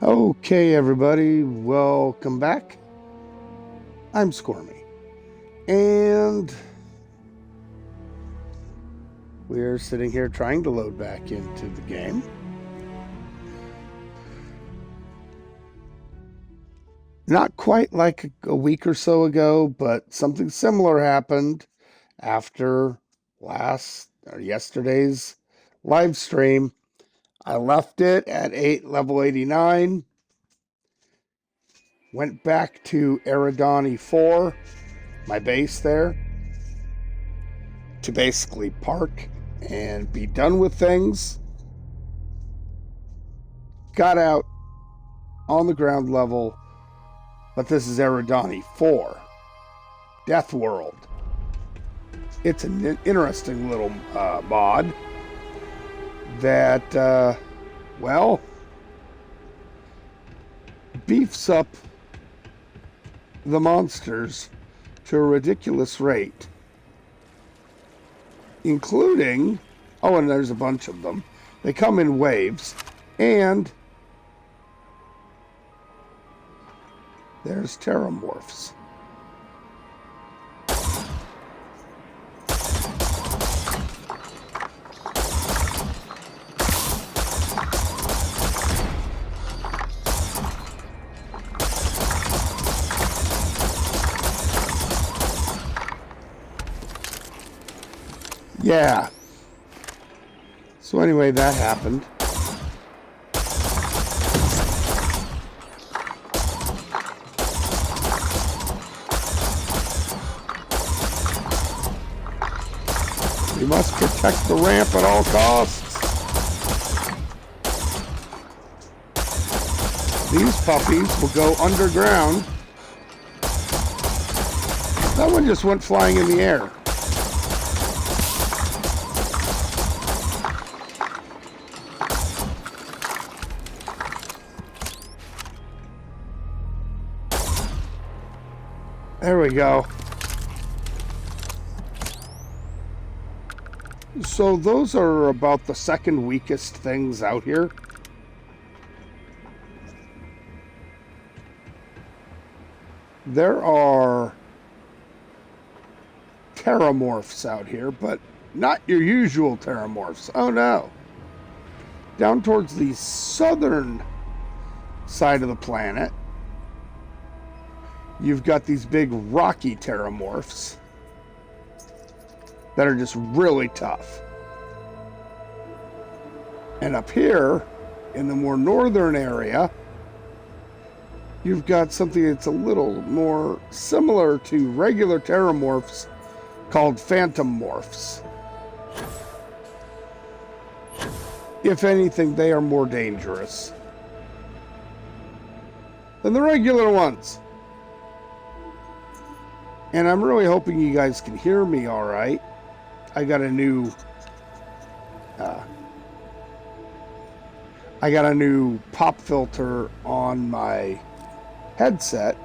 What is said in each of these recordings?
Okay, everybody, welcome back. I'm Squirmy, and we're sitting here trying to load back into the game. Not quite like a week or so ago, but something similar happened after yesterday's live stream. I left it at level 89, went back to Eridani IV, my base there, to basically park and be done with things. Got out on the ground level, but this is Eridani IV, Deathworld. It's an interesting little mod that, beefs up the monsters to a ridiculous rate, including, and there's a bunch of them. They come in waves, and there's terramorphs. Yeah. So anyway, that happened. We must protect the ramp at all costs. These puppies will go underground. That one just went flying in the air. There we go. So those are about the second weakest things out here. There are terramorphs out here, but not your usual terramorphs. Oh no. Down towards the southern side of the planet, you've got these big rocky terramorphs that are just really tough. And up here, in the more northern area, you've got something that's a little more similar to regular terramorphs called phantom morphs. If anything, they are more dangerous than the regular ones. And I'm really hoping you guys can hear me all right. I got a new pop filter on my headset,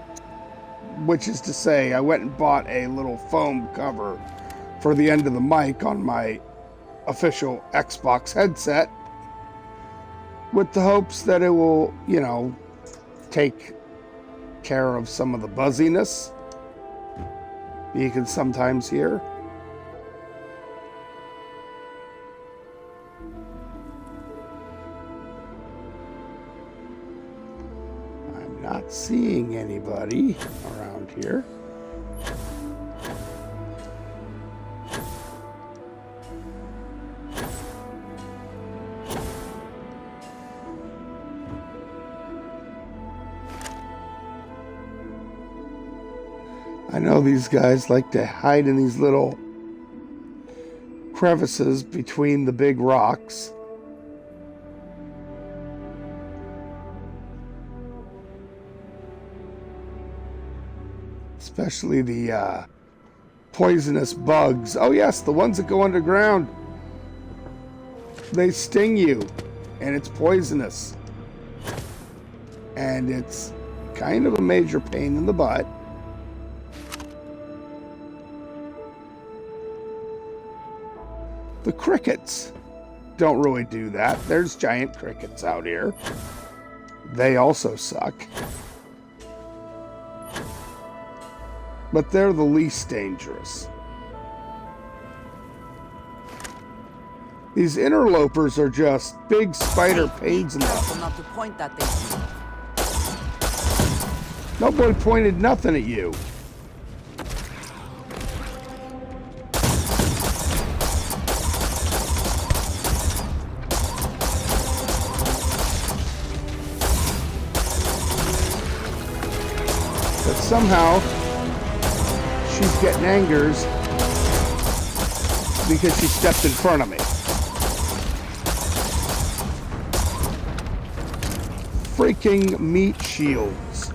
which is to say I went and bought a little foam cover for the end of the mic on my official Xbox headset with the hopes that it will, take care of some of the buzziness you can sometimes hear. I'm not seeing anybody around here. I know these guys like to hide in these little crevices between the big rocks. Especially the poisonous bugs. Oh yes, the ones that go underground. They sting you, and it's poisonous. And it's kind of a major pain in the butt. The crickets don't really do that. There's giant crickets out here. They also suck. But they're the least dangerous. These interlopers are just big spider pains in the... Not to point that thing. Nobody pointed nothing at you. But somehow, she's getting angers because she stepped in front of me. Freaking meat shields.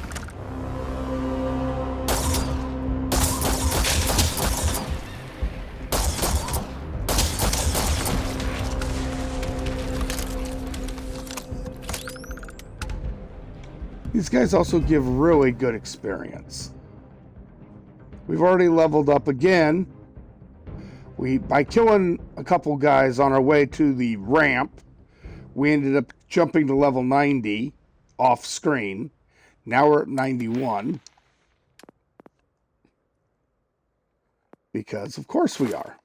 These guys also give really good experience. We've already leveled up again. By killing a couple guys on our way to the ramp, we ended up jumping to level 90 off screen. Now we're at 91. Because of course we are.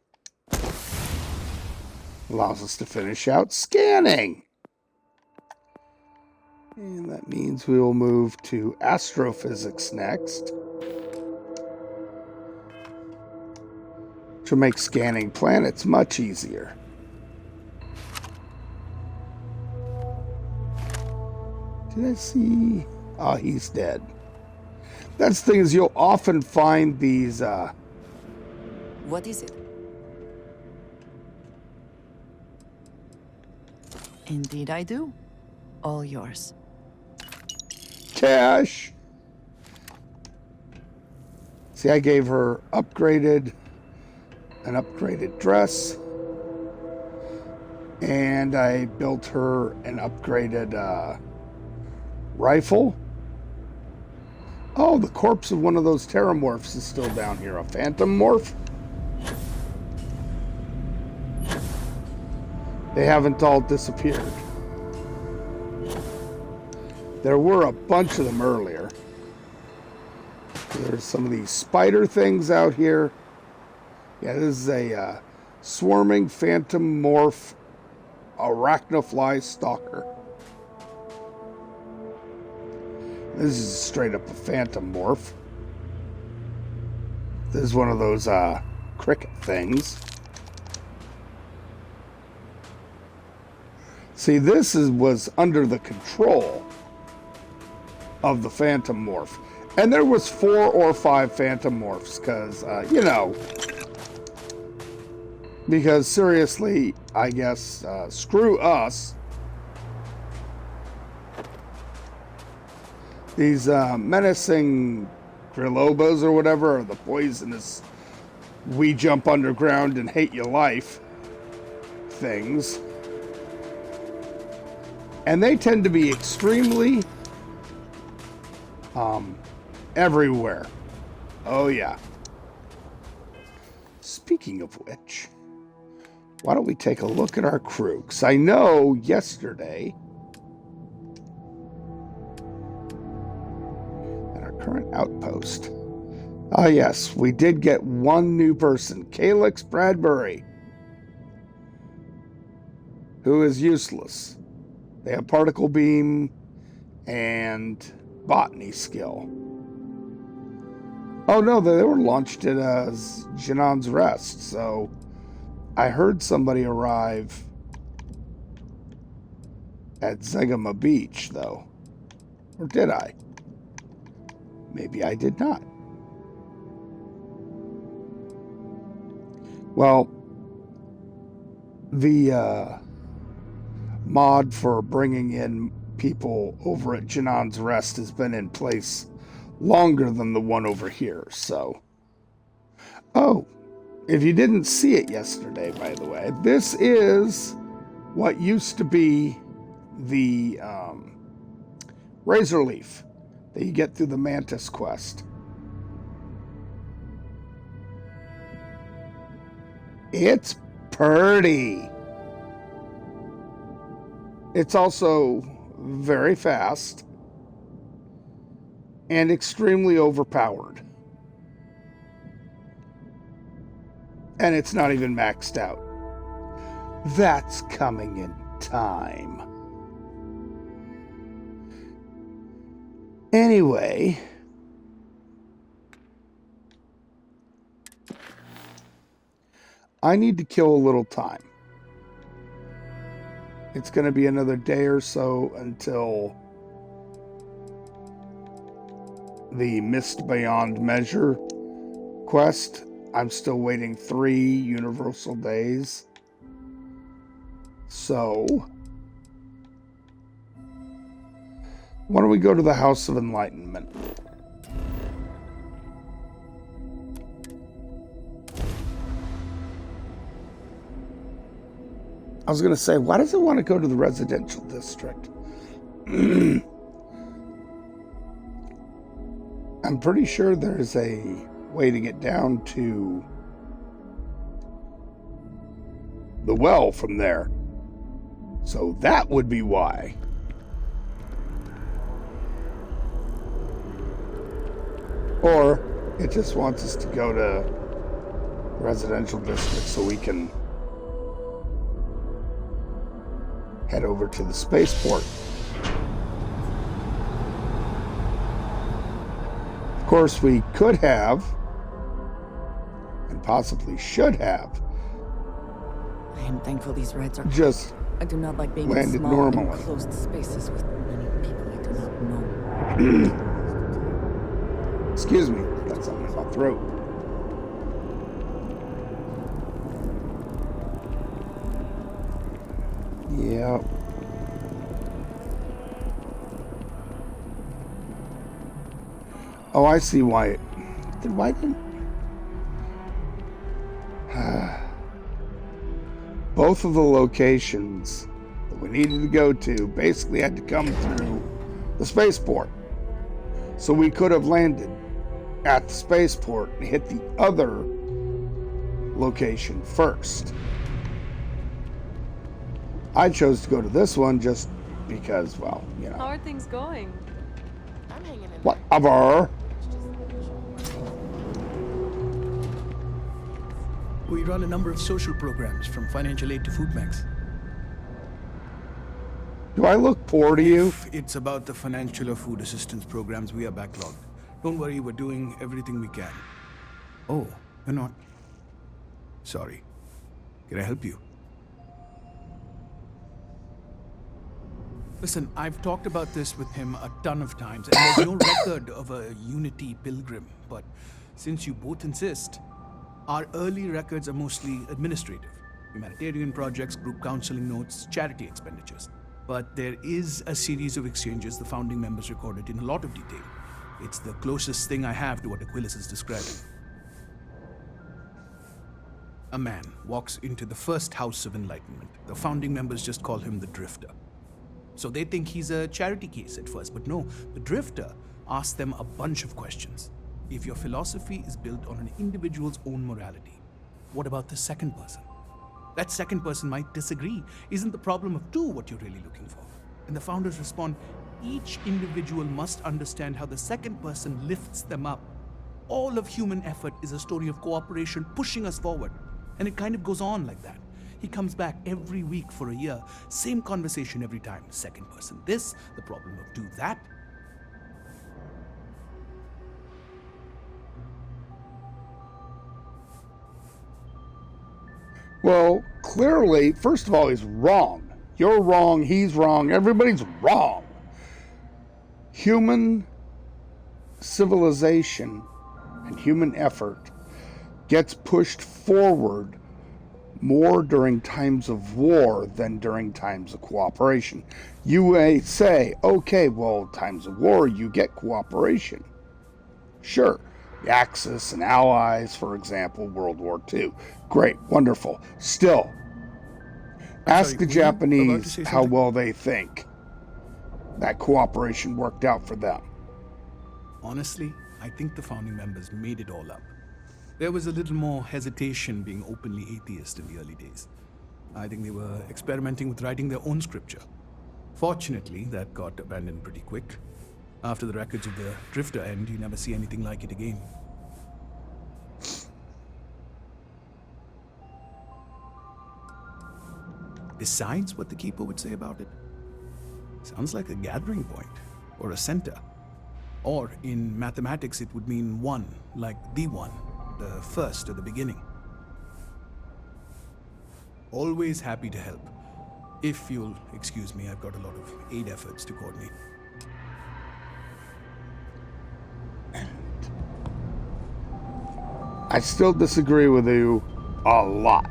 Allows us to finish out scanning. And that means we will move to astrophysics next. Which will make scanning planets much easier. Did I see? Oh, he's dead. That's the thing, is you'll often find these... What is it? Indeed I do. All yours. Cash! See, I gave her an upgraded dress. And I built her an upgraded rifle. Oh, the corpse of one of those terramorphs is still down here. A phantom morph? They haven't all disappeared. There were a bunch of them earlier. There's some of these spider things out here. Yeah, this is a swarming phantom morph arachnofly stalker. This is straight up a phantom morph. This is one of those cricket things. See, this was under the control of the phantom morph. And there was 4 or 5 phantom morphs, because, you know, because seriously, I guess, screw us. These menacing grillobas or whatever are the poisonous, we jump underground and hate your life things. And they tend to be extremely everywhere. Oh yeah. Speaking of which, why don't we take a look at our crew? Because I know yesterday at our current outpost. Ah yes, we did get one new person, Calyx Bradbury, who is useless. They have particle beam and botany skill. Oh no, they were launched at Janon's Rest, so I heard somebody arrive at Zegama Beach, though. Or did I? Maybe I did not. Well, the mod for bringing in people over at Janon's Rest has been in place longer than the one over here, so... Oh, if you didn't see it yesterday, by the way, this is what used to be the Razor Leaf that you get through the Mantis quest. It's pretty. It's also very fast, and extremely overpowered. And it's not even maxed out. That's coming in time. Anyway, I need to kill a little time. It's going to be another day or so until the Mist Beyond Measure quest. I'm still waiting 3 universal days. So, why don't we go to the House of Enlightenment? I was going to say, why does it want to go to the residential district? I'm pretty sure there's a way to get down to the well from there. So that would be why. Or it just wants us to go to the residential district so we can head over to the spaceport. Of course, we could have, and possibly should have, I am thankful these rides are just I do not like being in landed small, normally. enclosed spaces with many people I do not know. Excuse me, got something in my throat. Yeah. Oh, I see why. Why didn't... Both of the locations that we needed to go to basically had to come through the spaceport. So we could have landed at the spaceport and hit the other location first. I chose to go to this one just because, well, you know. How are things going? I'm hanging in there. Whatever. We run a number of social programs, from financial aid to food banks. Do I look poor to you? If it's about the financial or food assistance programs, we are backlogged. Don't worry, we're doing everything we can. Oh, you're not? Sorry. Can I help you? Listen, I've talked about this with him a ton of times, and there's no record of a Unity pilgrim. But since you both insist, our early records are mostly administrative. Humanitarian projects, group counseling notes, charity expenditures. But there is a series of exchanges the founding members recorded in a lot of detail. It's the closest thing I have to what Aquilus is describing. A man walks into the first House of Enlightenment. The founding members just call him the Drifter. So they think he's a charity case at first, but no, the Drifter asks them a bunch of questions. If your philosophy is built on an individual's own morality, what about the second person? That second person might disagree. Isn't the problem of two what you're really looking for? And the founders respond, each individual must understand how the second person lifts them up. All of human effort is a story of cooperation pushing us forward. And it kind of goes on like that. He comes back every week for a year. Same conversation every time. Second person this, the problem of do that. Well, clearly, first of all, he's wrong. You're wrong, he's wrong, everybody's wrong. Human civilization and human effort gets pushed forward more during times of war than during times of cooperation. You may say, okay, well, times of war, you get cooperation. Sure. The Axis and Allies, for example, World War II. Great, wonderful. Still, ask the Japanese how well they think that cooperation worked out for them. Honestly, I think the founding members made it all up. There was a little more hesitation being openly atheist in the early days. I think they were experimenting with writing their own scripture. Fortunately, that got abandoned pretty quick. After the records of the Drifter end, you never see anything like it again. Besides what the Keeper would say about it, sounds like a gathering point, or a center. Or in mathematics, it would mean one, like the one, the first or the beginning. Always happy to help. If you'll excuse me, I've got a lot of aid efforts to coordinate. I still disagree with you a lot.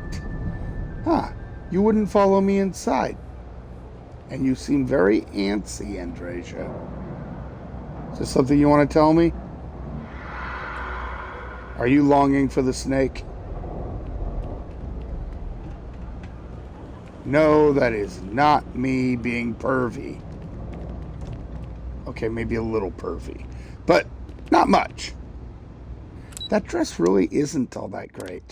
Huh, you wouldn't follow me inside. And you seem very antsy, Andresia. Is there something you want to tell me? Are you longing for the snake? No, that is not me being pervy. Okay, maybe a little pervy, but not much. That dress really isn't all that great.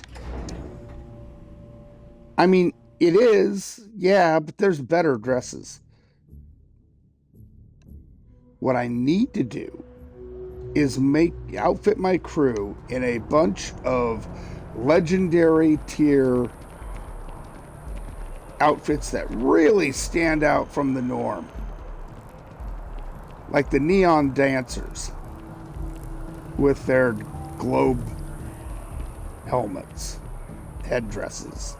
I mean, it is, yeah, but there's better dresses. What I need to do is outfit my crew in a bunch of legendary tier outfits that really stand out from the norm. Like the neon dancers with their globe helmets, headdresses,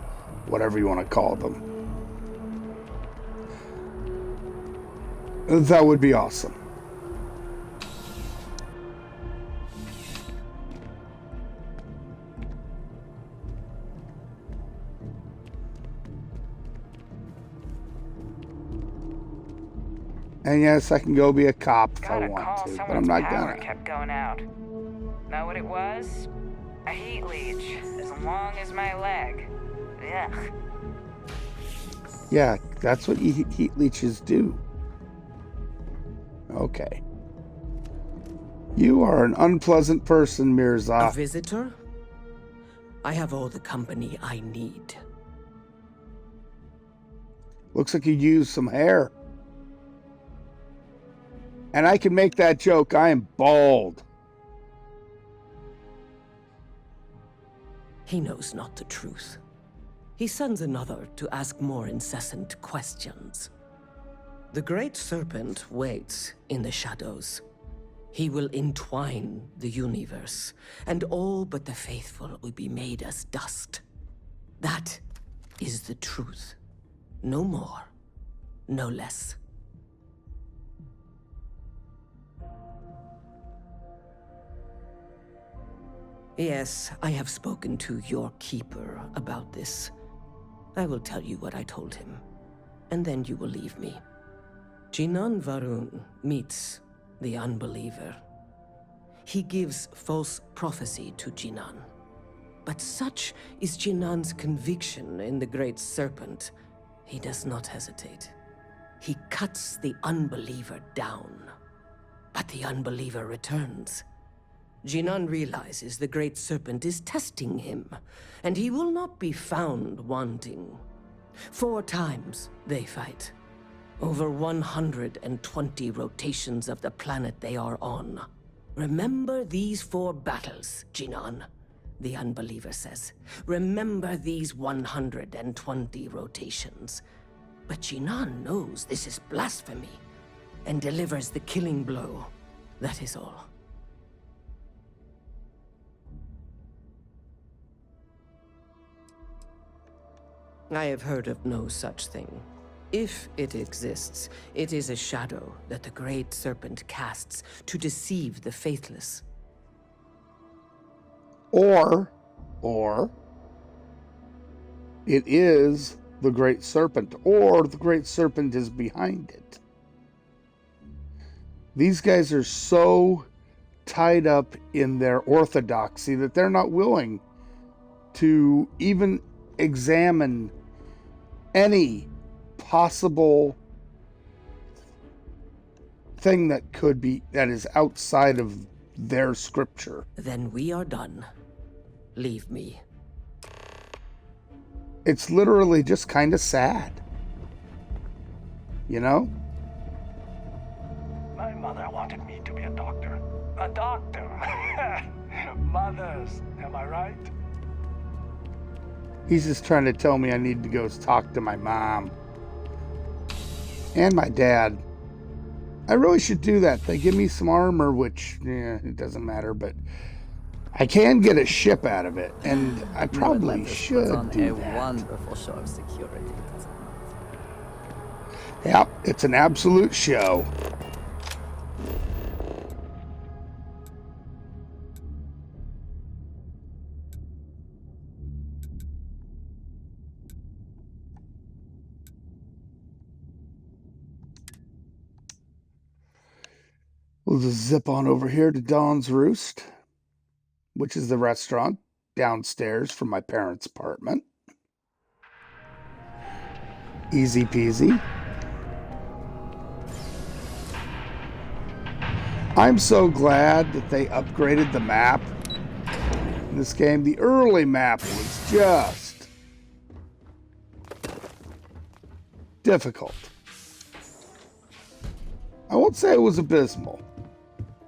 whatever you want to call them. That would be awesome. And yes, I can go be a cop if I want to, but I'm not gonna. Kept going out. Know what it was? A heat leech, as long as my leg. Ugh. Yeah, that's what heat leeches do. Okay. You are an unpleasant person, Mirza. A visitor? I have all the company I need. Looks like you used some hair. And I can make that joke. I am bald. He knows not the truth. He sends another to ask more incessant questions. The Great Serpent waits in the shadows. He will entwine the universe, and all but the faithful will be made as dust. That is the truth. No more, no less. Yes, I have spoken to your keeper about this. I will tell you what I told him, and then you will leave me. Jinan Varun meets the unbeliever. He gives false prophecy to Jinan. But such is Jinan's conviction in the Great Serpent, he does not hesitate. He cuts the unbeliever down. But the unbeliever returns. Jinan realizes the Great Serpent is testing him, and he will not be found wanting. 4 times they fight. Over 120 rotations of the planet they are on. Remember these 4 battles, Jinan, the unbeliever says. Remember these 120 rotations. But Jinan knows this is blasphemy, and delivers the killing blow. That is all. I have heard of no such thing. If it exists, it is a shadow that the Great Serpent casts to deceive the faithless. Or it is the Great Serpent, or the Great Serpent is behind it. These guys are so tied up in their orthodoxy that they're not willing to even examine any possible thing that is outside of their scripture. Then we are done. Leave me. It's literally just kind of sad. You know? mother wanted me to be a doctor. A doctor! Mothers, am I right? He's just trying to tell me I need to go talk to my mom. And my dad. I really should do that. They give me some armor, which, it doesn't matter, but I can get a ship out of it, and I probably should do that. Wonderful show of security. Yep, it's an absolute show. We'll just zip on over here to Dawn's Roost, which is the restaurant downstairs from my parents' apartment. Easy peasy. I'm so glad that they upgraded the map in this game. The early map was just difficult. I won't say it was abysmal,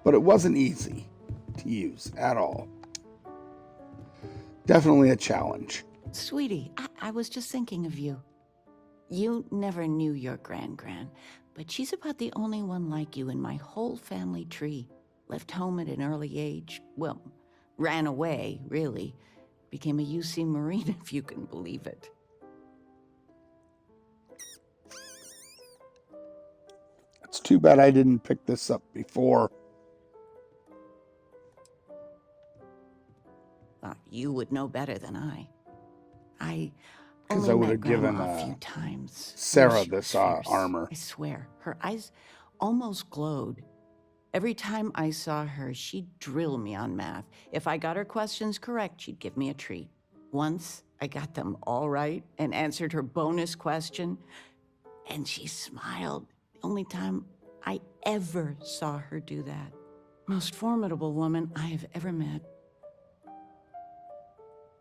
but it wasn't easy to use at all. Definitely a challenge. Sweetie, I was just thinking of you. You never knew your gran-gran, but she's about the only one like you in my whole family tree. Left home at an early age. Well, ran away, really. Became a UC Marine, if you can believe it. It's too bad I didn't pick this up before. You would know better than I. Because I would have given a few times. Sarah She this was fierce. armor. I swear, her eyes almost glowed. Every time I saw her, she'd drill me on math. If I got her questions correct, she'd give me a treat. Once, I got them all right and answered her bonus question, and she smiled. The only time I ever saw her do that. Most formidable woman I have ever met.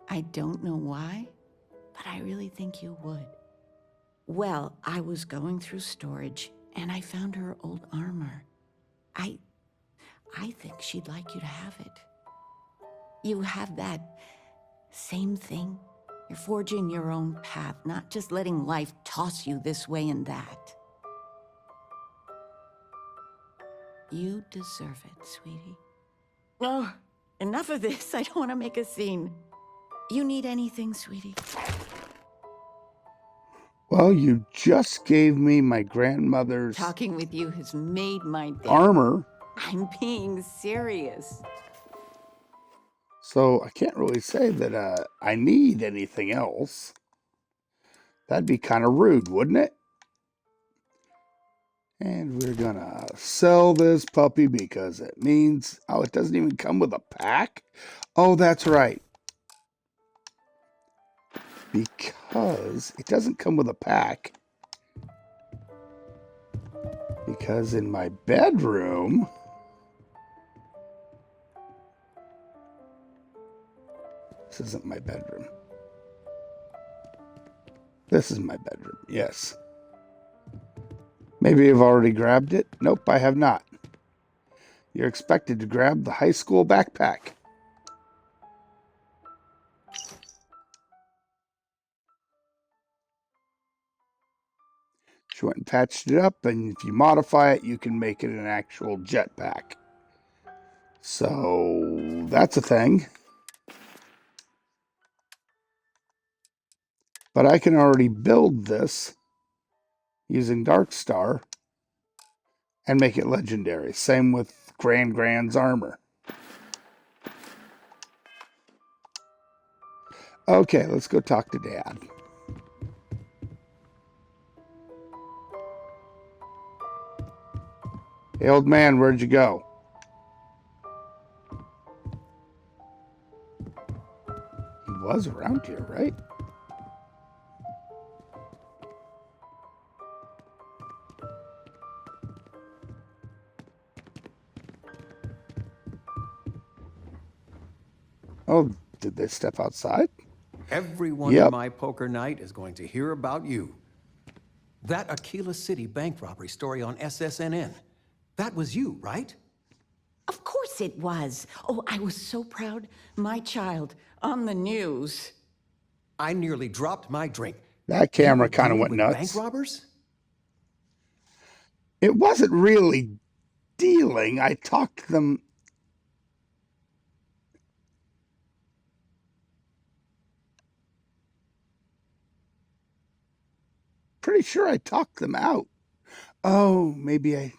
I don't know why, but I really think you would. Well, I was going through storage, and I found her old armor. I think she'd like you to have it. You have that same thing. You're forging your own path, not just letting life toss you this way and that. You deserve it, sweetie. Oh, enough of this. I don't want to make a scene. You need anything, sweetie? Well, you just gave me my grandmother's Talking with you has made my day. armor, I'm being serious. so I can't really say that I need anything else. That'd be kind of rude, wouldn't it? And we're gonna sell this puppy because it means... Oh, it doesn't even come with a pack? Oh, that's right. Because it doesn't come with a pack. Because in my bedroom... This isn't my bedroom. This is my bedroom, yes. Maybe I've already grabbed it. Nope, I have not. You're expected to grab the high school backpack. She went and patched it up, and if you modify it, you can make it an actual jetpack. So, that's a thing. But I can already build this using Darkstar and make it legendary. Same with Grand's armor. Okay, let's go talk to Dad. Hey, old man, where'd you go? He was around here, right? Oh, did they step outside? Everyone in my poker night is going to hear about you. That Aquila City bank robbery story on SSNN. That was you, right? Of course it was. Oh, I was so proud. My child on the news. I nearly dropped my drink. That You camera were kind of dealing went with nuts. bank robbers? It wasn't really dealing. I talked them. Pretty sure I talked them out. Oh, maybe I.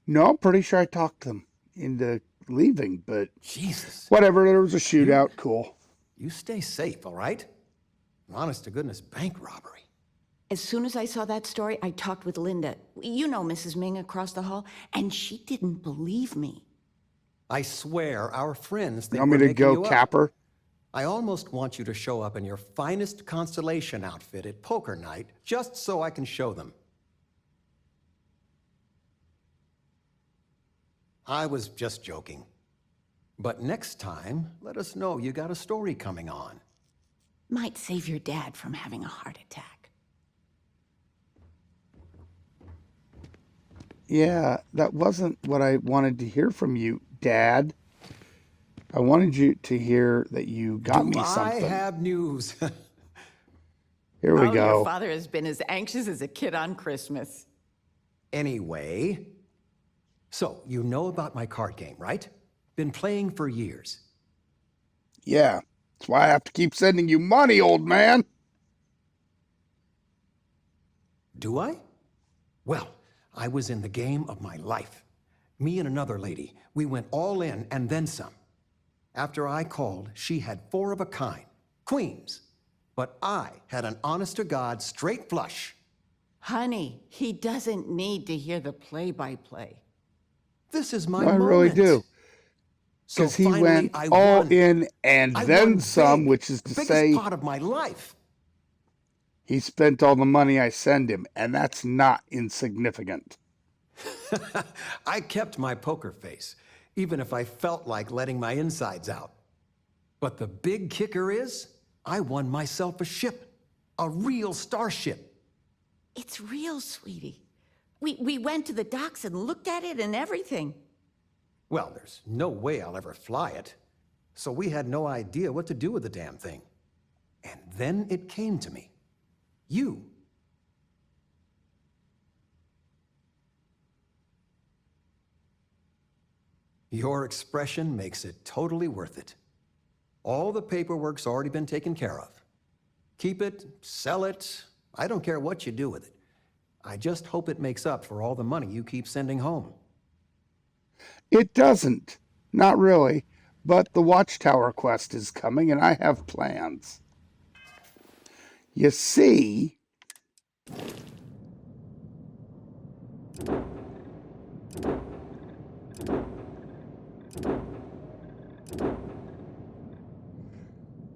No, I'm pretty sure I talked them into leaving, but Jesus. whatever. There was a shootout. Cool. You stay safe, all right? Honest to goodness, bank robbery. As soon as I saw that story, I talked with Linda. You know Mrs. Ming across the hall, and she didn't believe me. I swear our friends You think want we're me to making go you up. capper? I almost want you to show up in your finest Constellation outfit at poker night, just so I can show them. I was just joking. But next time, let us know you got a story coming on. Might save your dad from having a heart attack. Yeah, that wasn't what I wanted to hear from you, Dad. I wanted you to hear that you got me something. I have news. Here we Your go. father has been as anxious as a kid on Christmas. Anyway, so you know about my card game, right? Been playing for years. Yeah, that's why I have to keep sending you money, old man. Do I? Well, I was in the game of my life. Me and another lady, we went all in and then some. After I called, she had 4 of a kind, queens. But I had an honest-to-God straight flush. Honey, he doesn't need to hear the play-by-play. This is my No, I moment. really do. So Because he finally, went I all won. in and I then won some, big. which is to The biggest say part of my life. he spent all the money I send him, and that's not insignificant. I kept my poker face, even if I felt like letting my insides out. But the big kicker is, I won myself a ship. A real starship. It's real, sweetie. We went to the docks and looked at it and everything. Well, there's no way I'll ever fly it. So we had no idea what to do with the damn thing. And then it came to me. You. Your expression makes it totally worth it. All the paperwork's already been taken care of. Keep it, sell it, I don't care what you do with it. I just hope it makes up for all the money you keep sending home. It doesn't. Not really. But the Watchtower quest is coming, and I have plans. You see,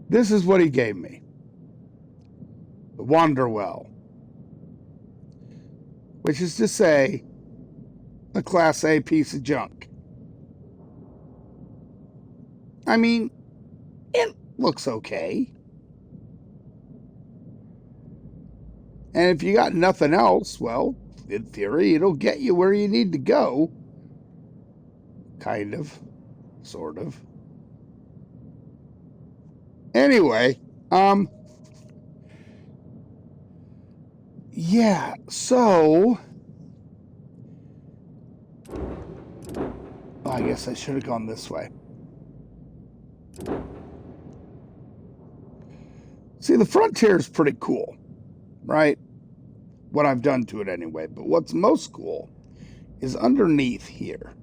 this is what he gave me. The Wanderwell. Which is to say, a Class A piece of junk. I mean, it looks okay. And if you got nothing else, well, in theory, it'll get you where you need to go. Kind of. Sort of. Anyway, yeah, so I guess I should have gone this way. See, the frontier is pretty cool, right? What I've done to it anyway. But what's most cool is underneath here.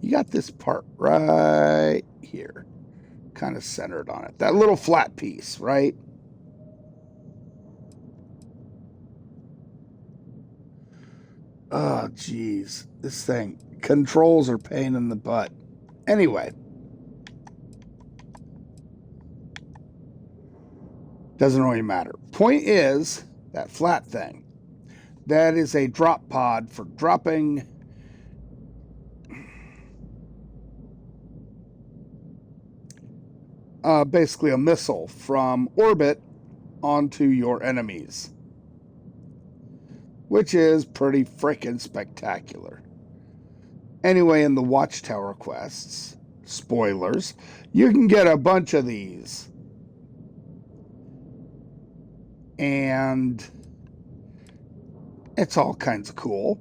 You got this part right here, kind of centered on it. That little flat piece, right? Oh, geez. This thing. Controls are pain in the butt. Anyway. Doesn't really matter. Point is, that flat thing. That is a drop pod for dropping basically a missile from orbit onto your enemies. which is pretty frickin' spectacular. Anyway, in the Watchtower quests, spoilers, you can get a bunch of these. And it's all kinds of cool.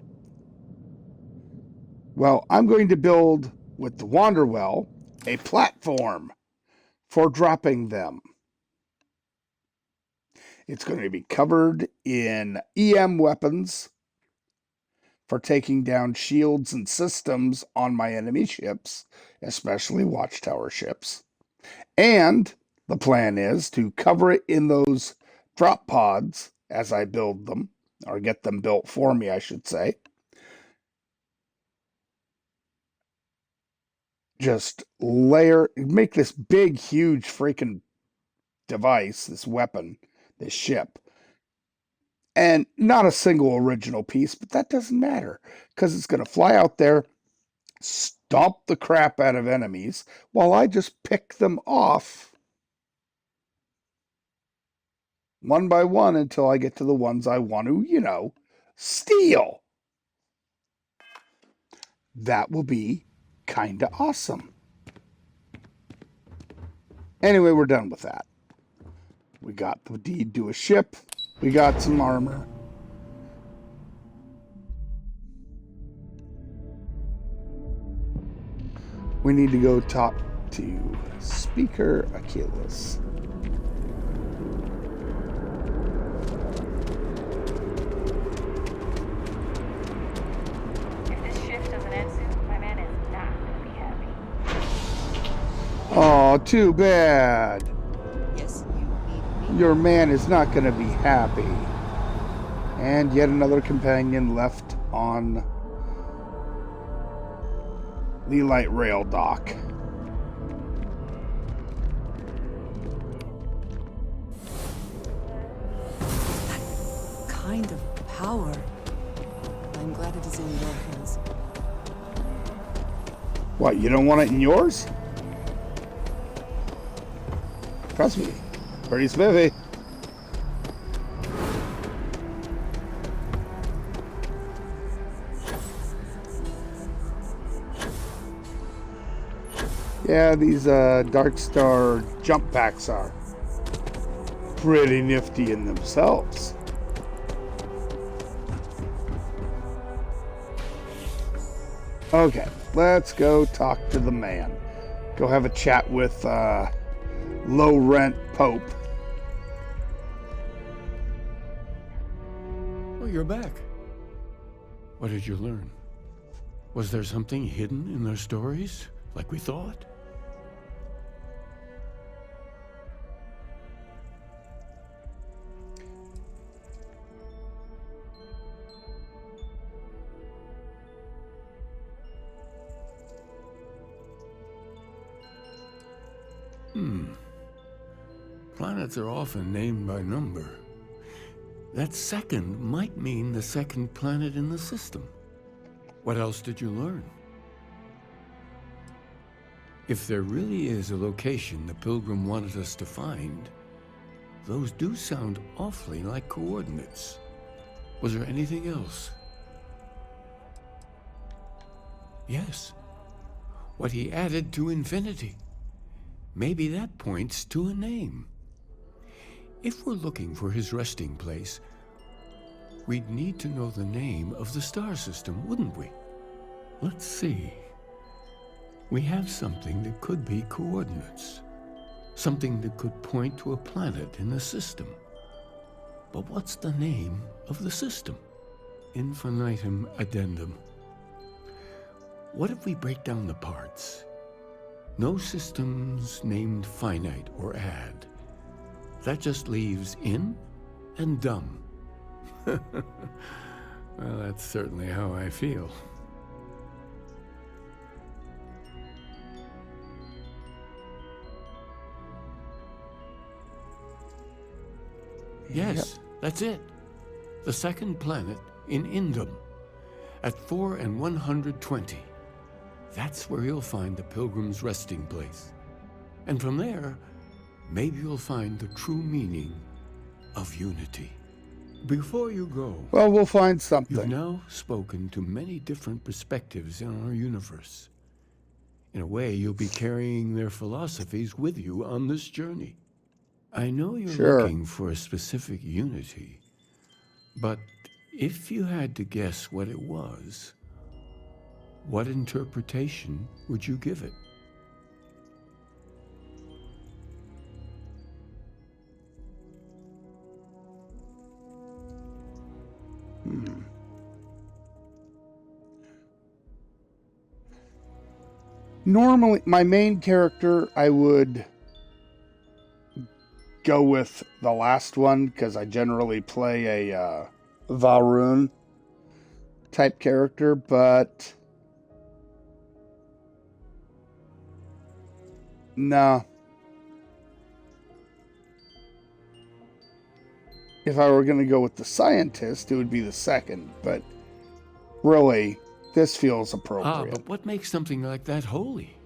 Well, I'm going to build, with the Wanderwell, a platform for dropping them. It's going to be covered in EM weapons for taking down shields and systems on my enemy ships, especially Watchtower ships. And the plan is to cover it in those drop pods as I build them, or get them built for me, I should say. Just make this big, huge freaking device, this weapon, this ship. And not a single original piece, but that doesn't matter, because it's going to fly out there, stomp the crap out of enemies, while I just pick them off one by one until I get to the ones I want to, steal. That will be kinda awesome. Anyway, we're done with that. We got the deed to a ship. We got some armor. We need to go talk to Speaker Achilles. If this shift doesn't end soon, my man is not gonna be happy. Oh, too bad. Yes, you need me. Your man is not going to be happy. And yet another companion left on the light rail dock. That kind of power. I'm glad it is in your hands. What, you don't want it in yours? Trust me, pretty spiffy. Yeah, these Dark Star jump packs are pretty nifty in themselves. Okay, let's go talk to the man. Go have a chat with low rent Pope. Oh, you're back. What did you learn? Was there something hidden in their stories, like we thought? Planets are often named by number. That second might mean the second planet in the system. What else did you learn? If there really is a location the Pilgrim wanted us to find, those do sound awfully like coordinates. Was there anything else? Yes. What he added to infinity. Maybe that points to a name. If we're looking for his resting place, we'd need to know the name of the star system, wouldn't we? Let's see. We have something that could be coordinates. Something that could point to a planet in the system. But what's the name of the system? Infinitum addendum. What if we break down the parts? No systems named finite or add. That just leaves in and dumb. Well, that's certainly how I feel. Yes, that's it. The second planet in Indum, at 4 and 120. That's where you'll find the Pilgrim's resting place. And from there, maybe you'll find the true meaning of unity. Before you go, Well, we'll find you've something. now spoken to many different perspectives in our universe. In a way, you'll be carrying their philosophies with you on this journey. I know you're Sure. looking for a specific unity, but if you had to guess what it was, what interpretation would you give it? Normally, my main character, I would go with the last one because I generally play a Varun type character, but no. If I were going to go with the scientist, it would be the second, but really, this feels appropriate. But what makes something like that holy?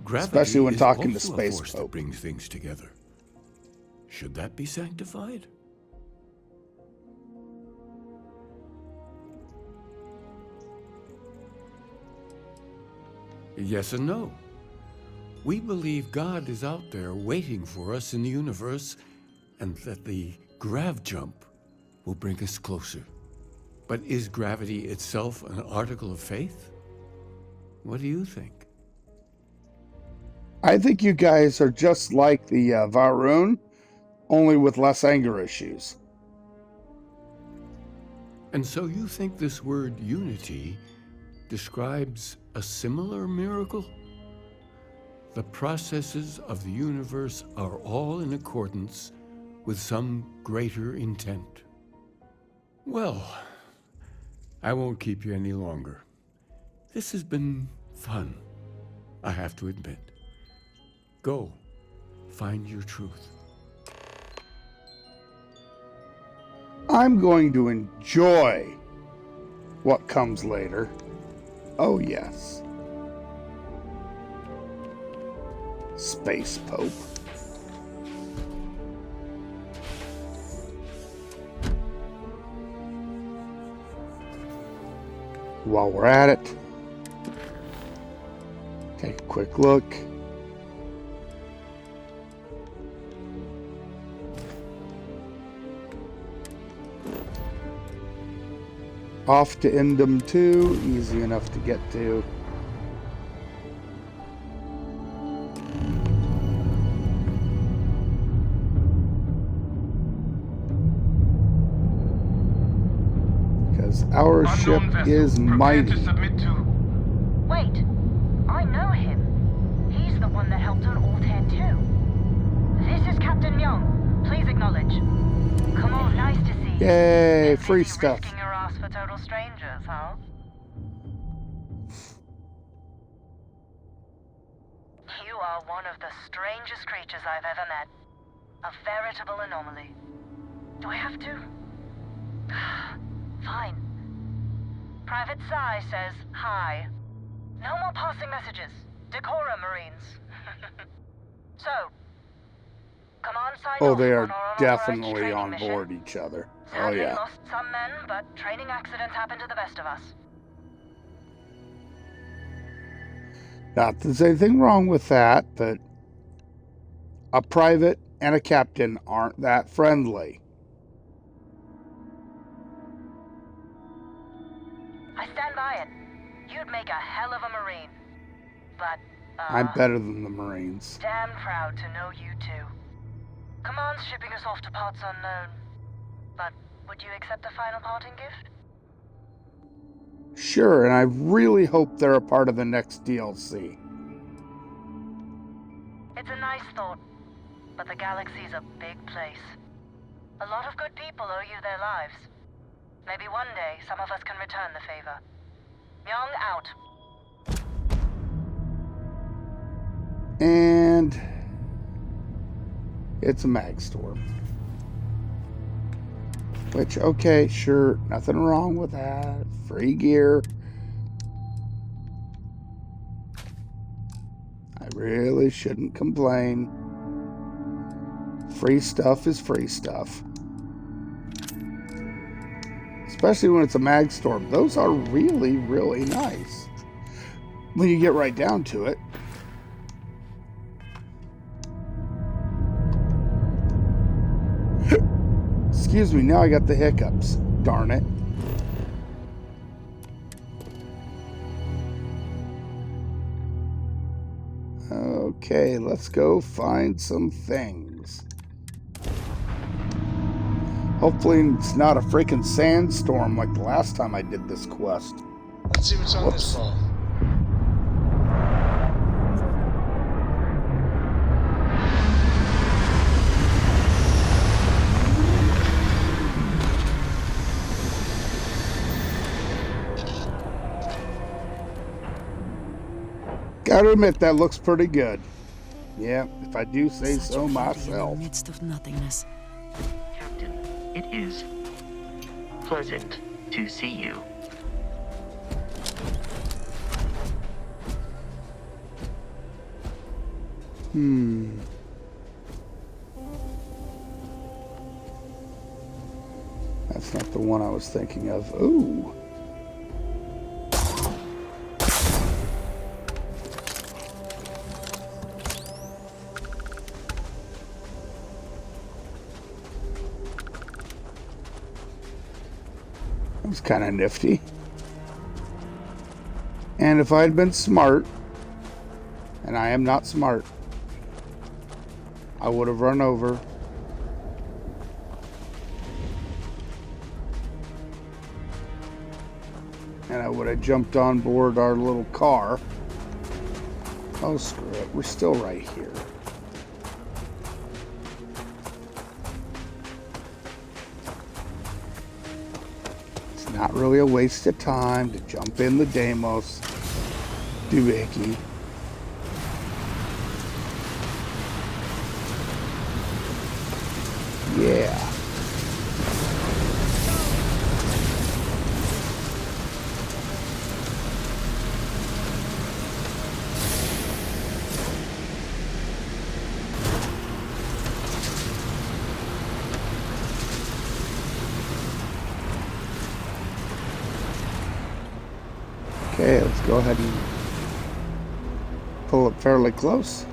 Gravity Especially when is talking to also a Space force that Pope. brings things together. Should that be sanctified? Yes and no. We believe God is out there waiting for us in the universe, and that the grav jump will bring us closer. But is gravity itself an article of faith? What do you think? I think you guys are just like the Varun, only with less anger issues. And so you think this word unity describes a similar miracle? The processes of the universe are all in accordance with some greater intent. Well, I won't keep you any longer. This has been fun, I have to admit. Go, find your truth. I'm going to enjoy what comes later. Oh, yes. Space Pope. While we're at it, take a quick look. Off to Endem 2, easy enough to get to. Because our ship is mighty. Wait, I know him. He's the one that helped on Altair 2. This is Captain Myung. Please acknowledge. Come on, nice to see you. Yay, free stuff. Risking your ass for total strangers, huh? You are one of the strangest creatures I've ever met. A veritable anomaly. Do I have to? Fine. Private Psy says hi. No more passing messages. Decorum, Marines. So, come on, sign Oh, off they on are our unauthorized definitely training on mission. board each other. Oh, Sadly yeah. lost some men, but training accidents happen to the best of us. Not that there's anything wrong with that, but a private and a captain aren't that friendly. I stand by it. You'd make a hell of a Marine. But, I'm better than the Marines. damn proud to know you too. Command's shipping us off to parts unknown. But would you accept a final parting gift? Sure, and I really hope they're a part of the next DLC. It's a nice thought, but the galaxy's a big place. A lot of good people owe you their lives. Maybe one day some of us can return the favor. Myung out. And it's a mag storm. Which, okay, sure, nothing wrong with that. Free gear. I really shouldn't complain. Free stuff is free stuff. Especially when it's a mag storm. Those are really, really nice. When you get right down to it. Excuse me, now I got the hiccups. Darn it. Okay, let's go find some things. Hopefully it's not a freaking sandstorm like the last time I did this quest. Let's see what's on this wall. Gotta admit, that looks pretty good. Yeah, if I do say Such so beauty myself. in the midst of nothingness. Captain, it is pleasant to see you. That's not the one I was thinking of. Ooh. That was kind of nifty. And if I'd been smart, and I am not smart, I would have run over. And I would have jumped on board our little car. Oh, screw it. We're still right here. It's not really a waste of time to jump in the Deimos. Doohickey. Yeah. Okay, let's go ahead and pull up fairly close.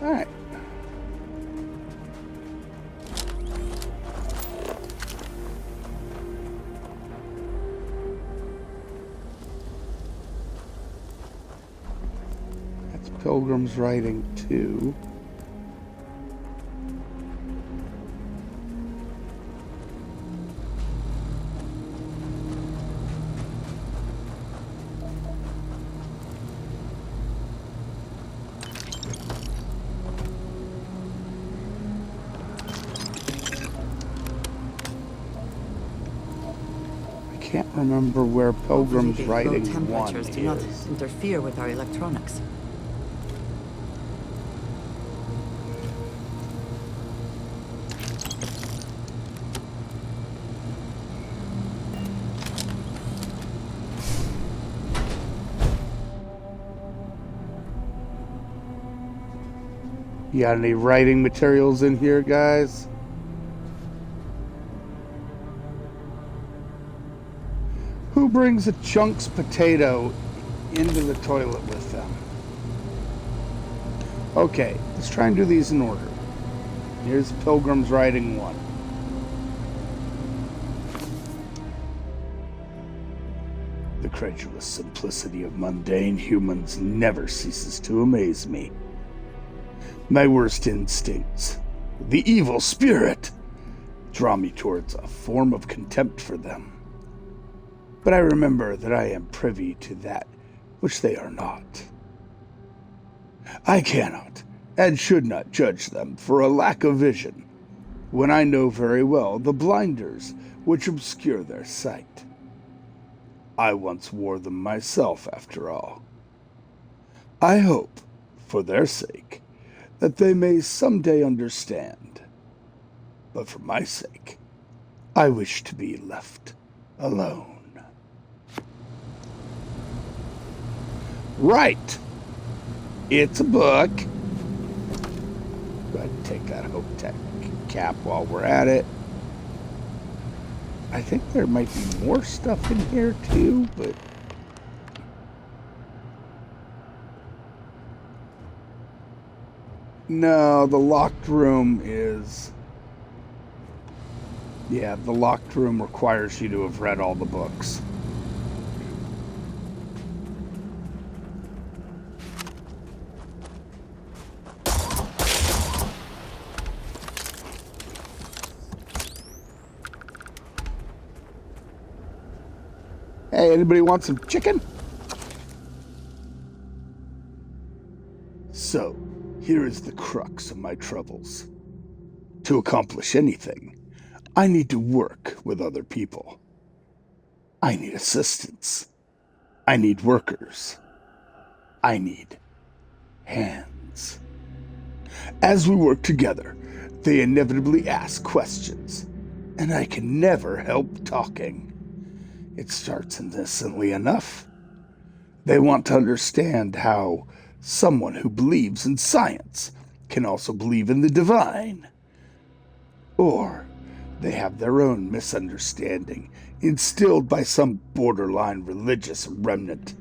All right. That's Pilgrim's Writing 2. I can't remember where Pilgrim's Hopefully the Writing low 1 temperatures do not is. interfere with our electronics. You got any writing materials in here, guys? Who brings a chunks potato into the toilet with them? Okay, let's try and do these in order. Here's Pilgrim's Writing 1. The credulous simplicity of mundane humans never ceases to amaze me. My worst instincts, the evil spirit, draw me towards a form of contempt for them. But I remember that I am privy to that which they are not. I cannot and should not judge them for a lack of vision, when I know very well the blinders which obscure their sight. I once wore them myself, after all. I hope, for their sake, that they may someday understand. But for my sake, I wish to be left alone. Right. It's a book. Go ahead and take that Hope Tech cap while we're at it. I think there might be more stuff in here too, but... No, the locked room is... Yeah, the locked room requires you to have read all the books. Hey, anybody want some chicken? So, here is the crux of my troubles. To accomplish anything, I need to work with other people. I need assistants. I need workers. I need hands. As we work together, they inevitably ask questions, and I can never help talking. It starts innocently enough. They want to understand how someone who believes in science can also believe in the divine. Or they have their own misunderstanding instilled by some borderline religious remnant.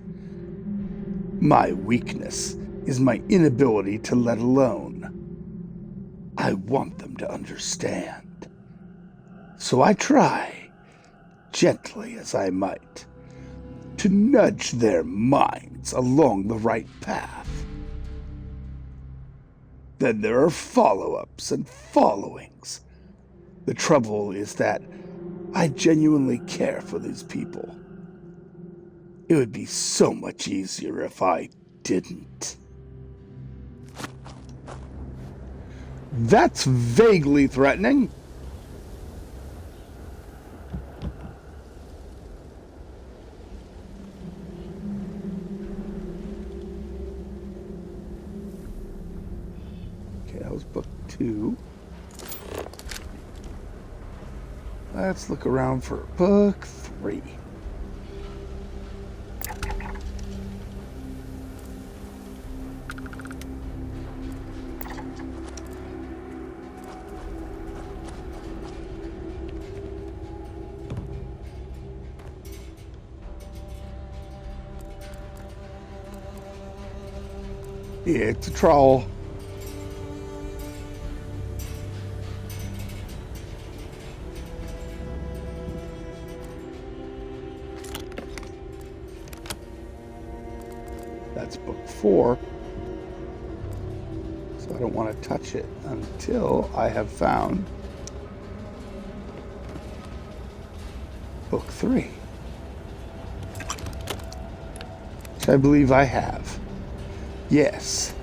My weakness is my inability to let alone. I want them to understand. So I try, gently as I might, to nudge their minds along the right path. Then there are follow-ups and followings. The trouble is that I genuinely care for these people. It would be so much easier if I didn't. That's vaguely threatening. Okay, that was book 2. Let's look around for book 3. It's a troll. That's book 4. So I don't want to touch it until I have found book 3. Which I believe I have. Yes.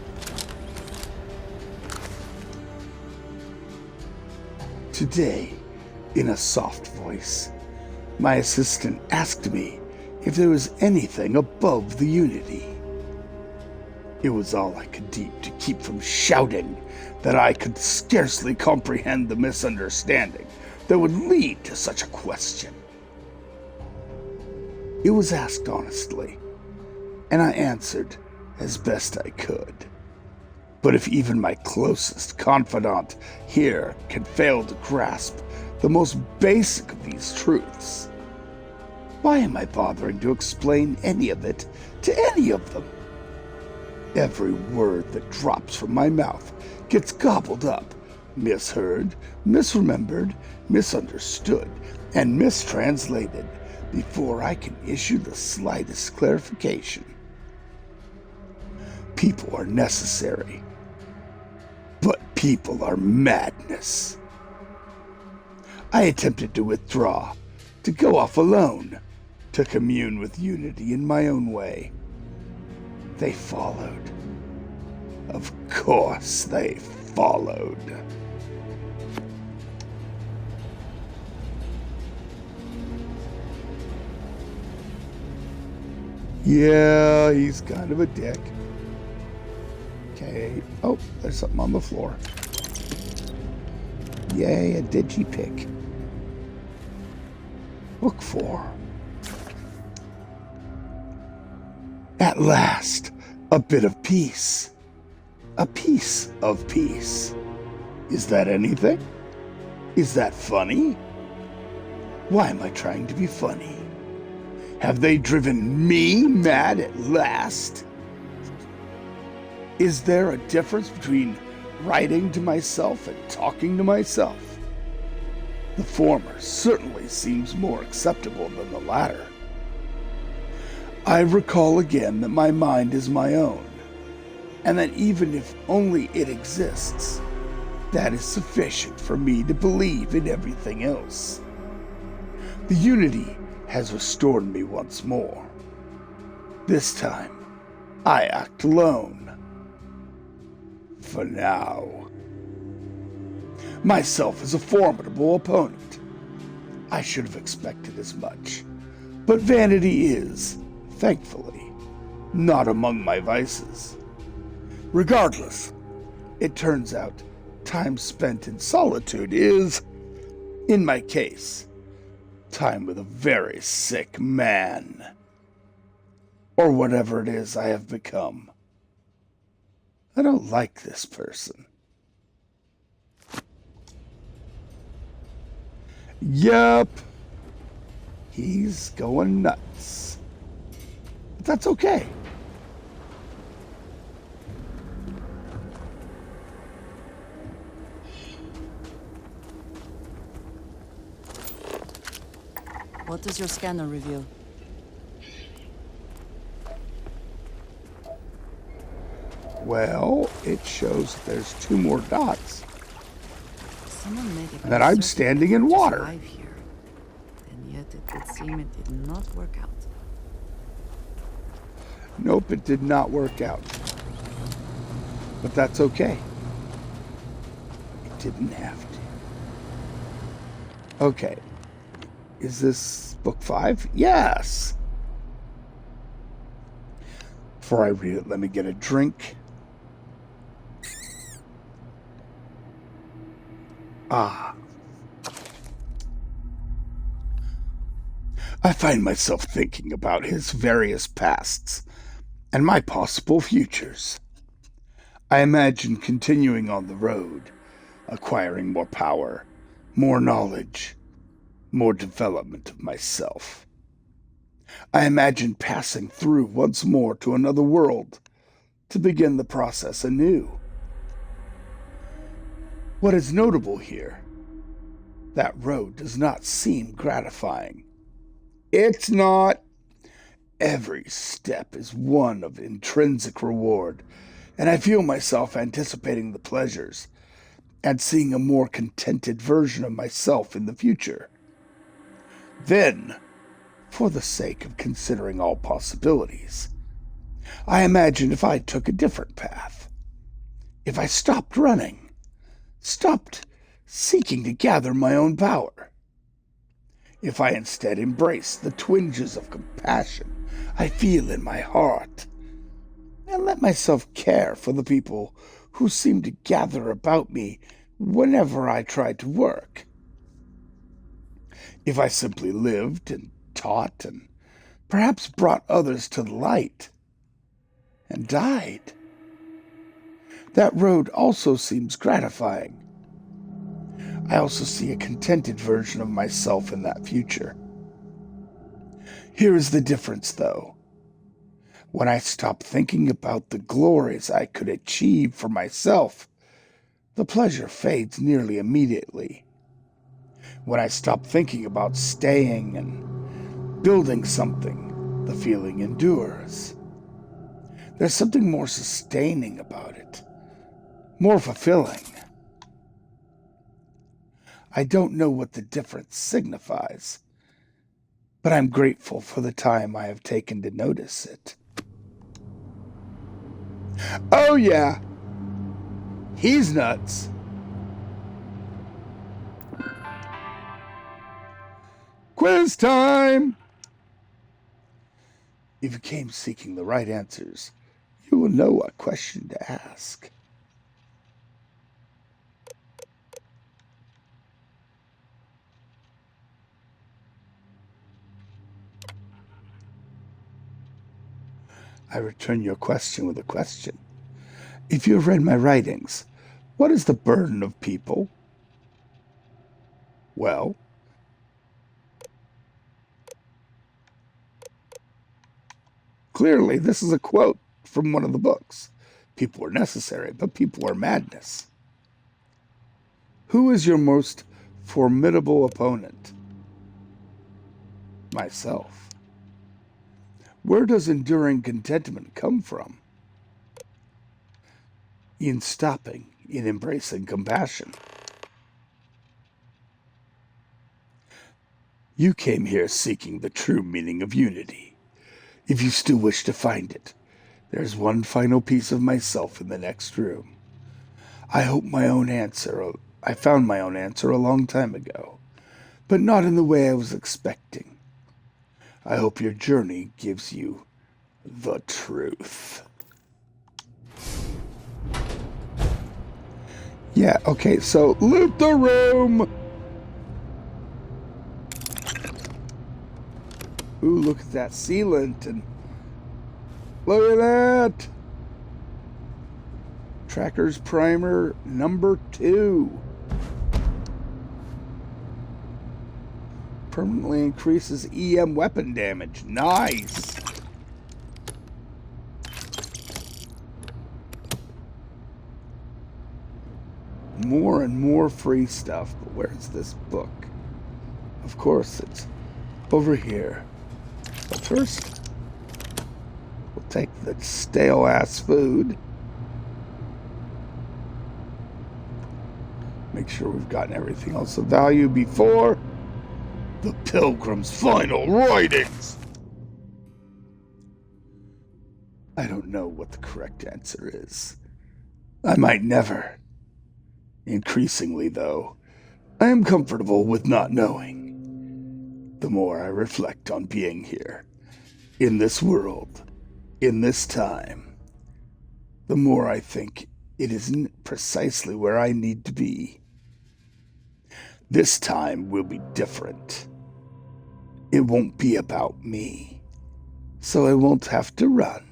Today, in a soft voice, my assistant asked me if there was anything above the Unity. It was all I could do to keep from shouting that I could scarcely comprehend the misunderstanding that would lead to such a question. It was asked honestly, and I answered as best I could. But if even my closest confidant here can fail to grasp the most basic of these truths, why am I bothering to explain any of it to any of them? Every word that drops from my mouth gets gobbled up, misheard, misremembered, misunderstood, and mistranslated before I can issue the slightest clarification. People are necessary, but people are madness. I attempted to withdraw, to go off alone, to commune with Unity in my own way. They followed. Of course they followed. Yeah, he's kind of a dick. Okay. Oh, there's something on the floor. Yay, a digipick. Book 4. At last, a bit of peace. A piece of peace. Is that anything? Is that funny? Why am I trying to be funny? Have they driven me mad at last? Is there a difference between writing to myself and talking to myself? The former certainly seems more acceptable than the latter. I recall again that my mind is my own, and that even if only it exists, that is sufficient for me to believe in everything else. The unity has restored me once more. This time, I act alone. For now. Myself is a formidable opponent. I should have expected as much. But vanity is, thankfully, not among my vices. Regardless, it turns out time spent in solitude is, in my case, time with a very sick man. Or whatever it is I have become. I don't like this person. Yup. He's going nuts. But that's okay. What does your scanner reveal? Well, it shows that there's 2 more dots. Someone made it And that I'm standing in water. Here. And yet it would seem it did not work out. Nope, it did not work out. But that's okay. It didn't have to. Okay. Is this book 5? Yes! Before I read it, let me get a drink. Ah. I find myself thinking about his various pasts and my possible futures. I imagine continuing on the road, acquiring more power, more knowledge, more development of myself. I imagine passing through once more to another world to begin the process anew. What is notable here, that road does not seem gratifying. It's not. Every step is one of intrinsic reward, and I feel myself anticipating the pleasures and seeing a more contented version of myself in the future. Then, for the sake of considering all possibilities, I imagine if I took a different path, if I stopped running, stopped seeking to gather my own power, if I instead embraced the twinges of compassion I feel in my heart, and let myself care for the people who seem to gather about me whenever I tried to work. If I simply lived and taught and perhaps brought others to the light and died, that road also seems gratifying. I also see a contented version of myself in that future. Here is the difference, though. When I stop thinking about the glories I could achieve for myself, the pleasure fades nearly immediately. When I stop thinking about staying and building something, the feeling endures. There's something more sustaining about it, more fulfilling. I don't know what the difference signifies, but I'm grateful for the time I have taken to notice it. Oh yeah, he's nuts. Quiz time! If you came seeking the right answers, you will know what question to ask. I return your question with a question. If you have read my writings, What is the burden of people? Well, clearly this is a quote from one of the books. People are necessary, but people are madness. Who is your most formidable opponent? Myself. Where does enduring contentment come from? In stopping, in embracing compassion. You came here seeking the true meaning of unity. If you still wish to find it, there's one final piece of myself in the next room. I found my own answer a long time ago, but not in the way I was expecting. I hope your journey gives you the truth. Yeah, okay, so loot the room! Ooh, look at that sealant, and look at that! Tracker's primer number 2. Permanently increases EM weapon damage. Nice! More and more free stuff, but where's this book? Of course, it's over here. But first, we'll take the stale-ass food. Make sure we've gotten everything else of value before the Pilgrim's final writings. I don't know what the correct answer is. I might never. Increasingly, though, I am comfortable with not knowing. The more I reflect on being here, in this world, in this time, the more I think it isn't precisely where I need to be. This time will be different. It won't be about me, so I won't have to run.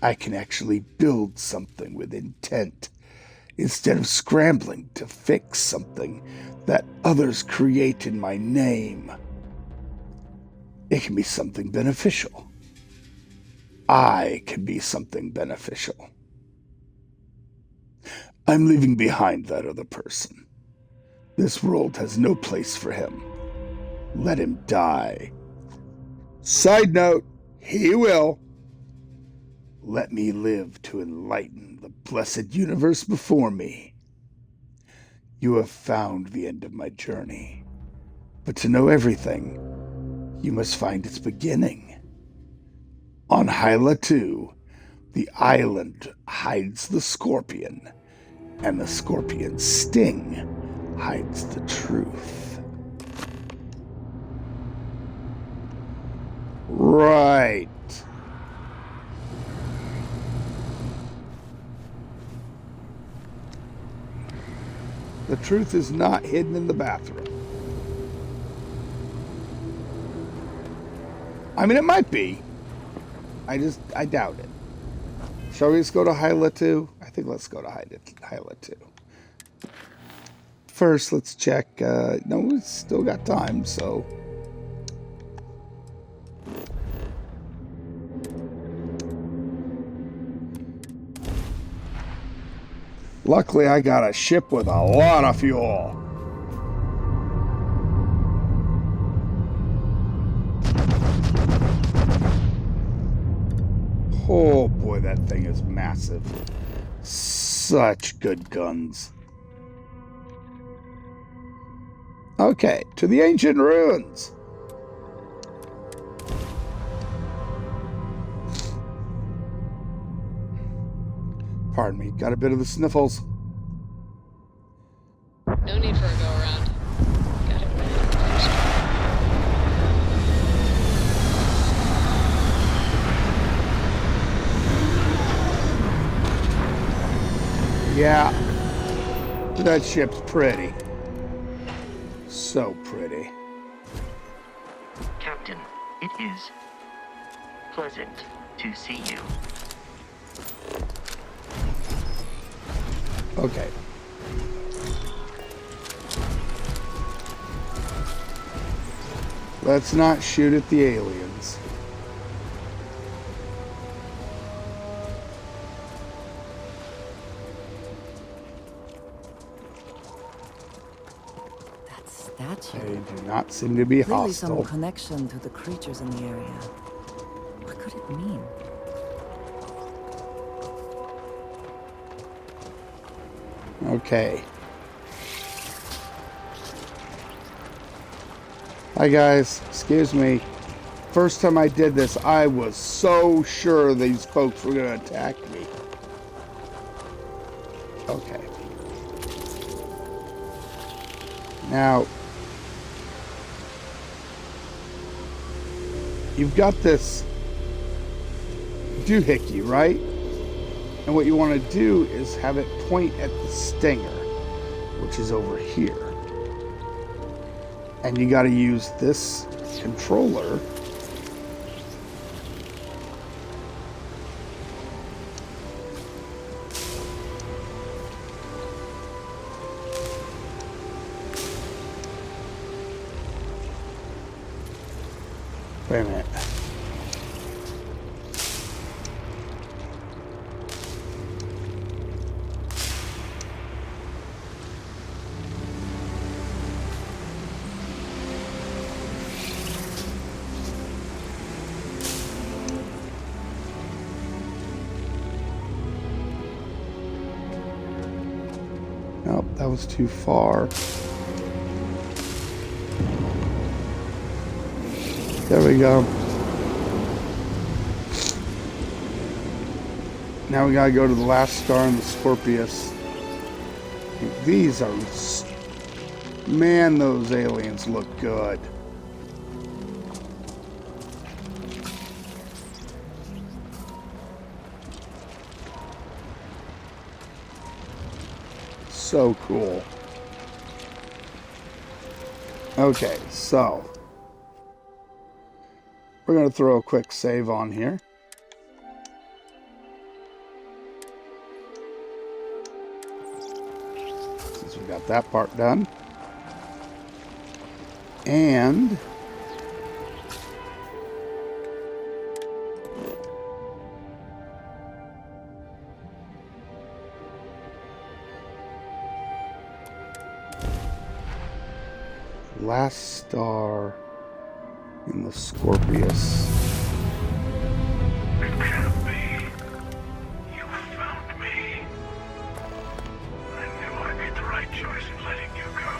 I can actually build something with intent, instead of scrambling to fix something that others create in my name. It can be something beneficial. I can be something beneficial. I'm leaving behind that other person. This world has no place for him. Let him die. Side note, he will. Let me live to enlighten the blessed universe before me. You have found the end of my journey. But to know everything, you must find its beginning. On Hyla 2, the island hides the scorpion, and the scorpion's sting hides the truth. Right. The truth is not hidden in the bathroom. I mean, it might be. I doubt it. Shall we just go to Hyla 2? I think let's go to Hyla 2. First, let's check. No, we've still got time, so. Luckily, I got a ship with a lot of fuel. Oh boy, that thing is massive. Such good guns. Okay, to the ancient ruins. Pardon me, got a bit of the sniffles. No need for a go around. Got it right first. Yeah, that ship's pretty. So pretty. Captain, it is pleasant to see you. Okay. Let's not shoot at the aliens. That statue. They do not seem to be Clearly some hostile. connection to the creatures in the area. What could it mean? Okay. Hi guys, excuse me. First time I did this, I was so sure these folks were going to attack me. Okay. Now, you've got this doohickey, right? And what you want to do is have it point at the stinger, which is over here. And you got to use this controller Wait a minute. Nope, that was too far. There we go. Now we gotta go to the last star in the Scorpius. These are... Man, those aliens look good. So cool. Okay, so we're going to throw a quick save on here. Since we got that part done. And last star in the Scorpius. It can't be. You found me. I knew I made the right choice in letting you go.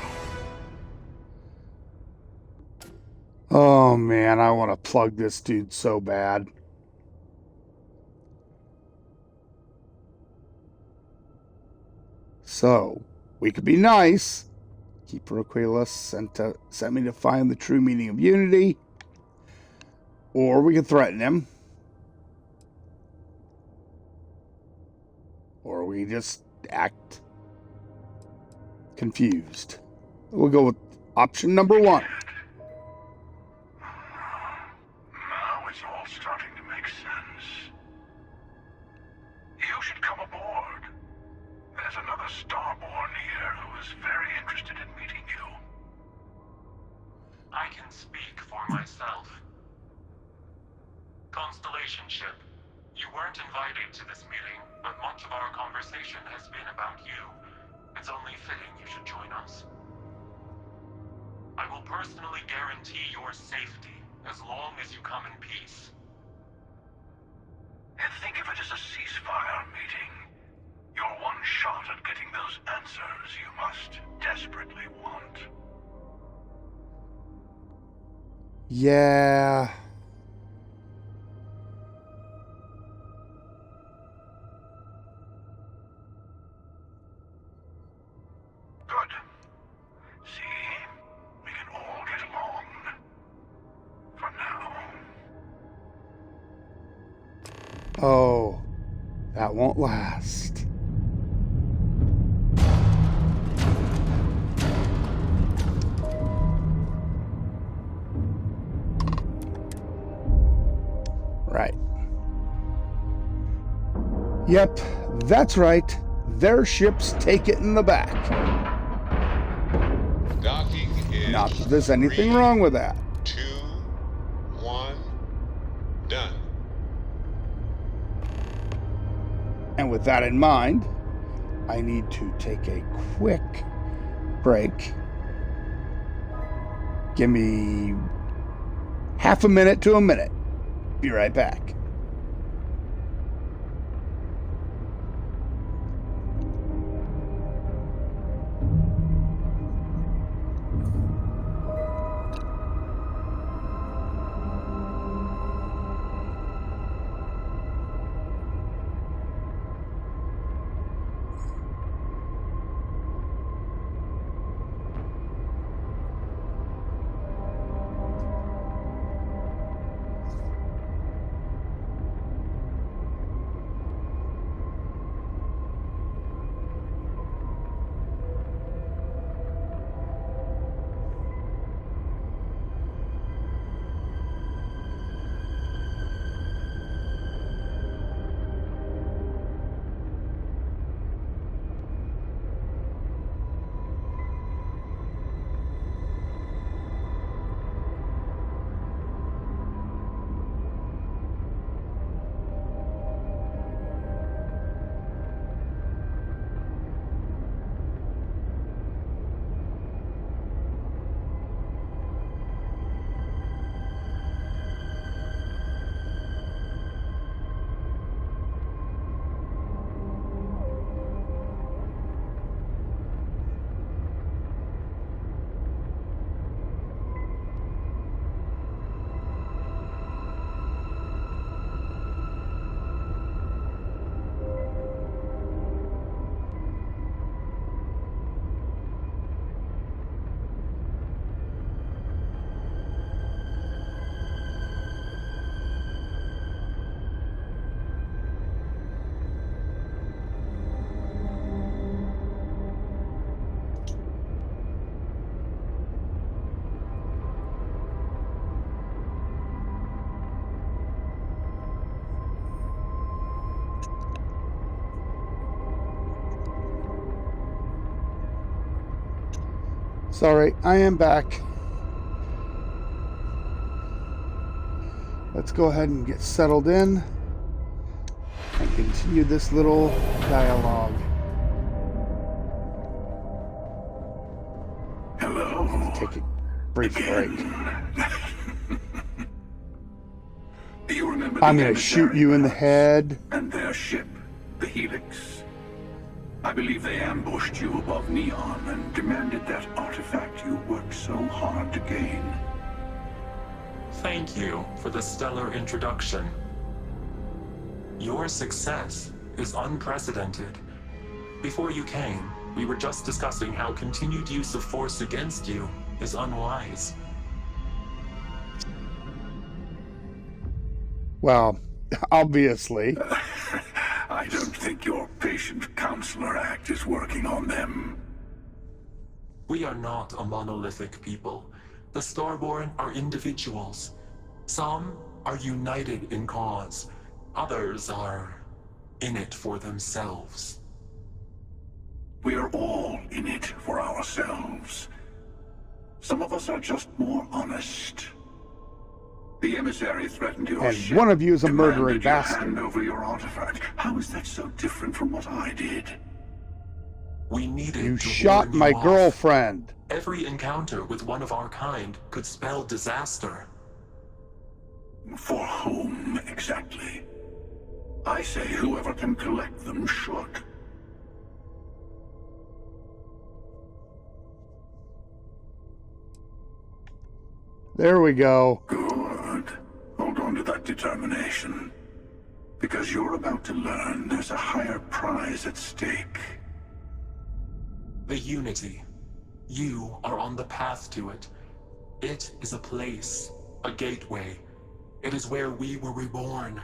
Oh man, I want to plug this dude so bad. So, we could be nice. Keeper Aquila sent me to find the true meaning of unity. Or we could threaten him. Or we just act confused. We'll go with option number one. Now it's all starting to make sense. You should come aboard. There's another Starborn here who is very interested in meeting you. I can speak for myself. Constellation ship, you weren't invited to this meeting, but much of our conversation has been about you. It's only fitting you should join us. I will personally guarantee your safety as long as you come in peace. And think of it as a ceasefire meeting. You're one shot at getting those answers you must desperately want. Yeah. Good. See? We can all get along. For now. Oh, that won't last. Right. Yep, that's right. their ships take it in the back. Docking is Not that there's anything 3, wrong with that. 2, 1, done. And with that in mind, I need to take a quick break. Give me half a minute to a minute. Be right back. Sorry, I am back. Let's go ahead and get settled in and continue this little dialogue. Hello. Take a brief break. Do you remember I'm the going to shoot emissary you in the crafts head. and their ship, the Helix? I believe they ambushed you above Neon and demanded that artifact you worked so hard to gain. Thank you for the stellar introduction. Your success is unprecedented. Before you came, we were just discussing how continued use of force against you is unwise. Well, obviously. I don't think your patient counselor act is working on them. We are not a monolithic people. The Starborn are individuals. Some are united in cause. Others are in it for themselves. We are all in it for ourselves. Some of us are just more honest. The emissary threatened your And ship, one of you is a murdering demanded you bastard. hand over your artifact. How is that so different from what I did? We needed You to shot warn you my off. girlfriend. Every encounter with one of our kind could spell disaster. For whom, exactly? I say whoever can collect them should. There we go. Good. Hold on to that determination. Because you're about to learn there's a higher prize at stake. The Unity. You are on the path to it. It is a place, a gateway. It is where we were reborn.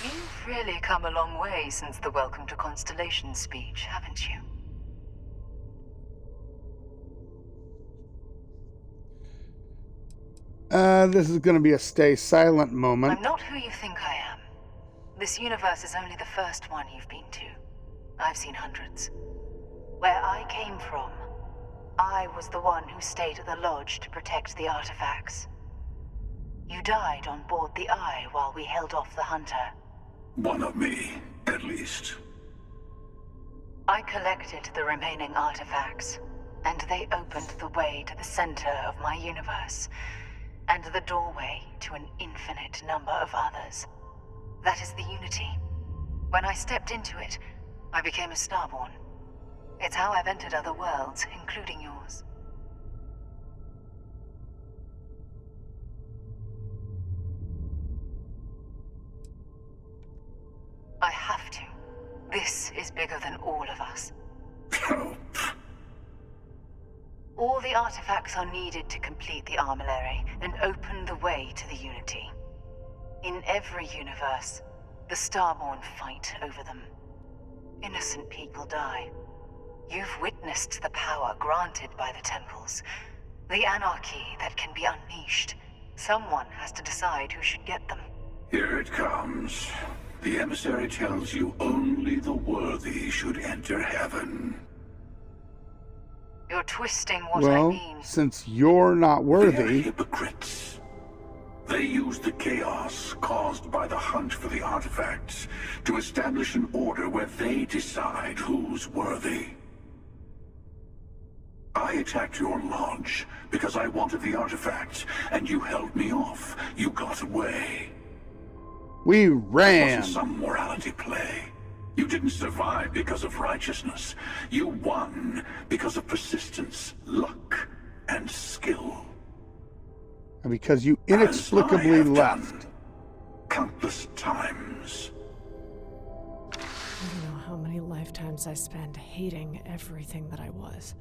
You've really come a long way since the Welcome to Constellation speech, haven't you? This is going to be a stay silent moment. I'm not who you think I am. This universe is only the first one you've been to. I've seen hundreds. Where I came from, I was the one who stayed at the lodge to protect the artifacts. You died on board the Eye while we held off the Hunter. One of me, at least. I collected the remaining artifacts, and they opened the way to the center of my universe, and the doorway to an infinite number of others. That is the Unity. When I stepped into it, I became a Starborn. It's how I've entered other worlds, including yours. I have to. This is bigger than all of us. All the artifacts are needed to complete the armillary and open the way to the Unity. In every universe, the Starborn fight over them. Innocent people die. You've witnessed the power granted by the temples, the anarchy that can be unleashed. Someone has to decide who should get them. Here it comes. The emissary tells you only the worthy should enter heaven. You're twisting what I mean. Since you're not They're worthy... hypocrites. They use the chaos caused by the hunt for the artifacts to establish an order where they decide who's worthy. I attacked your lodge because I wanted the artifacts, and you held me off. You got away. We ran. It wasn't some morality play. You didn't survive because of righteousness. You won because of persistence, luck, and skill. And because you inexplicably left. Countless times. I don't know how many lifetimes I spent hating everything that I was.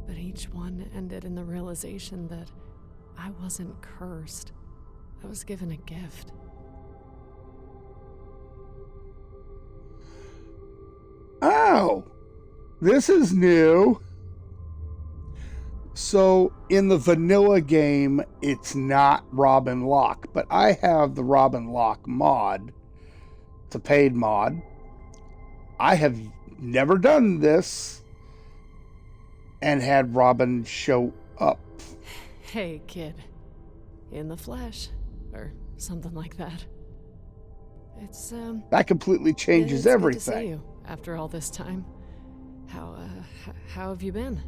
But each one ended in the realization that I wasn't cursed. I was given a gift. Oh, this is new. So in the vanilla game, it's not Robin Locke, but I have the Robin Locke mod. It's a paid mod. I have never done this and had Robin show up. Hey, kid. In the flesh. Or something like that. It's, That completely changes it's everything. Good to see you after all this time. How have you been?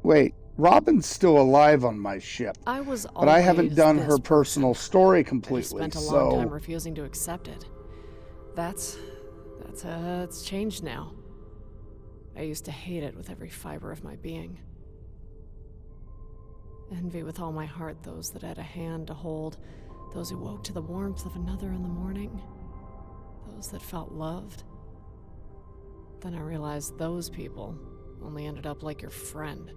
Wait, Robin's still alive on my ship. I was but I haven't done this her personal story I completely, just spent a long time refusing to accept it. It's changed now. I used to hate it with every fiber of my being. Envy with all my heart those that had a hand to hold, those who woke to the warmth of another in the morning, those that felt loved. Then I realized those people only ended up like your friend.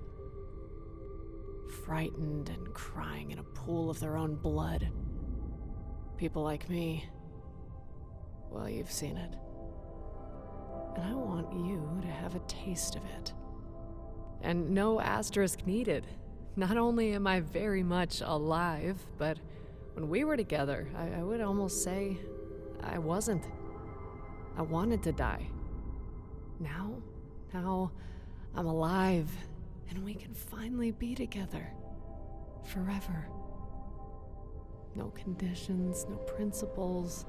Frightened and crying in a pool of their own blood. People like me, well, you've seen it. And I want you to have a taste of it. And no asterisk needed. Not only am I very much alive, but when we were together, I would almost say I wasn't. I wanted to die. Now I'm alive, and we can finally be together. Forever. No conditions, no principles,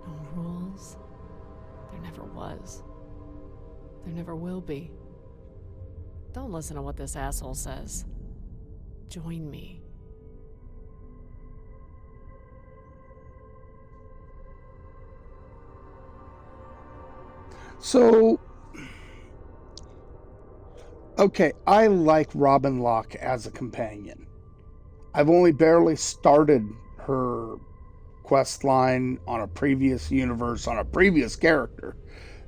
no rules. There never was. There never will be. Don't listen to what this asshole says. Join me. So, okay, I like Robin Locke as a companion. I've only barely started her quest line on a previous universe, on a previous character.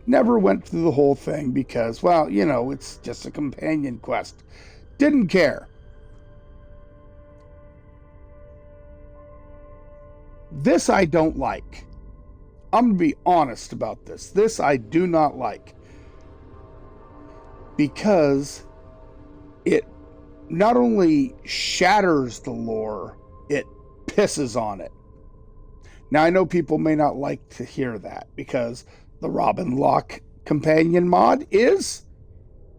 Never went through the whole thing because, well, you know, it's just a companion quest. Didn't care. This I don't like. I'm going to be honest about this. This I do not like. Because it not only shatters the lore, it pisses on it. Now, I know people may not like to hear that because the Robin Locke companion mod is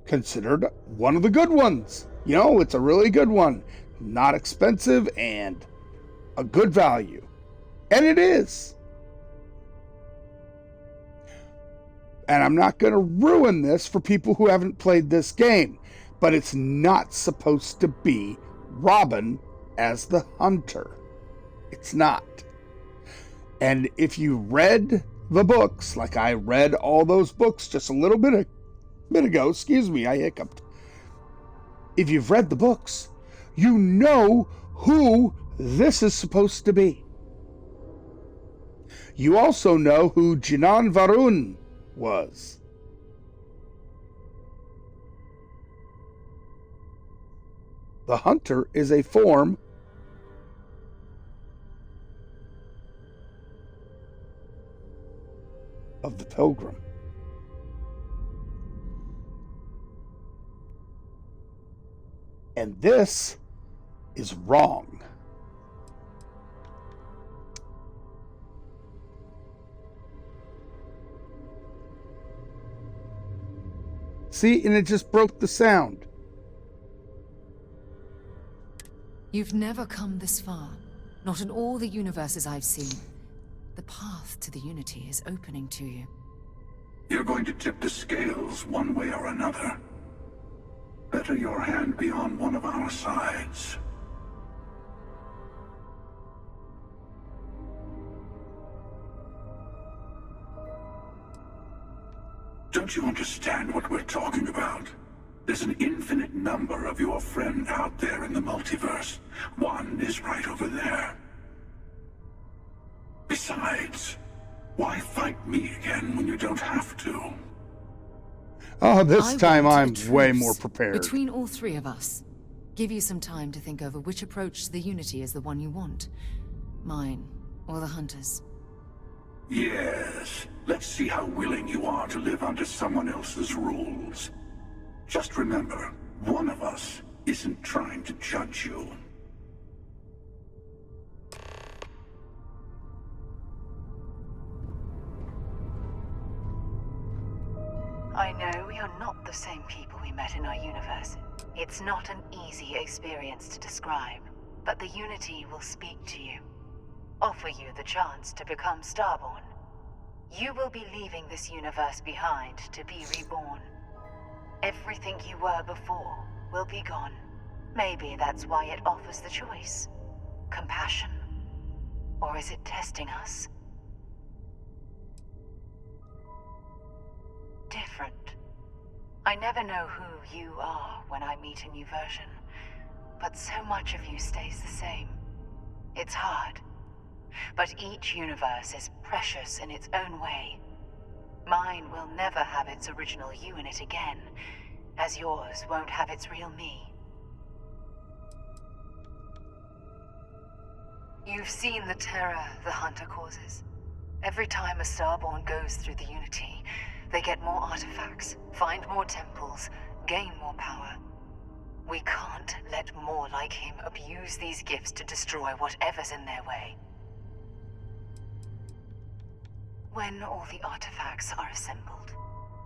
considered one of the good ones. You know, it's a really good one. Not expensive and a good value. And it is. And I'm not going to ruin this for people who haven't played this game, but it's not supposed to be Robin as the hunter. It's not. And if you read the books, like I read all those books just a little bit ago, excuse me, I hiccuped. If you've read the books, you know who this is supposed to be. You also know who Jinan Varun was. The hunter is a form of the pilgrim. And this is wrong. See, and it just broke the sound. You've never come this far. Not in all the universes I've seen. The path to the Unity is opening to you. You're going to tip the scales one way or another. Better your hand be on one of our sides. Don't you understand what we're talking about? There's an infinite number of your friend out there in the multiverse. One is right over there. Besides, why fight me again when you don't have to? Oh, this time I'm way more prepared. Between all three of us. Give you some time to think over which approach to the Unity is the one you want. Mine, or the Hunter's. Yes. Let's see how willing you are to live under someone else's rules. Just remember, one of us isn't trying to judge you. I know we are not the same people we met in our universe. It's not an easy experience to describe, but the Unity will speak to you. Offer you the chance to become Starborn. You will be leaving this universe behind to be reborn. Everything you were before will be gone. Maybe that's why it offers the choice. Compassion? Or is it testing us? Different. I never know who you are when I meet a new version, but so much of you stays the same. It's hard. But each universe is precious in its own way. Mine will never have its original you in it again, as yours won't have its real me. You've seen the terror the Hunter causes. Every time a Starborn goes through the Unity, they get more artifacts, find more temples, gain more power. We can't let more like him abuse these gifts to destroy whatever's in their way. When all the artifacts are assembled,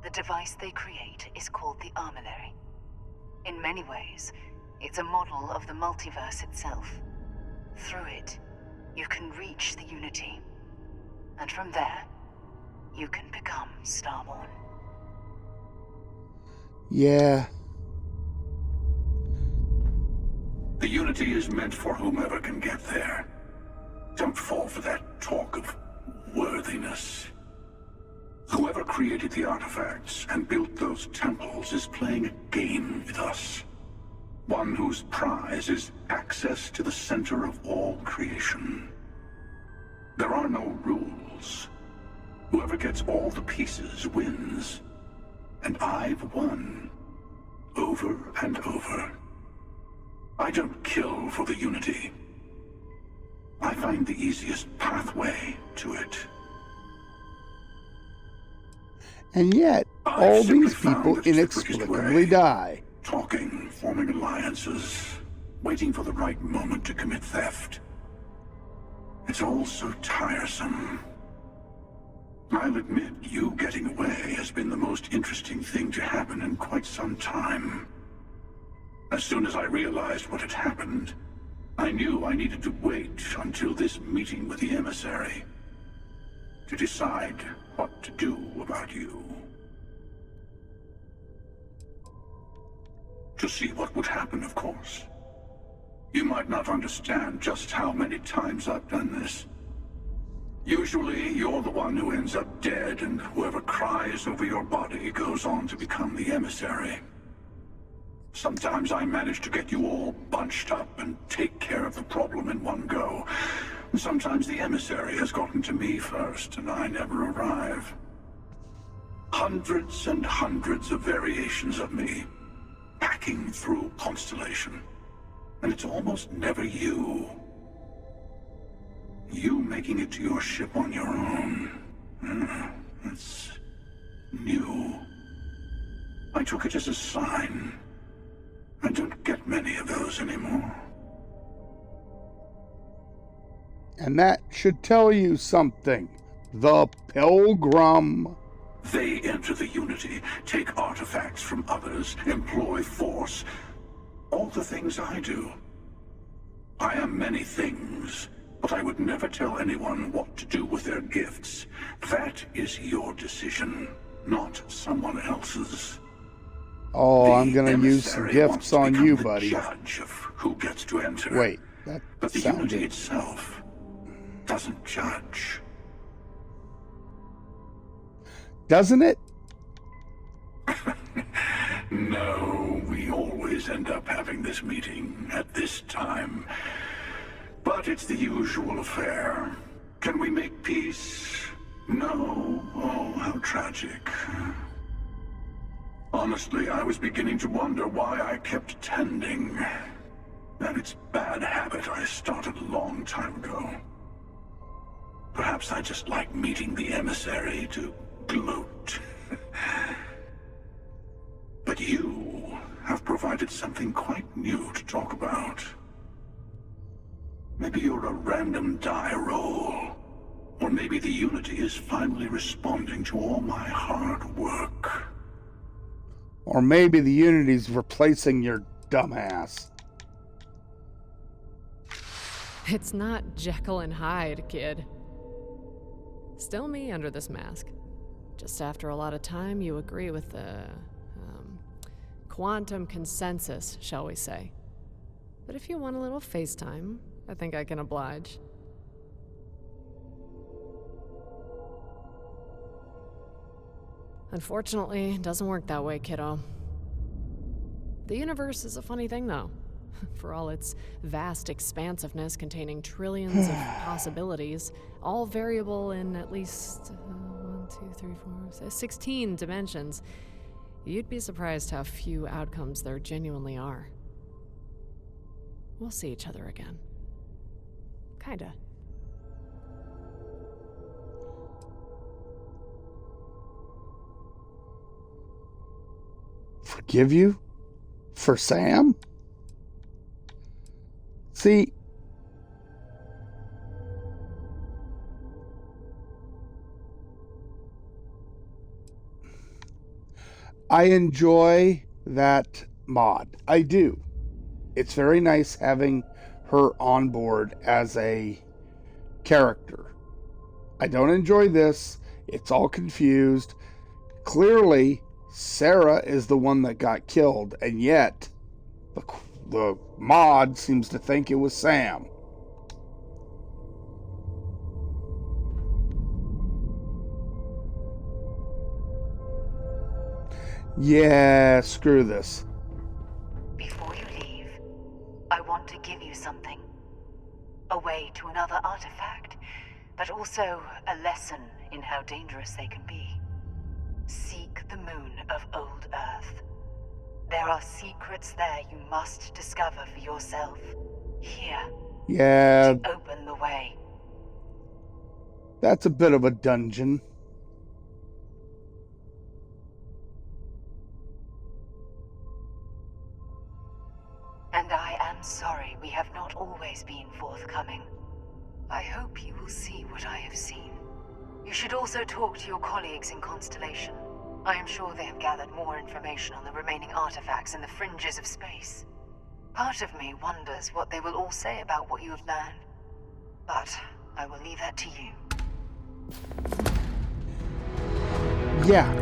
the device they create is called the Armillary. In many ways, it's a model of the multiverse itself. Through it, you can reach the Unity. And from there, you can become Starborn. Yeah. The Unity is meant for whomever can get there. Don't fall for that talk of worthiness. Whoever created the artifacts and built those temples is playing a game with us. One whose prize is access to the center of all creation. There are no rules. Whoever gets all the pieces wins. And I've won. Over and over. I don't kill for the Unity. I find the easiest pathway to it. And yet, all these people inexplicably die. talking, forming alliances, waiting for the right moment to commit theft. It's all so tiresome. I'll admit, you getting away has been the most interesting thing to happen in quite some time. As soon as I realized what had happened, I knew I needed to wait until this meeting with the emissary to decide what to do about you. To see what would happen, of course. You might not understand just how many times I've done this. Usually, you're the one who ends up dead, and whoever cries over your body goes on to become the emissary. Sometimes I manage to get you all bunched up and take care of the problem in one go. Sometimes the emissary has gotten to me first, and I never arrive. Hundreds and hundreds of variations of me, packing through Constellation. And it's almost never you. You making it to your ship on your own. That's new. I took it as a sign. I don't get many of those anymore. And that should tell you something. The Pilgrim. They enter the Unity, take artifacts from others, employ force. All the things I do. I am many things, but I would never tell anyone what to do with their gifts. That is your decision, not someone else's. Oh, I'm gonna use some Emissary gifts wants to on become you, the buddy. Judge of who gets to enter. Wait, that But the Unity sounded... itself doesn't judge. Doesn't it? No, we always end up having this meeting at this time. But it's the usual affair. Can we make peace? No. Oh, how tragic. Honestly, I was beginning to wonder why I kept attending. And it's a bad habit I started a long time ago. Perhaps I just like meeting the emissary to gloat. But you have provided something quite new to talk about. Maybe you're a random die roll. Or maybe the Unity is finally responding to all my hard work. Or maybe the Unity's replacing your dumbass. It's not Jekyll and Hyde, kid. Still me under this mask. Just after a lot of time, you agree with the quantum consensus, shall we say. But if you want a little FaceTime, I think I can oblige. Unfortunately, it doesn't work that way, kiddo. The universe is a funny thing, though. For all its vast expansiveness containing trillions of possibilities, all variable in at least 16 dimensions, you'd be surprised how few outcomes there genuinely are. We'll see each other again. Kinda. Forgive you? For Sam? See, I enjoy that mod. I do. It's very nice having her on board as a character. I don't enjoy this. It's all confused. Clearly, Sarah is the one that got killed, and yet the mod seems to think it was Sam. Yeah, screw this. Before you leave, I want to give you something. A way to another artifact, but also a lesson in how dangerous they can be. Seek the moon of Old Earth. There are secrets there you must discover for yourself. Here. Yeah. To open the way. That's a bit of a dungeon. sorry we have not always been forthcoming. I hope you will see what I have seen. You should also talk to your colleagues in Constellation. I am sure they have gathered more information on the remaining artifacts in the fringes of space. Part of me wonders what they will all say about what you have learned. But I will leave that to you. Yeah.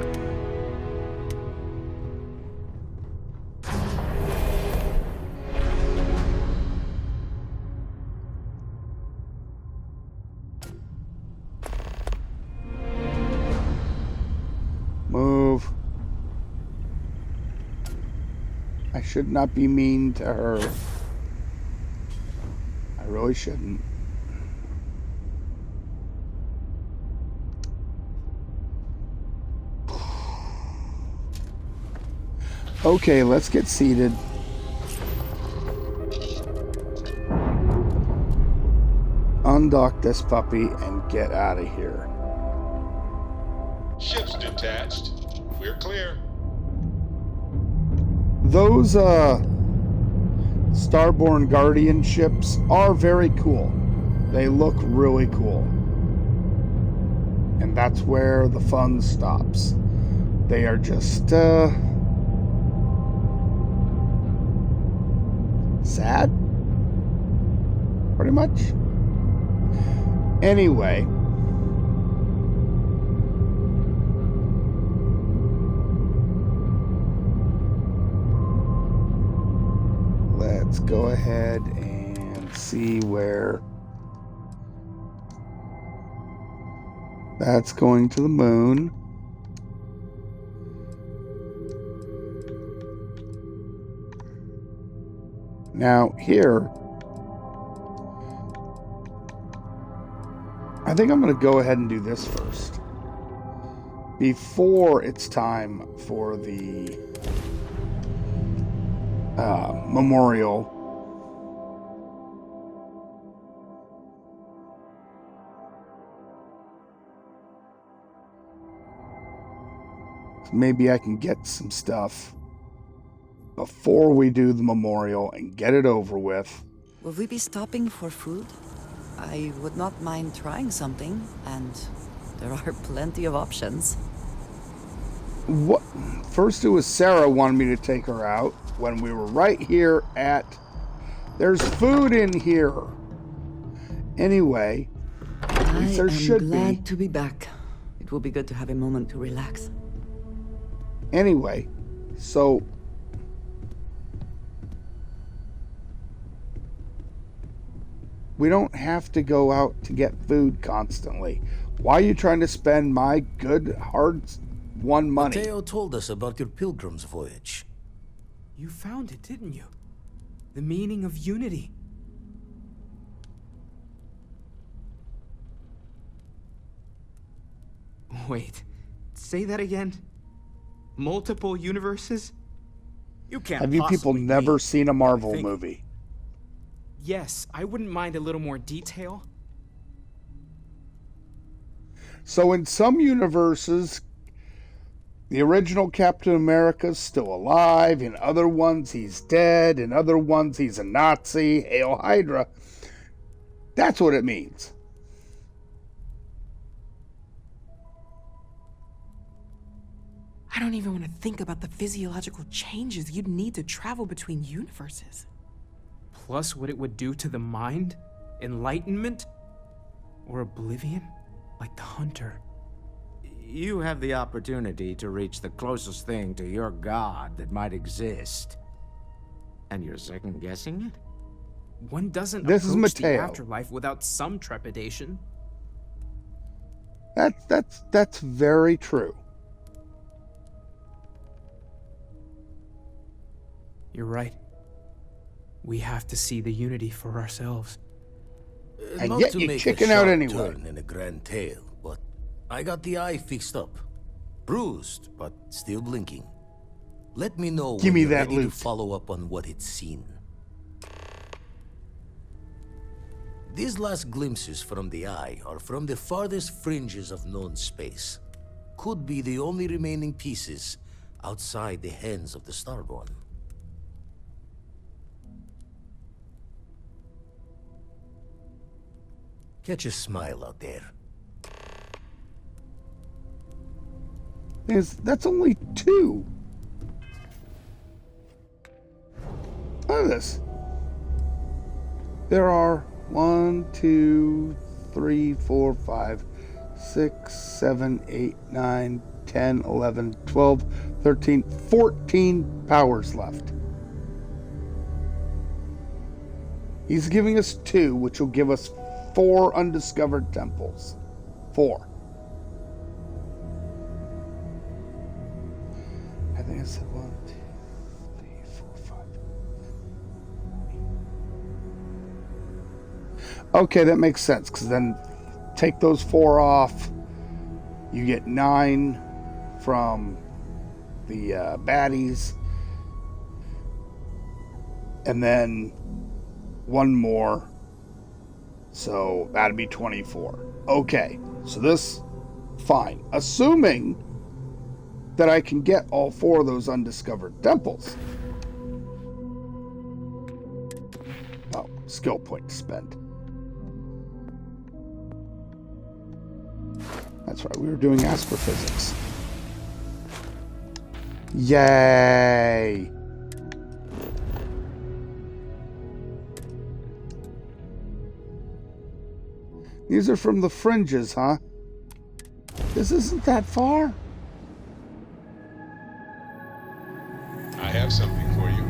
Move. I should not be mean to her. I really shouldn't. Okay, let's get seated. Undock this puppy and get out of here. Ship's detached. We're clear. Those Starborn Guardian ships are very cool. They look really cool. And that's where the fun stops. They are just sad, pretty much. Anyway, let's go ahead and see where that's going. To the moon. Now, here, I think I'm going to go ahead and do this first. Before it's time for the memorial. Maybe I can get some stuff before we do the memorial and get it over with. Will we be stopping for food? I would not mind trying something, and there are plenty of options. What? First it was Sarah wanted me to take her out when we were right here at... There's food in here! Anyway, at least there should be. I am glad to be back. It will be good to have a moment to relax. Anyway, so... we don't have to go out to get food constantly. Why are you trying to spend my good, hard-won money? Mateo told us about your pilgrim's voyage. You found it, didn't you? The meaning of unity. Wait, say that again? Multiple universes? You can't Have you people never seen a Marvel think. movie? Yes, I wouldn't mind a little more detail. So in some universes, the original Captain America's still alive. In other ones, he's dead. In other ones, he's a Nazi. Hail Hydra. That's what it means. I don't even want to think about the physiological changes you'd need to travel between universes. Plus what it would do to the mind? Enlightenment? Or oblivion? Like the Hunter. You have the opportunity to reach the closest thing to your god that might exist. And you're second-guessing it? One doesn't This is approach the Mateo. afterlife without some trepidation. That's very true. You're right. We have to see the unity for ourselves. And Not yet to you make chicken a out sharp anyway. turn in a grand tale, but I got the eye fixed up. Bruised, but still blinking. Let me know Give when me you're that ready loot. to follow up on what it's seen. These last glimpses from the eye are from the farthest fringes of known space. Could be the only remaining pieces outside the hands of the Starborn. Catch a smile out there. That's only 2. Look at this. There are 1, 2, 3, 4, 5, 6, 7, 8, 9, 10, 11, 12, 13, 14 powers left. He's giving us 2, which will give us 4 undiscovered temples. 4. I think I said 1, 2, 3, 4, 5. Okay, that makes sense, because then take those 4 off. You get 9 from the baddies. And then 1 more. So that'd be 24. Okay, so this, fine. Assuming that I can get all 4 of those undiscovered temples. Oh, skill point to spend. That's right, we were doing astrophysics. Yay! These are from the fringes, huh? This isn't that far. I have something for you.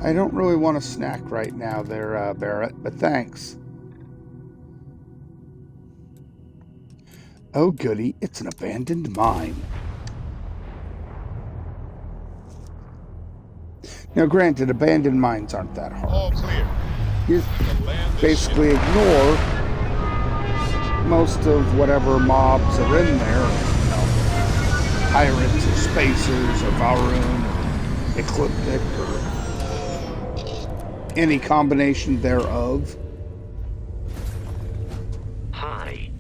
I don't really want a snack right now there, Barrett, but thanks. Oh goody, it's an abandoned mine. Now granted, abandoned mines aren't that hard. All clear. You basically ignore most of whatever mobs are in there. You know, pirates or spacers or Varun or Ecliptic or any combination thereof. Hi.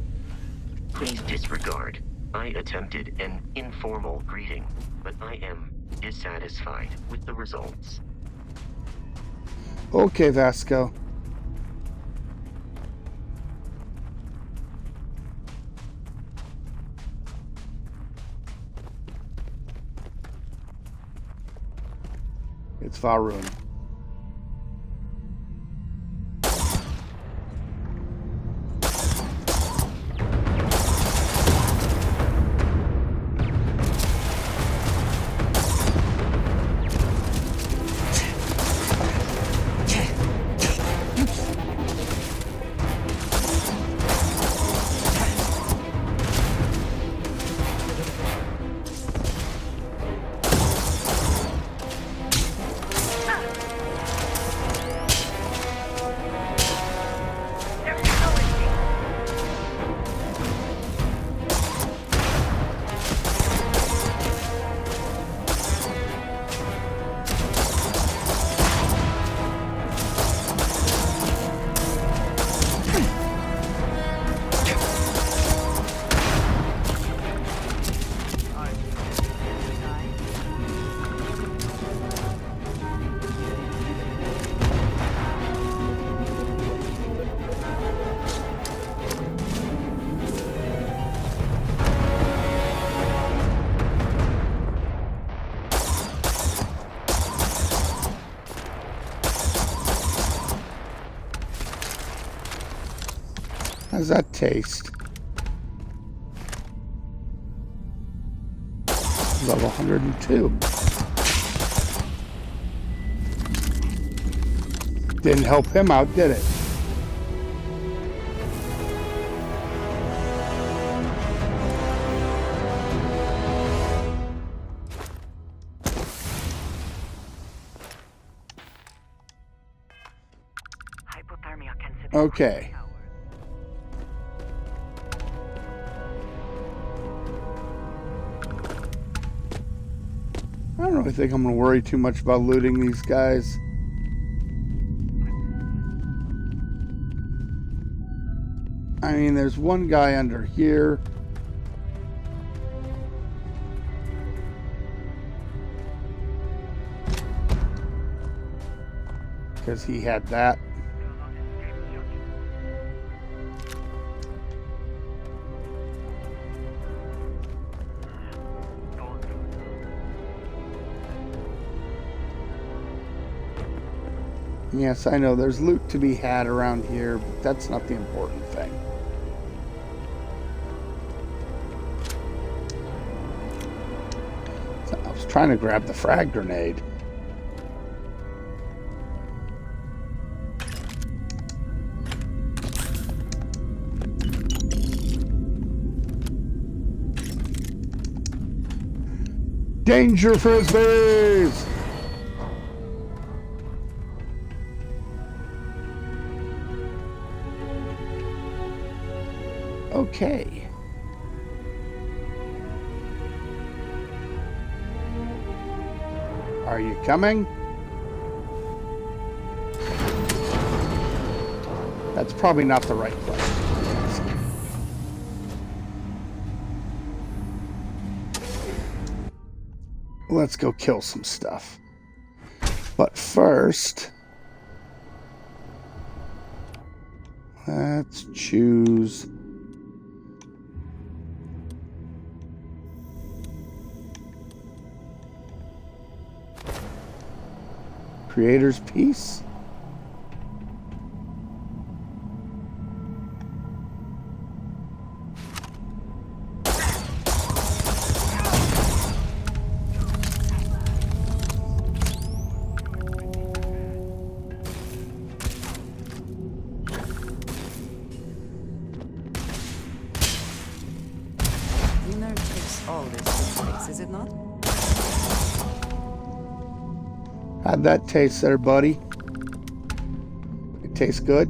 Please disregard. I attempted an informal greeting, but I am dissatisfied with the results. Okay, Vasco. It's Varun. How's that taste? Level 102. Didn't help him out, did it? Okay. I don't really think I'm going to worry too much about looting these guys. I mean, there's one guy under here. because he had that. Yes, I know there's loot to be had around here, but that's not the important thing. So I was trying to grab the frag grenade. Danger frisbees! Okay. Are you coming? That's probably not the right place. Let's go kill some stuff. But first, let's choose Creator's Piece. Dinner takes all this to fix, is it not? How'd that taste there, buddy? It tastes good?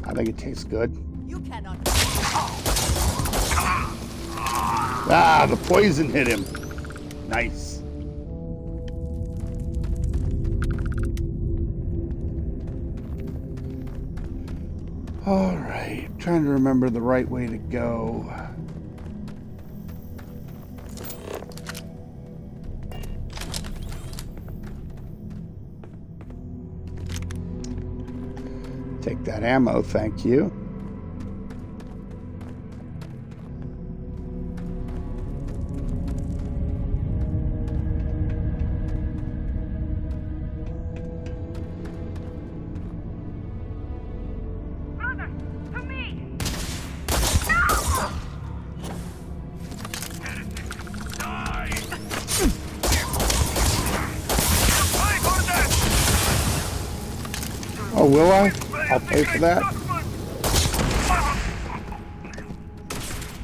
I think it tastes good. You cannot. Ah, the poison hit him. Nice. All right, trying to remember the right way to go. Take that ammo, thank you. Oh, will I? I'll pay for that.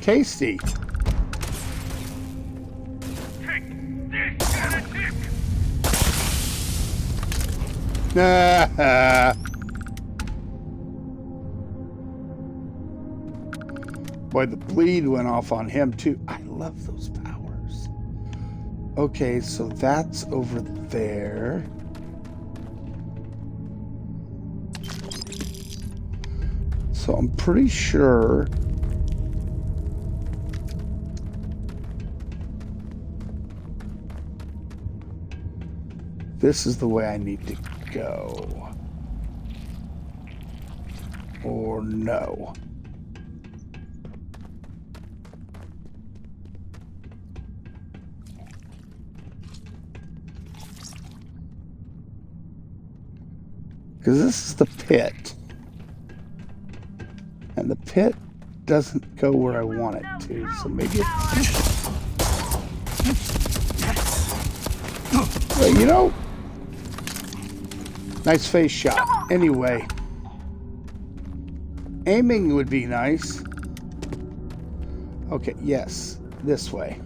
Tasty. Boy, the bleed went off on him too. I love those powers. Okay, so that's over there. So I'm pretty sure this is the way I need to go. Or no. Because this is the pit. And the pit doesn't go where I want it to, so maybe it's... Well, you know, nice face shot. Anyway, aiming would be nice. Okay, yes, this way.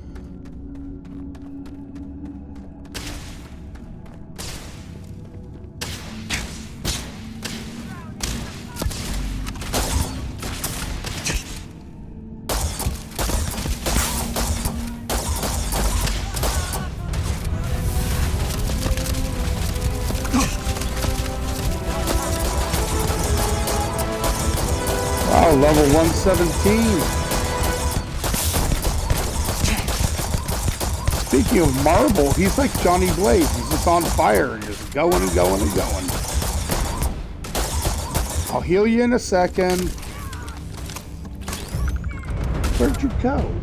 Wow, level 117. Speaking of Marvel, he's like Johnny Blaze. He's just on fire and just going and going and going. I'll heal you in a second. Where'd you go?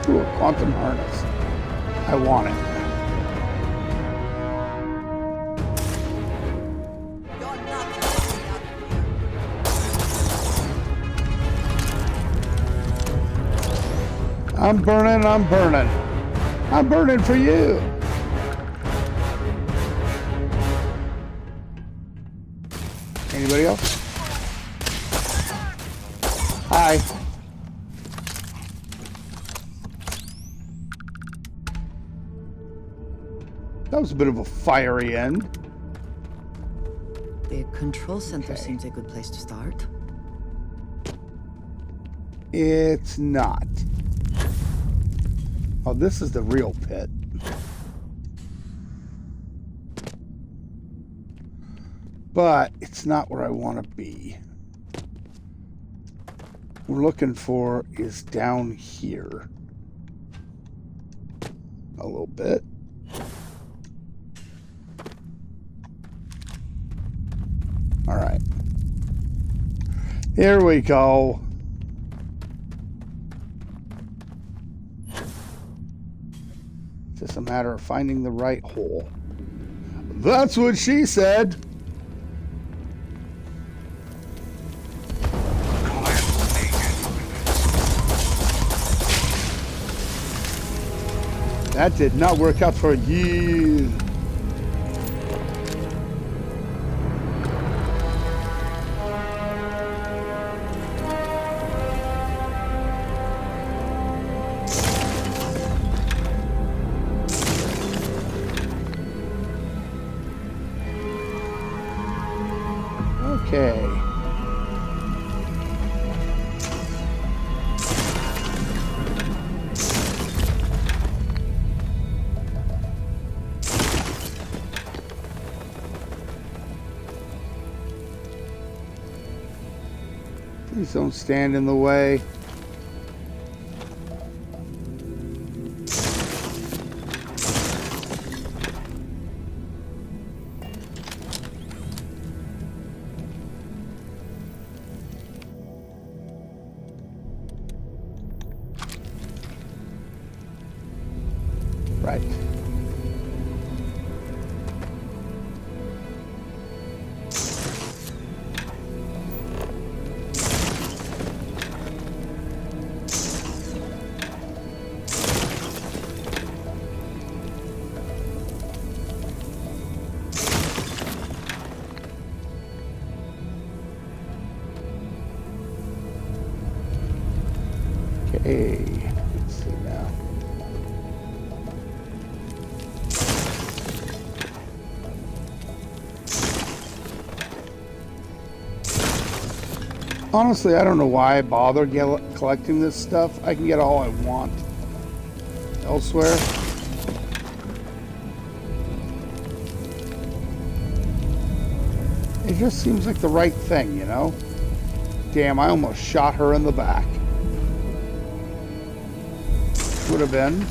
Ooh, a quantum harness. I want it. I'm burning, I'm burning. I'm burning for you. Anybody else? Hi. That was a bit of a fiery end. The control center seems a good place to start. It's not. Oh, this is the real pit. But it's not where I want to be. What we're looking for is down here. A little bit. All right. Here we go. It's just a matter of finding the right hole. That's what she said. That did not work out for you. Okay. Please don't stand in the way. Right. Okay, let's see now. Honestly, I don't know why I bother collecting this stuff. I can get all I want elsewhere. It just seems like the right thing, you know? Damn, I almost shot her in the back. Would have been.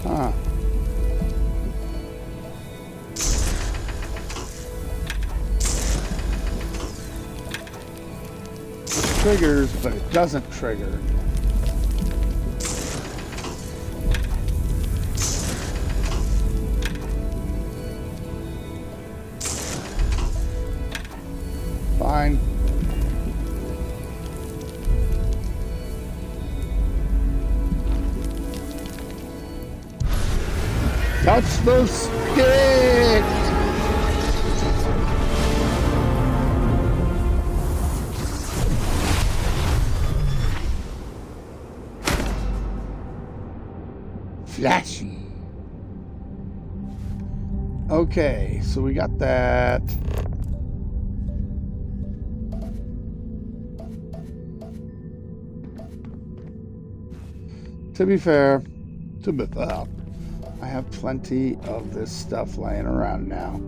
Huh. It triggers, but it doesn't trigger. Fine. Touch the stick! Flashy. Okay, so we got that. To be fair, I have plenty of this stuff laying around now.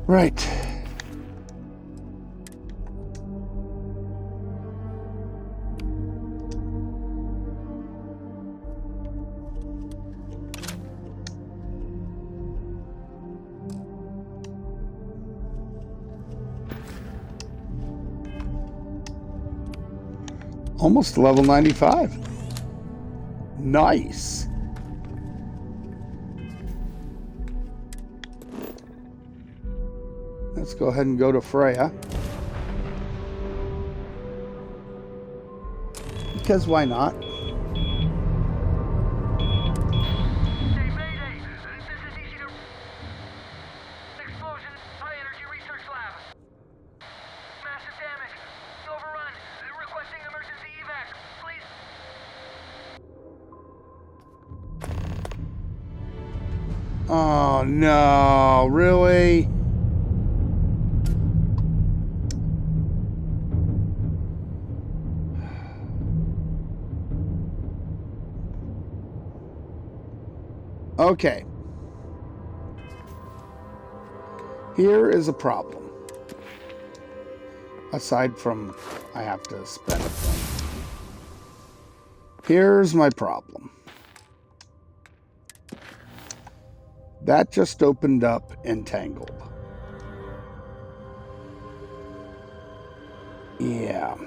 Right. Almost level 95. Nice. Let's go ahead and go to Freya. Because why not? Oh no, really? Okay. Here is a problem. Aside from I have to spend a point. Here's my problem. That just opened up Entangled. Yeah.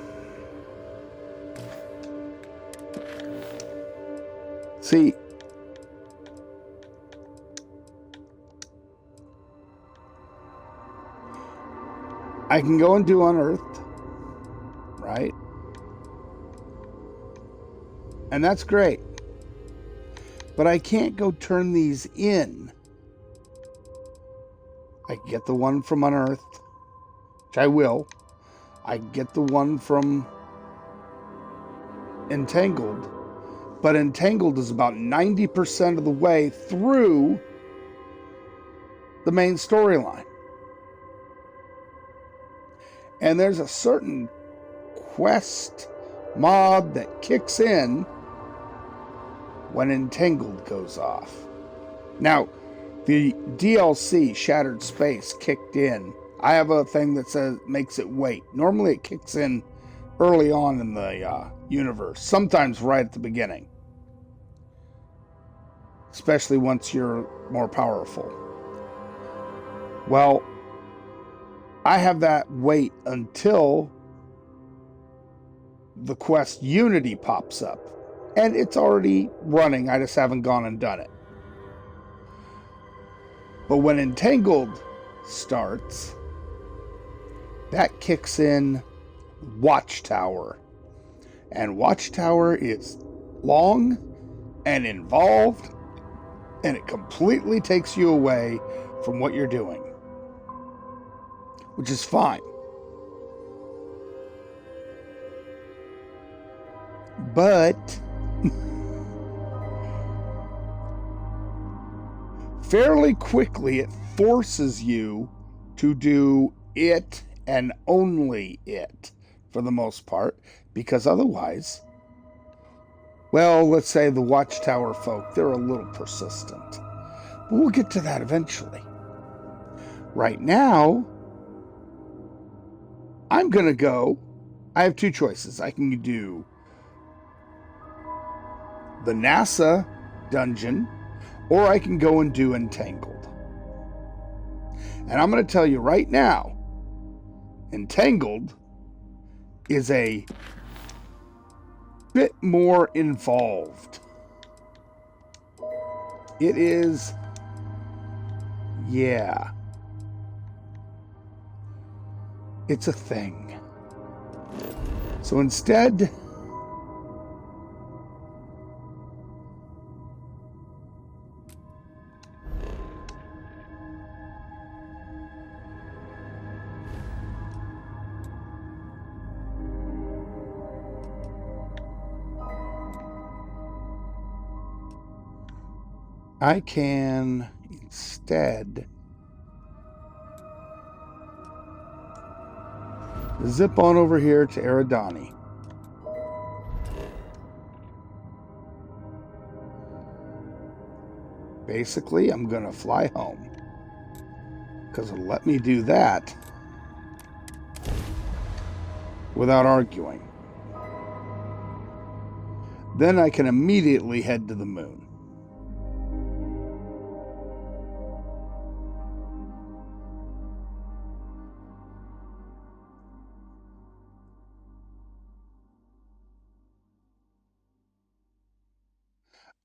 See, I can go and do Unearthed, right? And that's great. But I can't go turn these in. I can get the one from Unearthed, which I will. I can get the one from Entangled. But Entangled is about 90% of the way through the main storyline. And there's a certain quest mod that kicks in when Entangled goes off. Now, the DLC Shattered Space kicked in. I have a thing that says makes it wait. Normally it kicks in early on in the universe, sometimes right at the beginning. Especially once you're more powerful. Well, I have that wait until the quest Unity pops up. And it's already running, I just haven't gone and done it. But when Entangled starts, that kicks in Watchtower. And Watchtower is long and involved, and it completely takes you away from what you're doing. Which is fine. But fairly quickly it forces you to do it and only it for the most part, because otherwise, well, let's say the Watchtower folk, they're a little persistent. But we'll get to that eventually. Right now, I'm going to go. I have two choices. I can do the NASA dungeon, or I can go and do Entangled. And I'm going to tell you right now, Entangled is a bit more involved. It is, yeah. It's a thing. So instead, I can instead zip on over here to Eridani. Basically, I'm going to fly home because it'll let me do that without arguing. Then I can immediately head to the moon.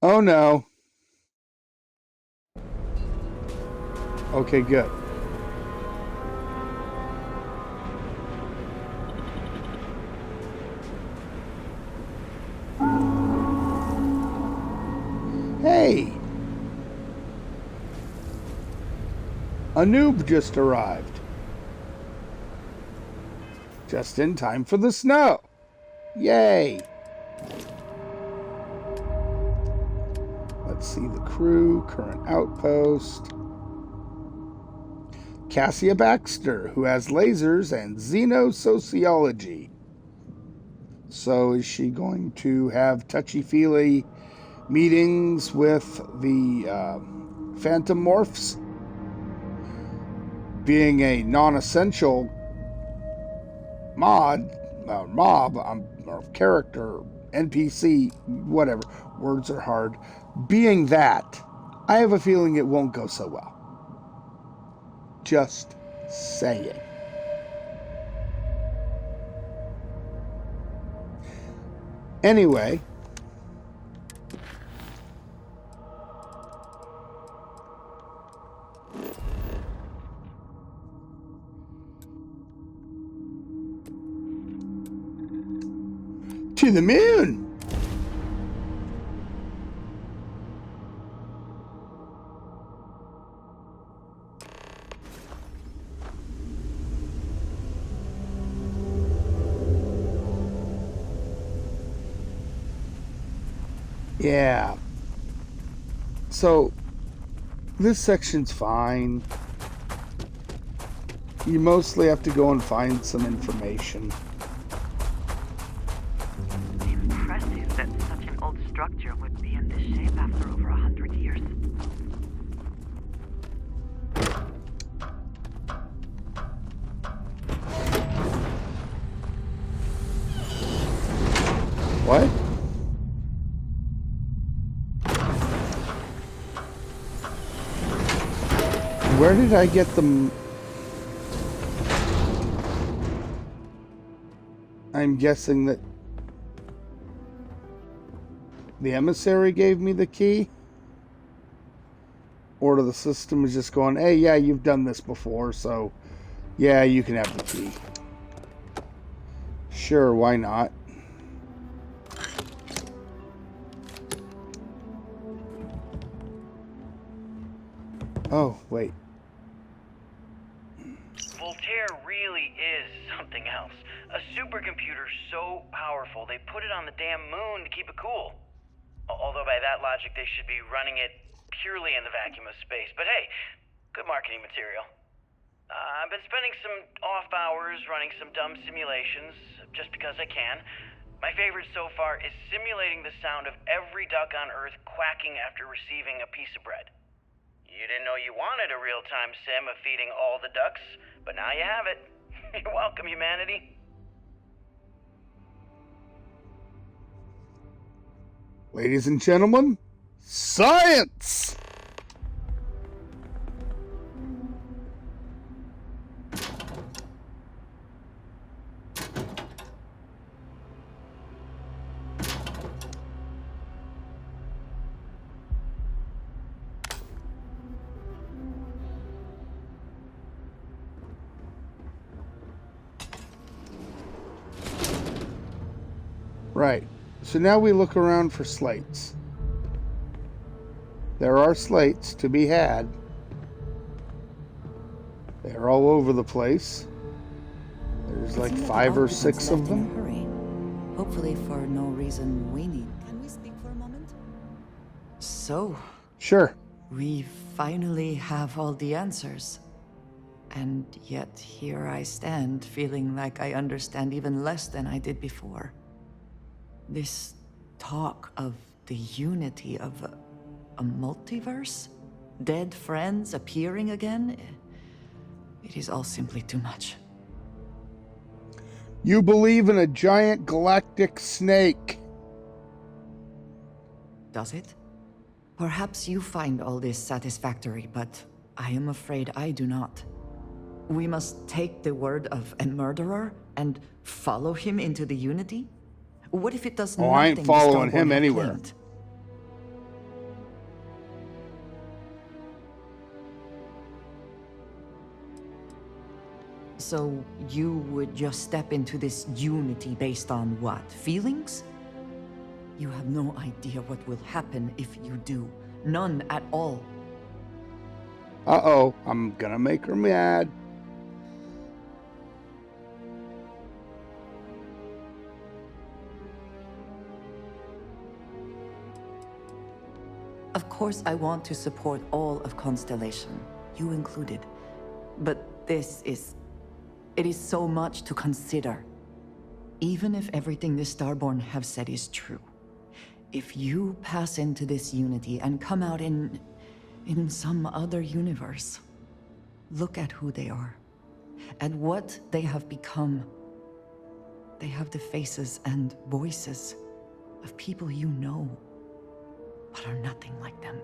Oh no. Okay, good. Hey! A noob just arrived. Just in time for the snow. Yay! Let's see the crew, current outpost. Cassia Baxter, who has lasers and xenosociology. So is she going to have touchy-feely meetings with the Phantom Morphs? Being a non-essential mob, or character, NPC, whatever, words are hard. Being that, I have a feeling it won't go so well. Just saying. Anyway, to the moon. Yeah. So, this section's fine. You mostly have to go and find some information. Impressive that such an old structure would be in this shape after over 100 years. What? Where did I get them? I'm guessing that the emissary gave me the key? Or the system is just going, hey, yeah, you've done this before, so yeah, you can have the key. Sure, why not? Oh, wait. Voltaire really is something else. A supercomputer so powerful they put it on the damn moon to keep it cool. Although by that logic they should be running it purely in the vacuum of space. But hey, good marketing material. I've been spending some off hours running some dumb simulations just because I can. My favorite so far is simulating the sound of every duck on Earth quacking after receiving a piece of bread. You didn't know you wanted a real-time sim of feeding all the ducks, but now you have it. You're welcome, humanity. Ladies and gentlemen, science! Right. So now we look around for slates. There are slates to be had. They're all over the place. There's like 5 or 6 of them. Hurry. Hopefully for no reason we need. Can we speak for a moment? So. Sure. We finally have all the answers. And yet here I stand, feeling like I understand even less than I did before. This talk of the unity of a multiverse? Dead friends appearing again? It is all simply too much. You believe in a giant galactic snake. Does it? Perhaps you find all this satisfactory, but I am afraid I do not. We must take the word of a murderer and follow him into the Unity? What if it does nothing? I ain't following him anywhere. Planned? So you would just step into this Unity based on what? Feelings? You have no idea what will happen if you do. None at all. Uh-oh, I'm gonna make her mad. Of course, I want to support all of Constellation, you included. But it is so much to consider. Even if everything the Starborn have said is true, if you pass into this Unity and come out in some other universe, look at who they are, and what they have become. They have the faces and voices of people you know, but are nothing like them.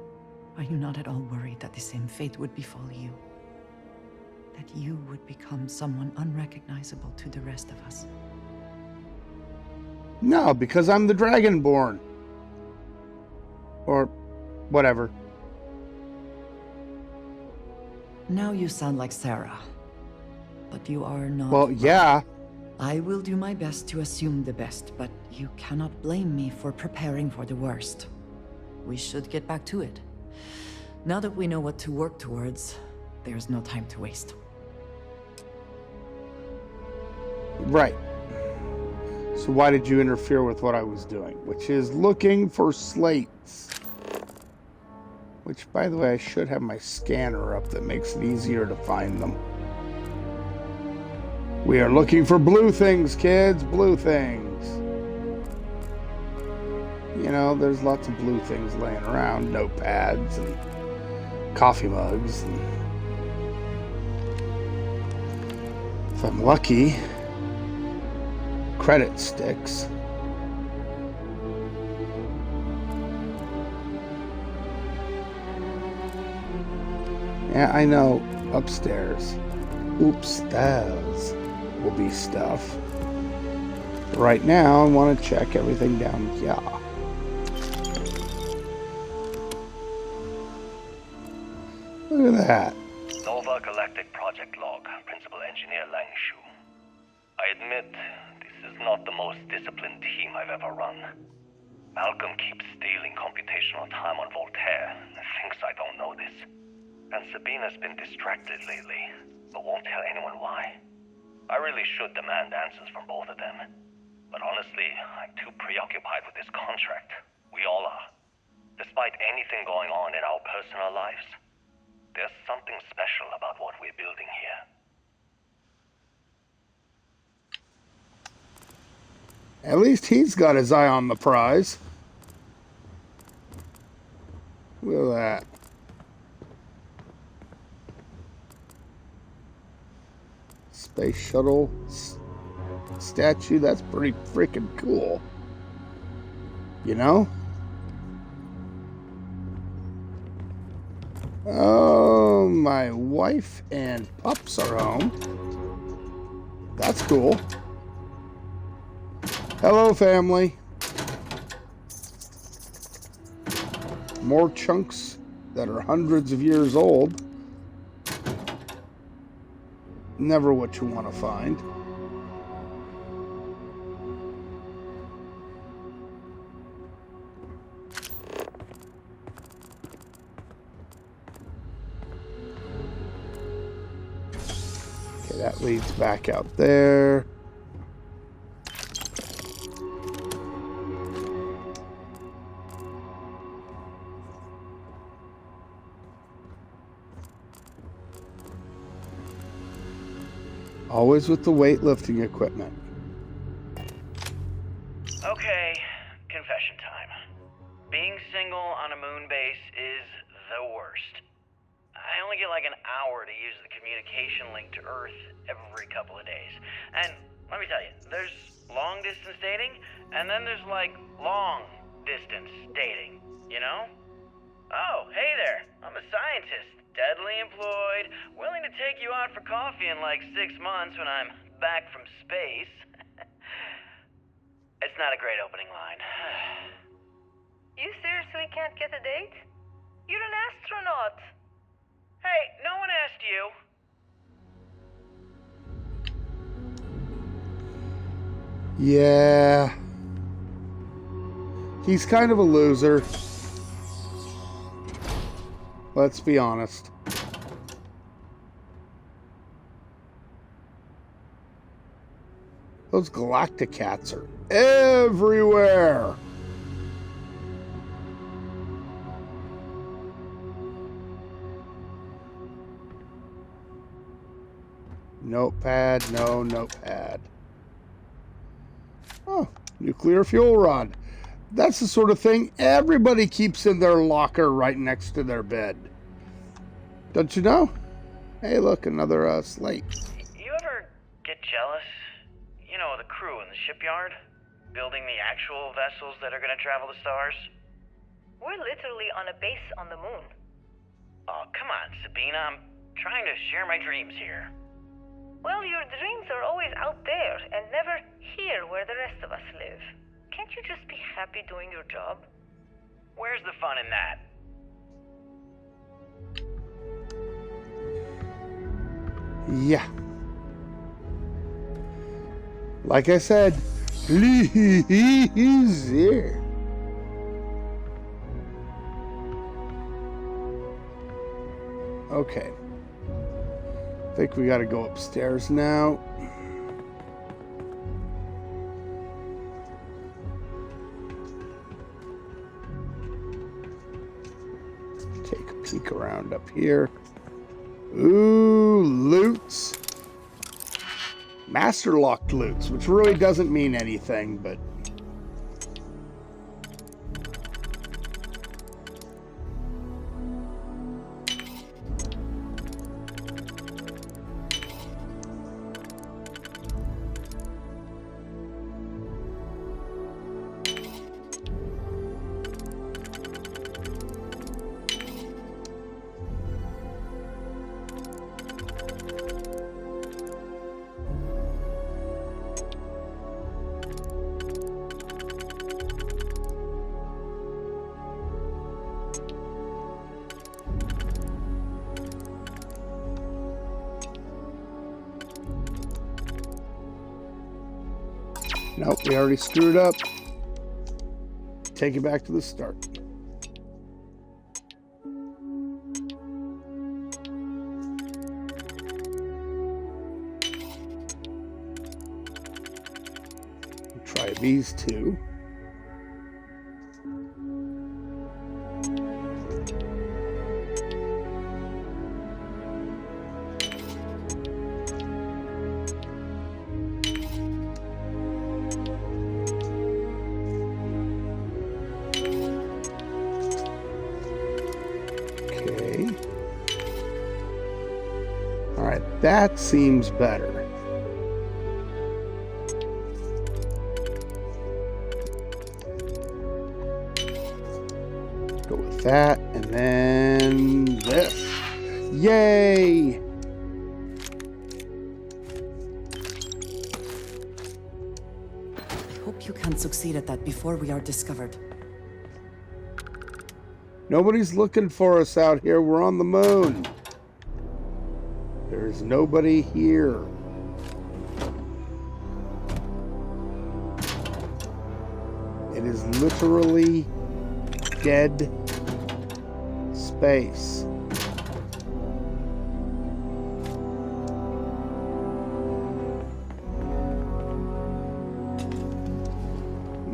Are you not at all worried that the same fate would befall you? That you would become someone unrecognizable to the rest of us? No, because I'm the Dragonborn. Or whatever. Now you sound like Sarah. But you are not. Well, yeah. I will do my best to assume the best, but you cannot blame me for preparing for the worst. We should get back to it. Now that we know what to work towards, there's no time to waste. Right. So why did you interfere with what I was doing? Which is looking for slates. Which, by the way, I should have my scanner up that makes it easier to find them. We are looking for blue things, kids. Blue things. You know, there's lots of blue things laying around. Notepads and coffee mugs. And if I'm lucky, credit sticks. Yeah, I know. Upstairs. Upstairs will be stuff. Right now, I want to check everything down here. Look at that. Nova Galactic Project Log, Principal Engineer Lang Shu. I admit, this is not the most disciplined team I've ever run. Malcolm keeps stealing computational time on Voltaire and thinks I don't know this. And Sabina's been distracted lately, but won't tell anyone why. I really should demand answers from both of them. But honestly, I'm too preoccupied with this contract. We all are. Despite anything going on in our personal lives, there's something special about what we're building here. At least he's got his eye on the prize. Look at that. Space shuttle statue. That's pretty freaking cool. You know? Oh, my wife and pups are home. That's cool. Hello, family. More chunks that are hundreds of years old. Never what you want to find. Okay, that leads back out there. Always with the weightlifting equipment. Okay, confession time. Being single on a moon base is the worst. I only get like an hour to use the communication link to Earth every couple of days. And let me tell you, there's long distance dating, and then there's like long distance dating, you know? Oh, hey there, I'm a scientist. Steadily employed, willing to take you out for coffee in like 6 months when I'm back from space. It's not a great opening line. You seriously can't get a date? You're an astronaut. Hey, no one asked you. Yeah. He's kind of a loser. Let's be honest. Those galactic cats are everywhere. Notepad, no notepad. Oh, nuclear fuel rod. That's the sort of thing everybody keeps in their locker right next to their bed. Don't you know? Hey, look, another slate. You ever get jealous? You know, the crew in the shipyard? Building the actual vessels that are going to travel the stars? We're literally on a base on the moon. Oh, come on, Sabina. I'm trying to share my dreams here. Well, your dreams are always out there and never here where the rest of us live. Can't you just be happy doing your job? Where's the fun in that? Yeah. Like I said, please here. Okay. I think we got to go upstairs now. Take a peek around up here. Ooh, loots. Master locked loots, which really doesn't mean anything, but nope, we already screwed up. Take it back to the start. Try these two. That seems better. Go with that, and then this. Yay! I hope you can succeed at that before we are discovered. Nobody's looking for us out here. We're on the moon. There's nobody here. It is literally dead space.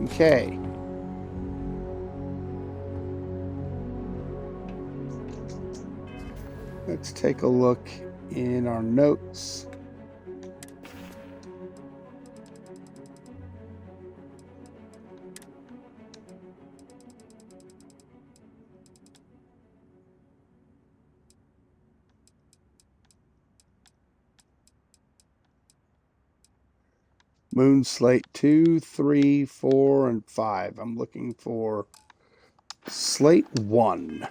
Okay. Let's take a look in our notes. Moon Slate 2, 3, 4, and 5. I'm looking for Slate 1.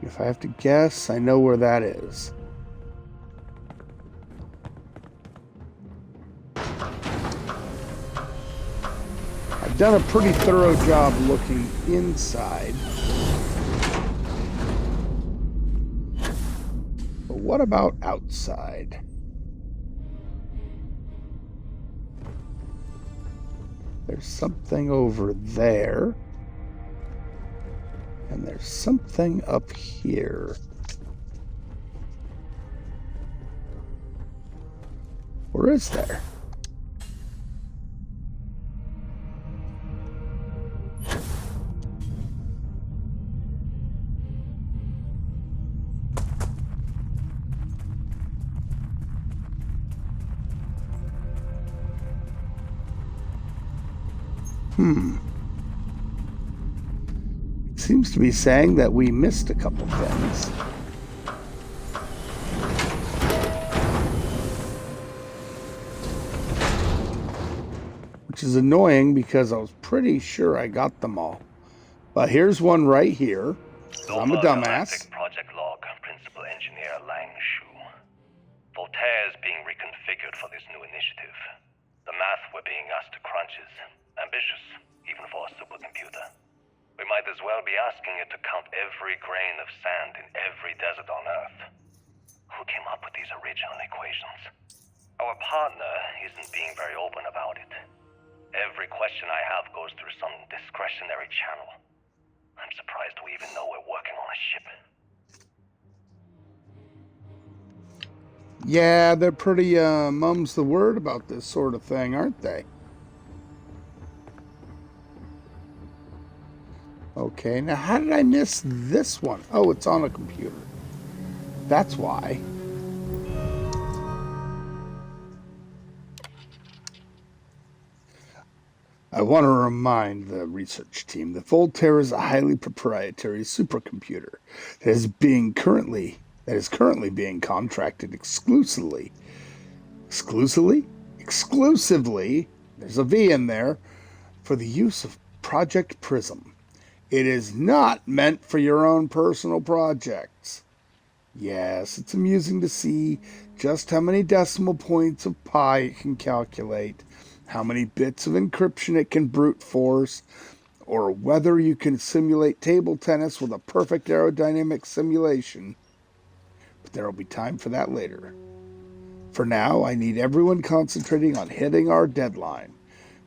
If I have to guess, I know where that is. I've done a pretty thorough job looking inside. But what about outside? There's something over there. And there's something up here. Or is there? Seems to be saying that we missed a couple things. Which is annoying because I was pretty sure I got them all. But here's one right here. I'm a dumbass. Project log, Principal Engineer Lang Shu. Voltaire is being reconfigured for this new initiative. The math we're being asked to crunch is ambitious, even for a supercomputer. We might as well be asking it to count every grain of sand in every desert on Earth. Who came up with these original equations? Our partner isn't being very open about it. Every question I have goes through some discretionary channel. I'm surprised we even know we're working on a ship. Yeah, they're pretty mum's the word about this sort of thing, aren't they? Okay, now how did I miss this one? Oh, it's on a computer. That's why. I want to remind the research team that Voltaire is a highly proprietary supercomputer that is currently being contracted exclusively, there's a V in there, for the use of Project Prism. It is not meant for your own personal projects. Yes, it's amusing to see just how many decimal points of pi it can calculate, how many bits of encryption it can brute force, or whether you can simulate table tennis with a perfect aerodynamic simulation. But there will be time for that later. For now, I need everyone concentrating on hitting our deadline.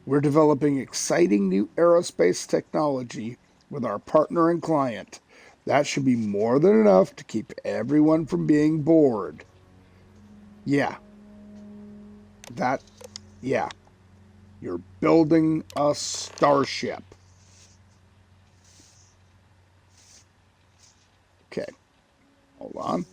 We're developing exciting new aerospace technology with our partner and client. That should be more than enough to keep everyone from being bored. Yeah. You're building a starship. Okay. Hold on.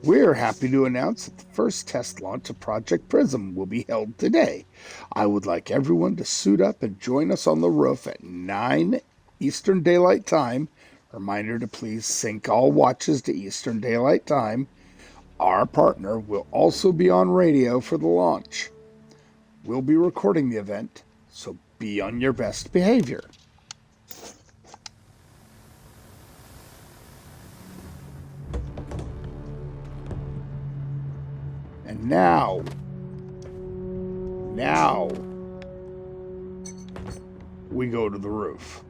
We're happy to announce that the first test launch of Project Prism will be held today. I would like everyone to suit up and join us on the roof at 9 Eastern Daylight Time. Reminder to please sync all watches to Eastern Daylight Time. Our partner will also be on radio for the launch. We'll be recording the event, so be on your best behavior. And now, we go to the roof.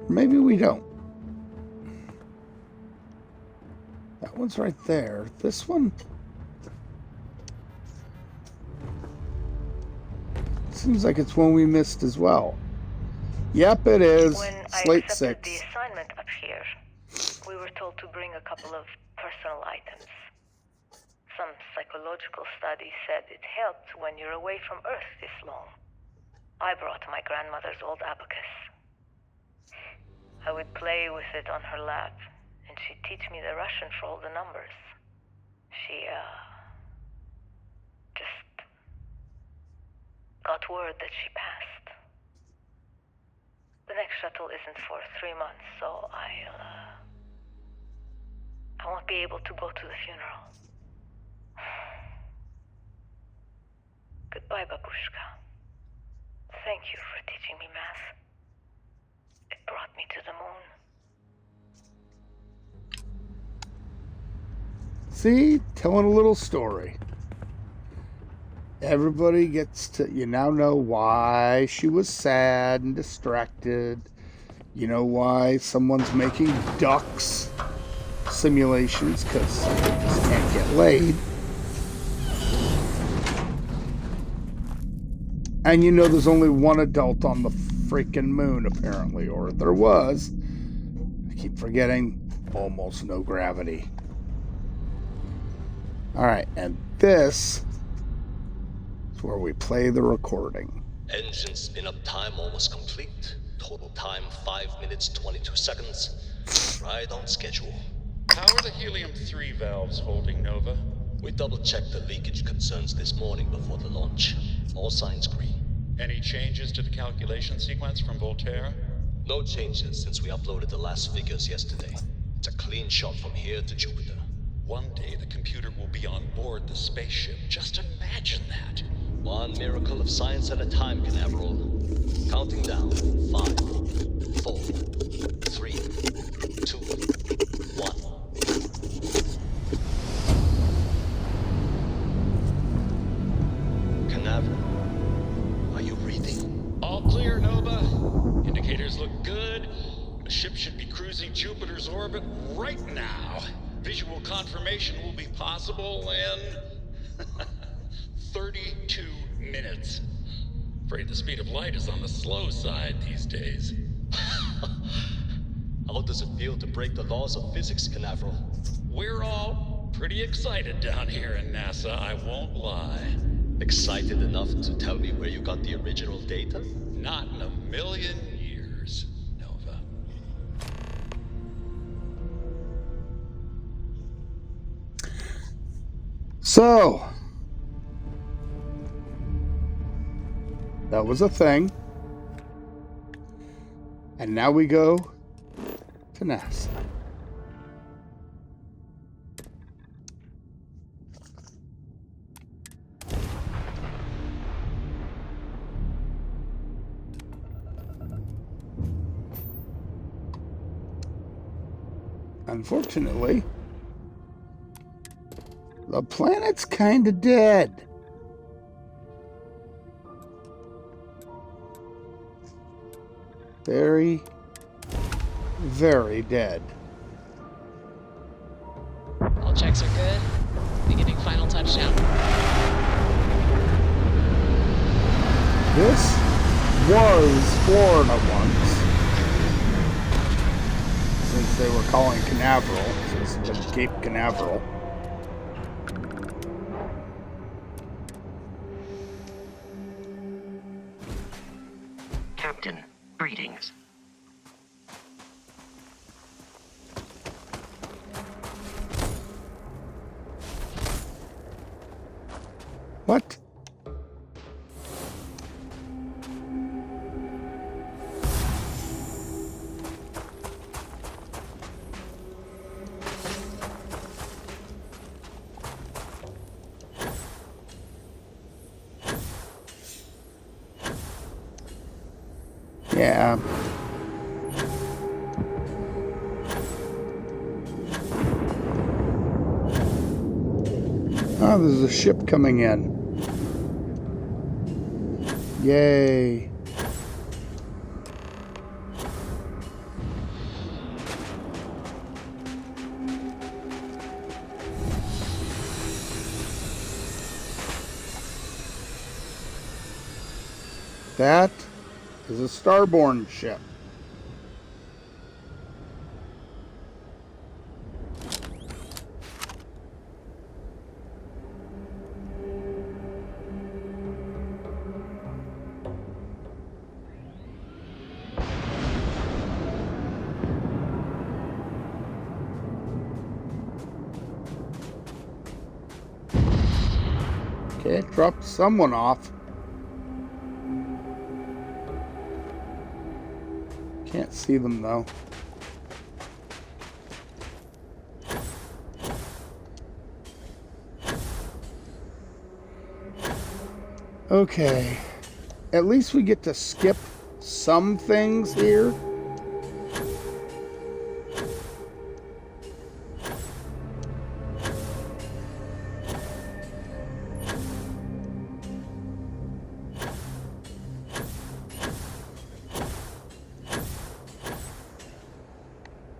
Maybe we don't. That one's right there. This one seems like it's one we missed as well. Yep, it is. When Slate I accepted 6. the assignment up here, we were told to bring a couple of personal items. Some psychological study said it helped when you're away from Earth this long. I brought my grandmother's old abacus. I would play with it on her lap, and she'd teach me the Russian for all the numbers. She, just got word that she passed. The next shuttle isn't for 3 months, so I won't be able to go to the funeral. Goodbye, Babushka. Thank you for teaching me math. It brought me to the moon. See? Telling a little story. Everybody gets to... You now know why she was sad and distracted. You know why someone's making ducks simulations, because they just can't get laid. And you know there's only one adult on the freaking moon, apparently. Or there was. I keep forgetting. Almost no gravity. Alright, and this is where we play the recording. Engine spin-up time almost complete. Total time 5 minutes 22 seconds. Right on schedule. How are the helium-3 valves holding, Nova? We double-checked the leakage concerns this morning before the launch. All signs green. Any changes to the calculation sequence from Voltaire? No changes since we uploaded the last figures yesterday. It's a clean shot from here to Jupiter. One day the computer will be on board the spaceship. Just imagine that. One miracle of science at a time, Canaveral. Counting down. 5, 4, 3, 2, 1. Canaveral, are you reading? All clear, Nova. Indicators look good. The ship should be cruising Jupiter's orbit right now. Visual confirmation will be possible in 32 minutes. Afraid the speed of light is on the slow side these days. How does it feel to break the laws of physics, Canaveral? We're all pretty excited down here in NASA, I won't lie. Excited enough to tell me where you got the original data? Not in a million years, Nova. So, that was a thing. And now we go to NASA. Unfortunately, the planet's kinda dead. Very, very dead. All checks are good. Beginning final touchdown. This was Florida once. Since they were calling Canaveral, since it's been Cape Canaveral. Captain. Greetings. What? Yeah. Oh, there's a ship coming in. Yay. That is a starborn ship. Okay, it dropped someone off. Can't see them though. Okay. At least we get to skip some things here.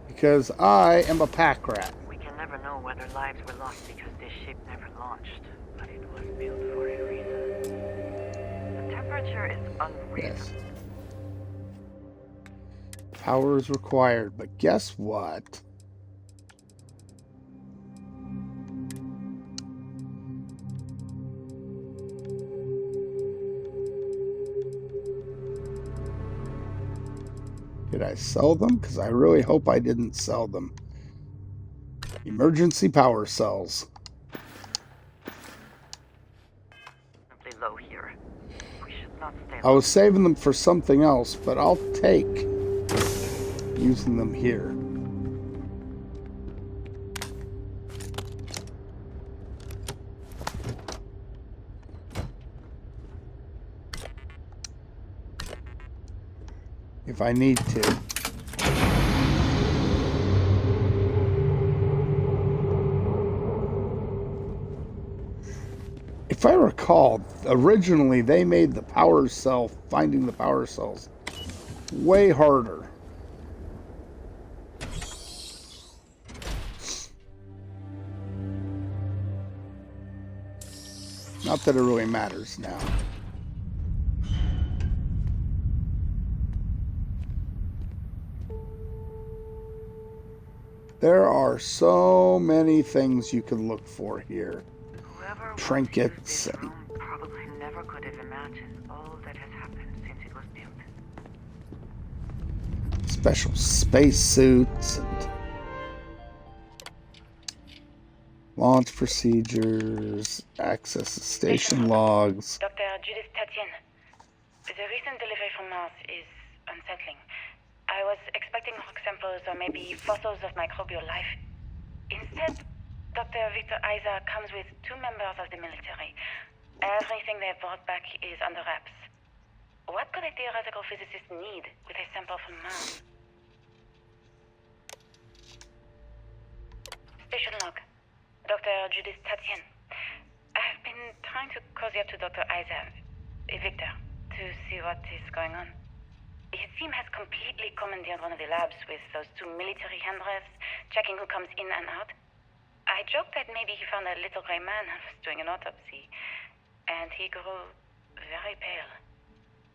Because I am a pack rat. We can never know whether lives were lost because this ship never launched, but it was built for a reason. The temperature is unreasonable. Yes. Power is required, but guess what? Did I sell them? Because I really hope I didn't sell them. Emergency power cells. Simply low here. We should not stay. I was saving them for something else, but I'll take using them here. If I need to. If I recall, originally they made the power cell, finding the power cells, way harder. Not that it really matters now. There are so many things you can look for here. Whoever Trinkets this room probably never could have imagined all that has happened since it was built. special spacesuits and launch procedures, access to station logs. Dr. Judith Tatien, the recent delivery from Mars is unsettling. I was expecting rock samples or maybe fossils of microbial life. Instead, Dr. Victor Isa comes with 2 members of the military. Everything they brought back is under wraps. What could a theoretical physicist need with a sample from Mars? Station log. Dr. Judith Tatien. I've been trying to cozy up to Dr. Isa, Victor, to see what is going on. His team has completely commandeered one of the labs with those 2 military handrails, checking who comes in and out. I joked that maybe he found a little gray man and was doing an autopsy, and he grew very pale.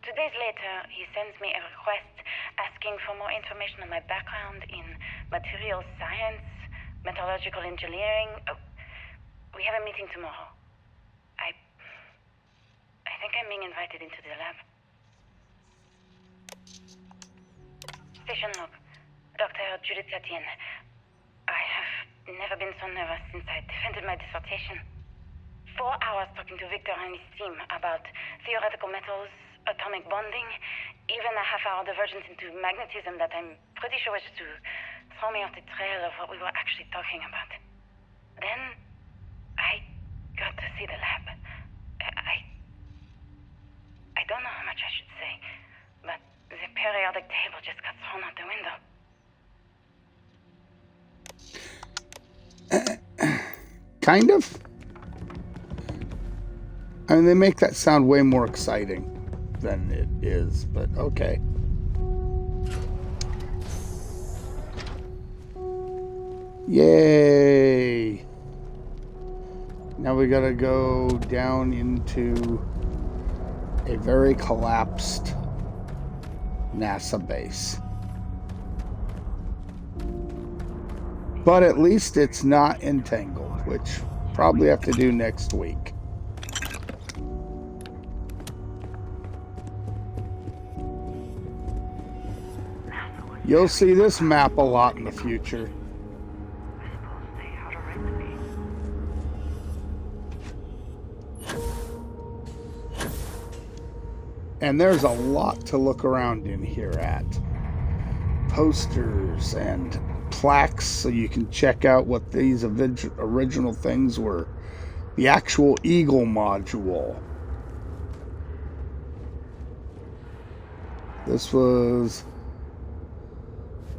2 days later, he sends me a request asking for more information on my background in material science, metallurgical engineering. Oh, we have a meeting tomorrow. I think I'm being invited into the lab. Station log. Dr. Judith Etienne. I have never been so nervous since I defended my dissertation. 4 hours talking to Victor and his team about theoretical metals, atomic bonding, even a half-hour divergence into magnetism that I'm pretty sure was to throw me off the trail of what we were actually talking about. Then, I got to see the lab. I don't know how much I should say, but the periodic table just got thrown out the window. Kind of. I mean, they make that sound way more exciting than it is, but okay. Yay! Now we gotta go down into a very collapsed NASA base. But at least it's not entangled, which probably have to do next week. You'll see this map a lot in the future. And there's a lot to look around in here at. Posters and plaques so you can check out what these original things were. The actual Eagle module. This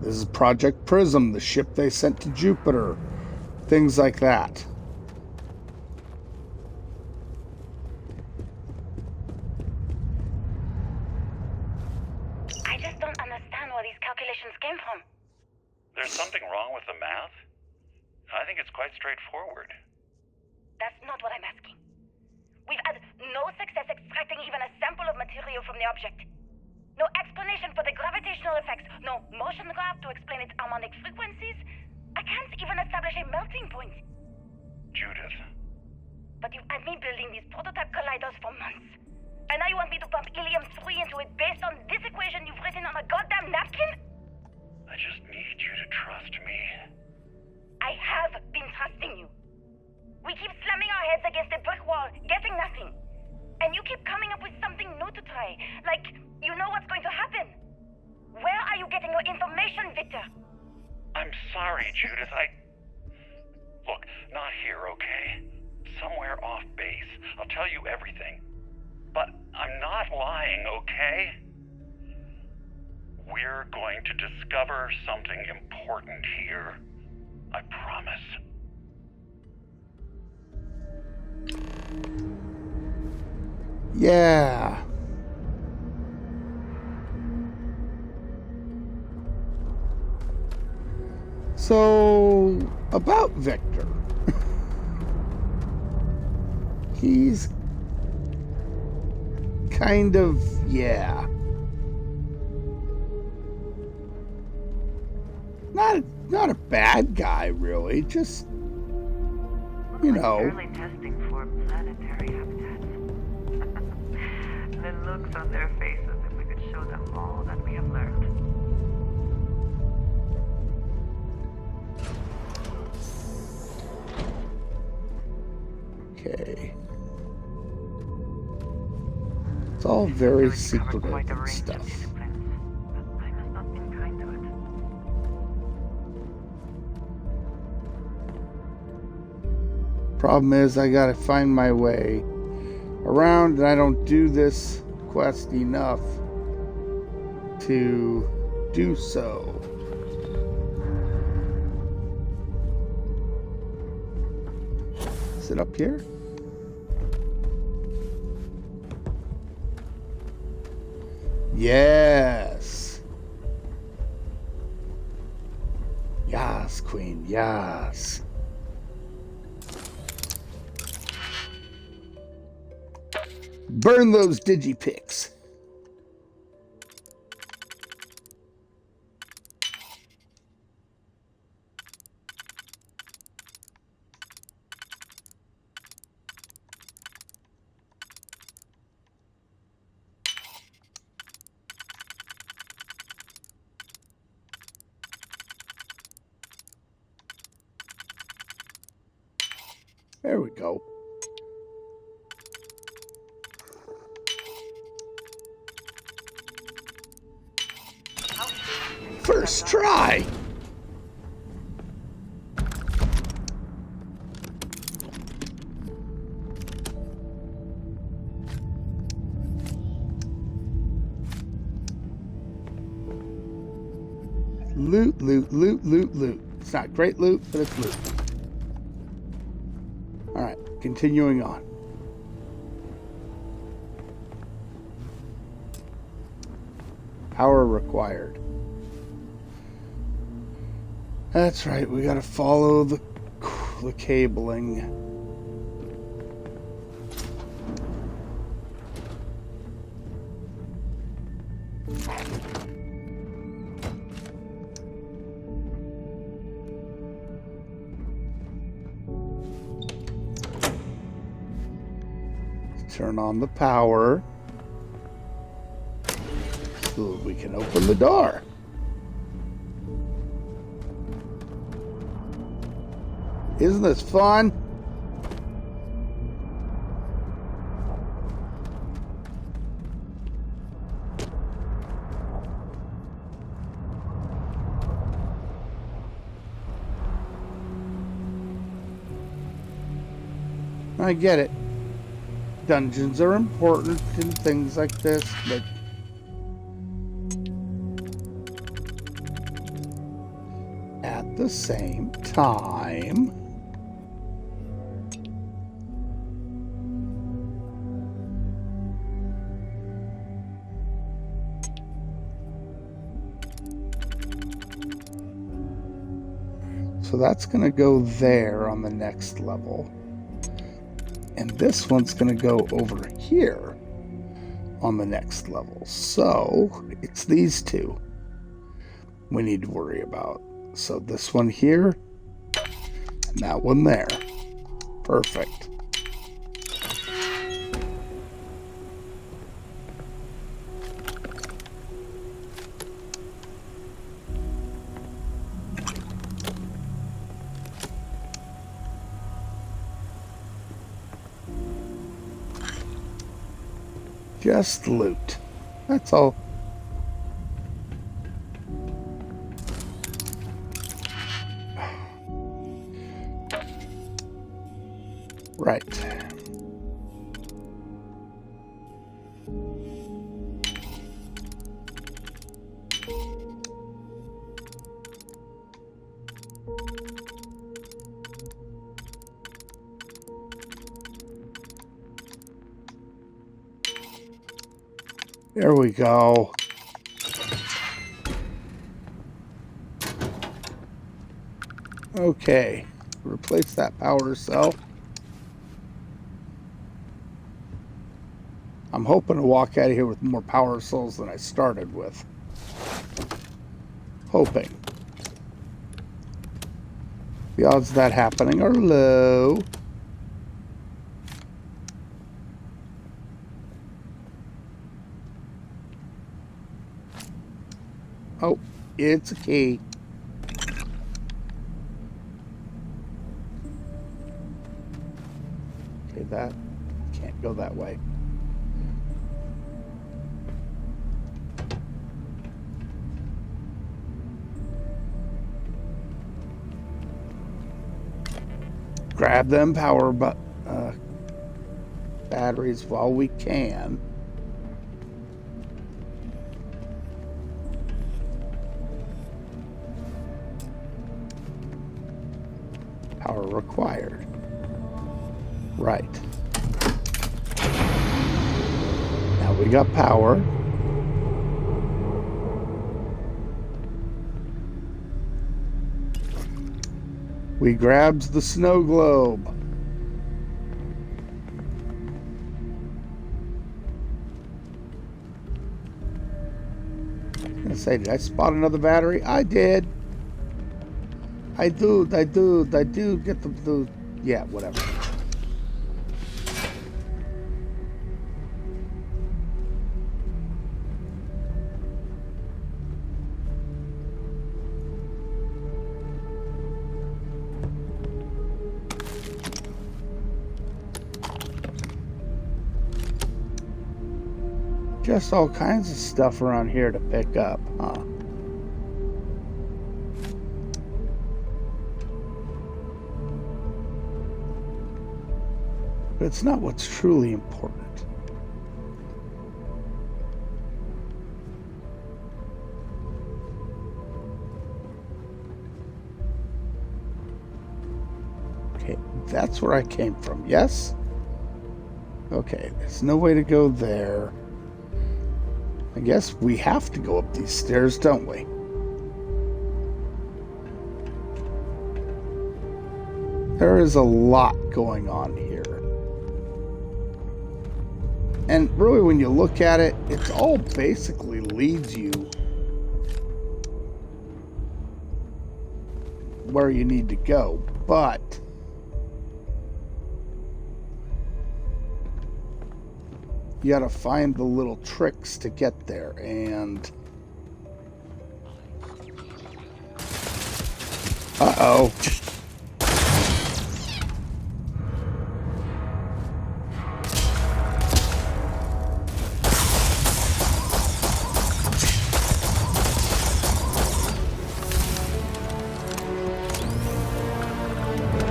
is Project Prism, the ship they sent to Jupiter. Things like that. I just don't understand where these calculations came from. There's something wrong with the math? I think it's quite straightforward. That's not what I'm asking. We've had no success extracting even a sample of material from the object. No explanation for the gravitational effects. No motion graph to explain its harmonic frequencies. I can't even establish a melting point. Judith. But you've had me building these prototype colliders for months. And now you want me to pump helium-3 into it based on this equation you've written on a goddamn napkin? I just need you to trust me. I have been trusting you. We keep slamming our heads against a brick wall, getting nothing. And you keep coming up with something new to try. Like, you know what's going to happen. Where are you getting your information, Victor? I'm sorry, Judith. Look, not here, okay? Somewhere off base. I'll tell you everything. But I'm not lying, okay? We're going to discover something important here. I promise. Yeah. So, about Victor. He's kind of, yeah. Not a bad guy, really. Just, you know. Early testing for planetary habitats. The looks on their faces if we could show them all that we have learned. Okay. It's all very secretive and stuff. Problem is, I gotta find my way around, and I don't do this quest enough to do so. Is it up here? Yes. Yes, Queen, yes. Burn those digipics. There we go. First try! Loot, loot, loot, loot, loot. It's not great loot, but it's loot. Alright, continuing on. Power required. That's right, we gotta follow the cabling. Turn on the power so that we can open the door. Isn't this fun? I get it. Dungeons are important in things like this, but at the same time, so that's going to go there on the next level. And this one's going to go over here on the next level. So it's these two we need to worry about. So this one here and that one there. Perfect. Just loot. That's all. Right. There we go. Okay, replace that power cell. I'm hoping to walk out of here with more power cells than I started with. Hoping. The odds of that happening are low. Oh, it's a key. Okay, that can't go that way. Grab them power batteries while we can. Power required. Right. Now we got power. We grabs the snow globe. I was gonna say, did I spot another battery? I did. I do get the yeah, whatever. Just all kinds of stuff around here to pick up, huh? But it's not what's truly important. Okay, that's where I came from, yes? Okay, there's no way to go there. I guess we have to go up these stairs, don't we? There is a lot going on here. And really, when you look at it, it all basically leads you where you need to go. But you gotta find the little tricks to get there, and uh-oh.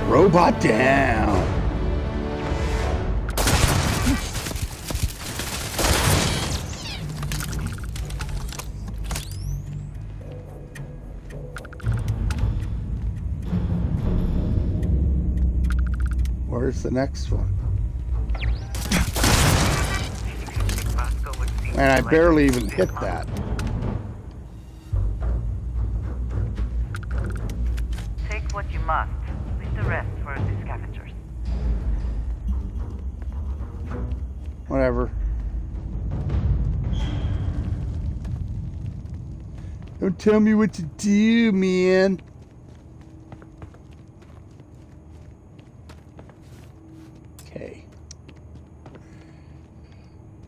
Robot down. Where's the next one? And I barely even hit that. Take what you must. Leave the rest for the scavengers. Whatever. Don't tell me what to do, man. Okay.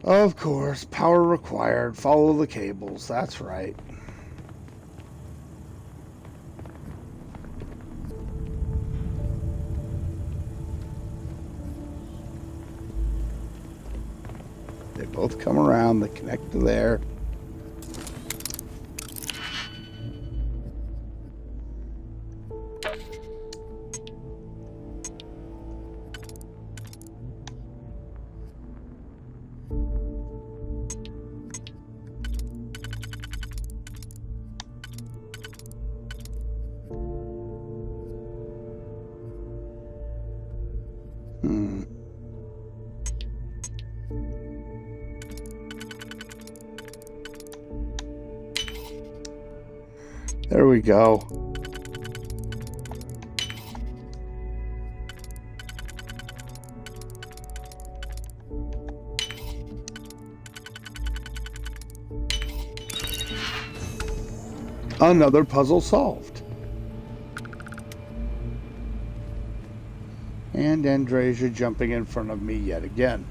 Of course, power required. Follow the cables. That's right. They both come around. They connect to there. There we go. Another puzzle solved. And Andrasia jumping in front of me yet again.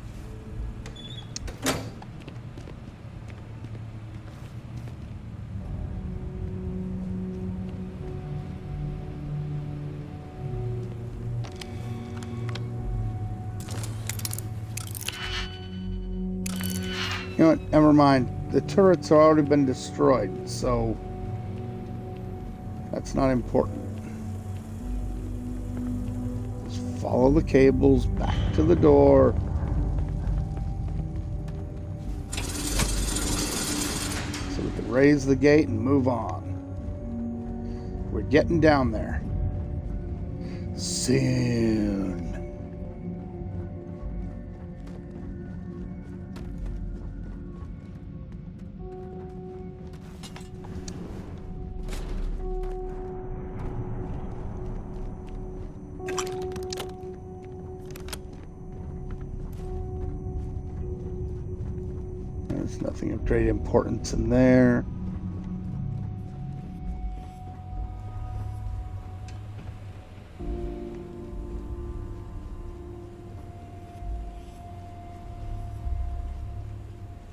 You know what? Never mind. The turrets have already been destroyed, so that's not important. Just follow the cables back to the door. So we can raise the gate and move on. We're getting down there. Soon. There's nothing of great importance in there.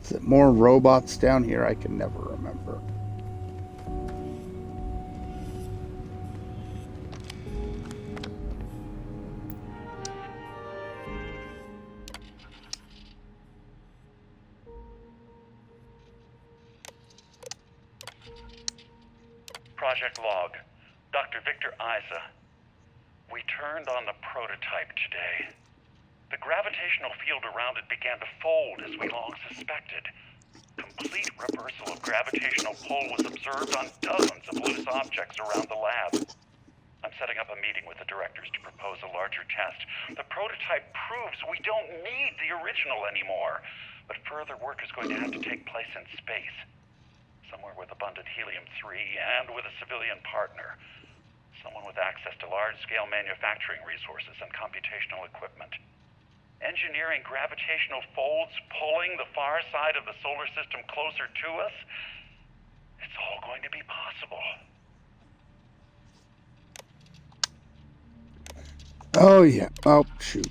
Is it more robots down here? I can never remember. project log. Dr. Victor Isa. We turned on the prototype today. The gravitational field around it began to fold as we long suspected. Complete reversal of gravitational pull was observed on dozens of loose objects around the lab. I'm setting up a meeting with the directors to propose a larger test. The prototype proves we don't need the original anymore, but further work is going to have to take place in space. Somewhere with abundant helium-3 and with a civilian partner. Someone with access to large-scale manufacturing resources and computational equipment. Engineering gravitational folds pulling the far side of the solar system closer to us, it's all going to be possible. Oh, yeah. Oh, shoot.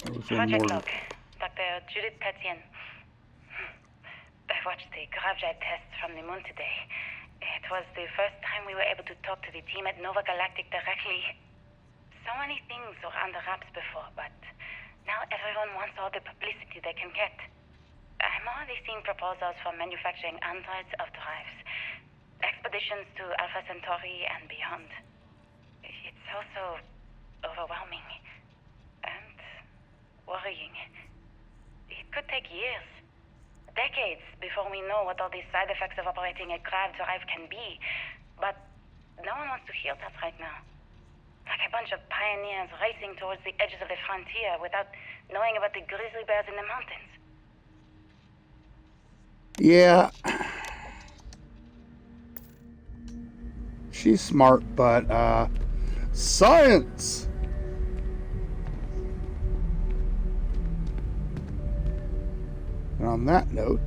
There was one Project more. log. Dr. Judith Tatian. I watched the gravjet tests from the moon today. It was the first time we were able to talk to the team at Nova Galactic directly. So many things were under wraps before, but now everyone wants all the publicity they can get. I'm already seeing proposals for manufacturing androids of drives, expeditions to Alpha Centauri and beyond. It's also overwhelming and worrying. It could take years, decades, before we know what all these side effects of operating a grav drive can be. But no one wants to hear that right now. Like a bunch of pioneers racing towards the edges of the frontier without knowing about the grizzly bears in the mountains. Yeah. She's smart, but, science! And on that note,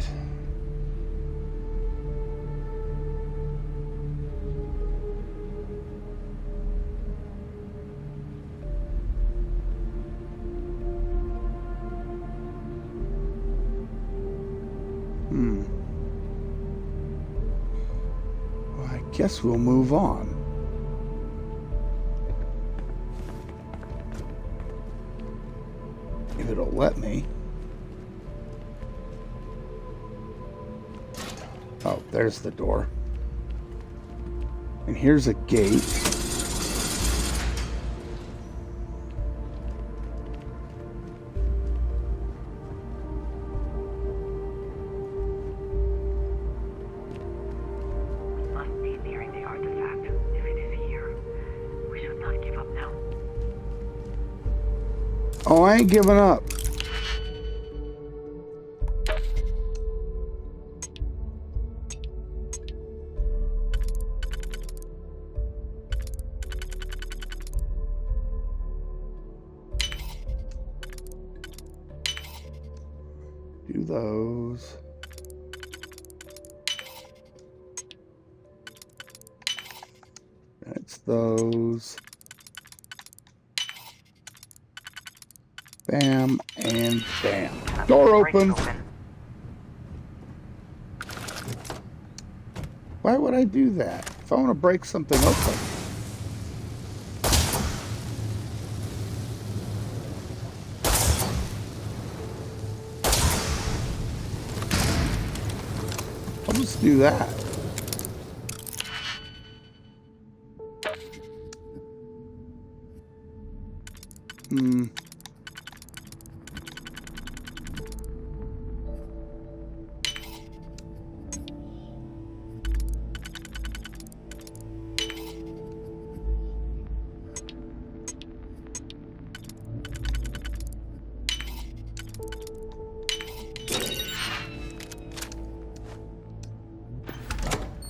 well, I guess we'll move on. If it'll let me. Oh, there's the door. And here's a gate. We must be nearing the artifact. If it is here, we should not give up now. Oh, I ain't giving up. Do those. That's those. Bam and bam. Door open. Why would I do that? If I want to break something open. I'll just do that.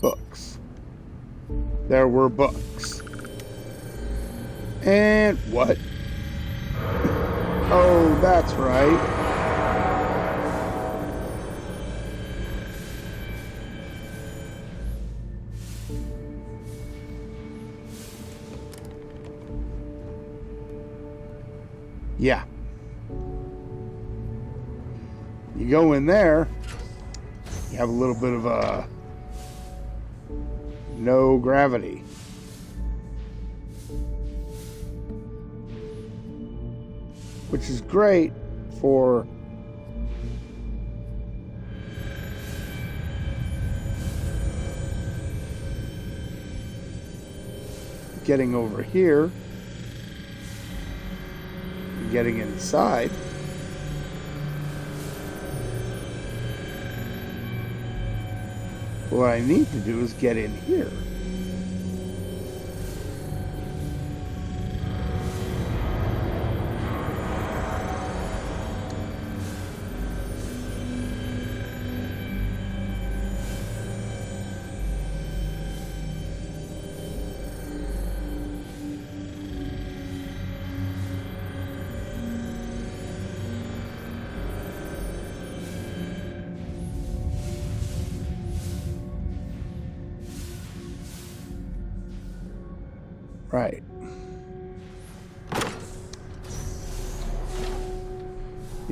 Books. There were books. And what? Oh, that's right. Yeah. You go in there, you have a little bit of a no gravity. Which is great for getting over here, getting inside. What I need to do is get in here. Right.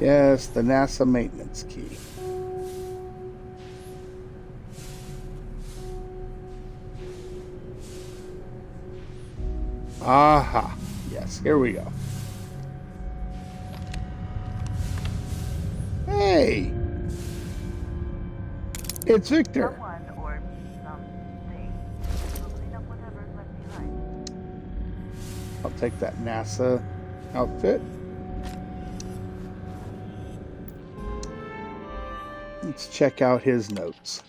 Yes, the NASA maintenance key. Aha. Yes, here we go. Hey! It's Victor. I'll take that NASA outfit. Let's check out his notes.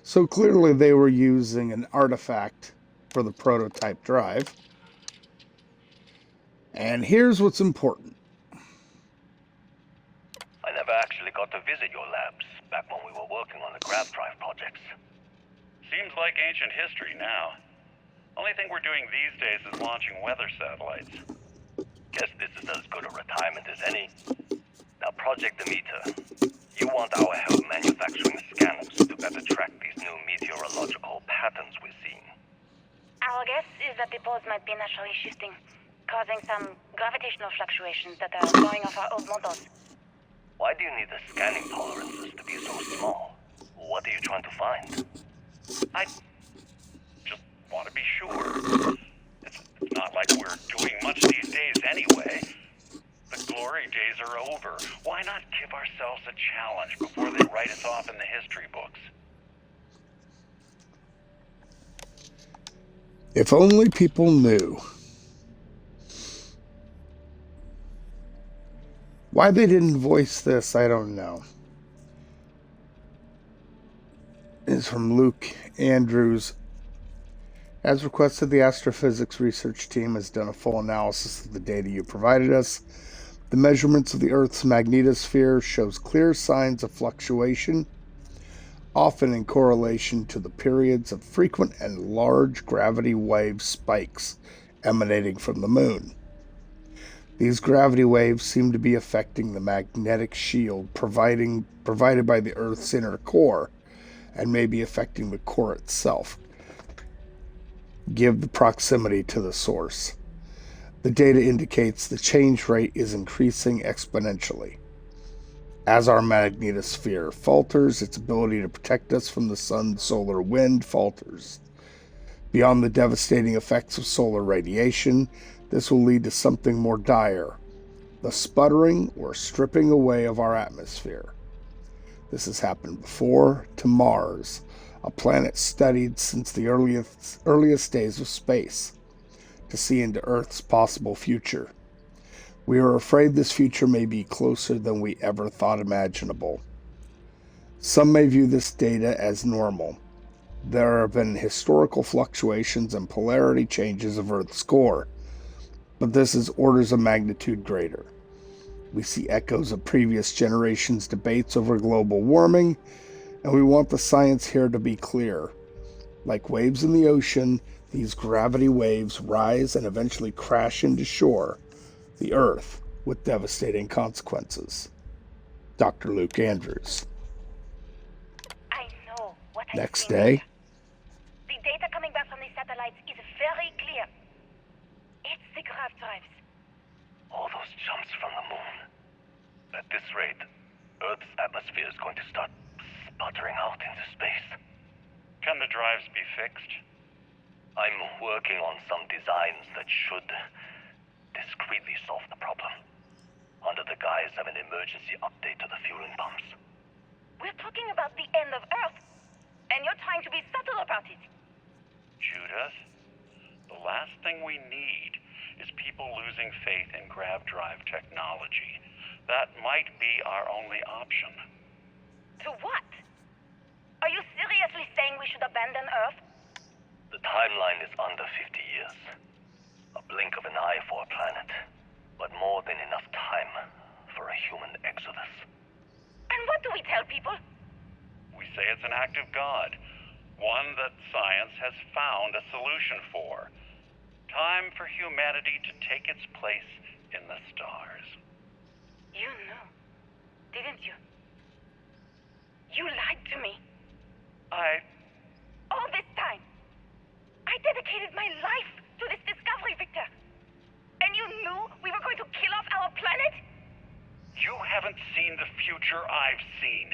So clearly they were using an artifact for the prototype drive. And here's what's important. I never actually got to visit your labs back when we were working on the grav drive projects. Seems like ancient history now. Only thing we're doing these days is launching weather satellites. Guess this is as good a retirement as any. Now, Project Demeter, you want our help manufacturing scanners to better track these new meteorological patterns we're seeing. Our guess is that the poles might be naturally shifting, causing some gravitational fluctuations that are throwing off our old models. Why do you need the scanning tolerances to be so small? What are you trying to find? I just want to be sure. It's not like we're doing much these days anyway. The glory days are over. Why not give ourselves a challenge before they write us off in the history books? If only people knew. Why they didn't voice this, I don't know. It's from Luke Andrews. As requested, the astrophysics research team has done a full analysis of the data you provided us. The measurements of the Earth's magnetosphere shows clear signs of fluctuation, often in correlation to the periods of frequent and large gravity wave spikes emanating from the moon. These gravity waves seem to be affecting the magnetic shield provided by the Earth's inner core, and may be affecting the core itself. Give the proximity to the source. The data indicates the change rate is increasing exponentially. As our magnetosphere falters, its ability to protect us from the sun's solar wind falters. Beyond the devastating effects of solar radiation, this will lead to something more dire, the sputtering or stripping away of our atmosphere. This has happened before to Mars, a planet studied since the earliest days of space, to see into Earth's possible future. We are afraid this future may be closer than we ever thought imaginable. Some may view this data as normal. There have been historical fluctuations and polarity changes of Earth's core, but this is orders of magnitude greater. We see echoes of previous generations' debates over global warming, and we want the science here to be clear. Like waves in the ocean, these gravity waves rise and eventually crash into shore, the Earth, with devastating consequences. Dr. Luke Andrews. I know what Next day. The data coming back from the satellites is very clear. It's the grav drives. All those jumps from the moon. At this rate, Earth's atmosphere is going to start sputtering out into space. Can the drives be fixed? I'm working on some designs that should discreetly solve the problem. On under the guise of an emergency update to the fueling pumps. We're talking about the end of Earth, and you're trying to be subtle about it. Judith, the last thing we need is people losing faith in grav drive technology. That might be our only option. To what? Are you seriously saying we should abandon Earth? The timeline is under 50 years. A blink of an eye for a planet, but more than enough time for a human exodus. And what do we tell people? We say it's an act of God, one that science has found a solution for. Time for humanity to take its place in the stars. You knew, didn't you? You lied to me. All this time, I dedicated my life to this discovery, Victor. And you knew we were going to kill off our planet? You haven't seen the future I've seen.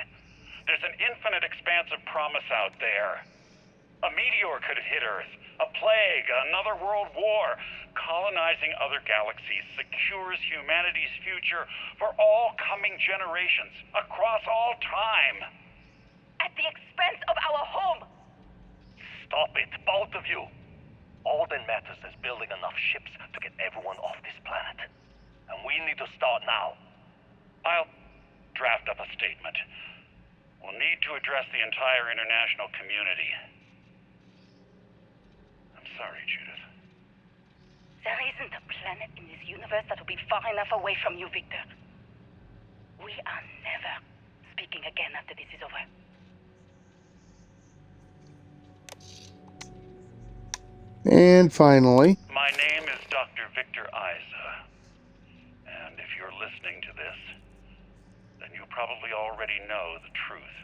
There's an infinite expanse of promise out there. A meteor could hit Earth, a plague, another world war. Colonizing other galaxies secures humanity's future for all coming generations, across all time. At the expense of our home. Stop it, both of you. All that matters is building enough ships to get everyone off this planet. And we need to start now. I'll draft up a statement. We'll need to address the entire international community. I'm sorry, Judith. There isn't a planet in this universe that will be far enough away from you, Victor. We are never speaking again after this is over. And finally... My name is Dr. Victor Isa. And if you're listening to this, then you probably already know the truth.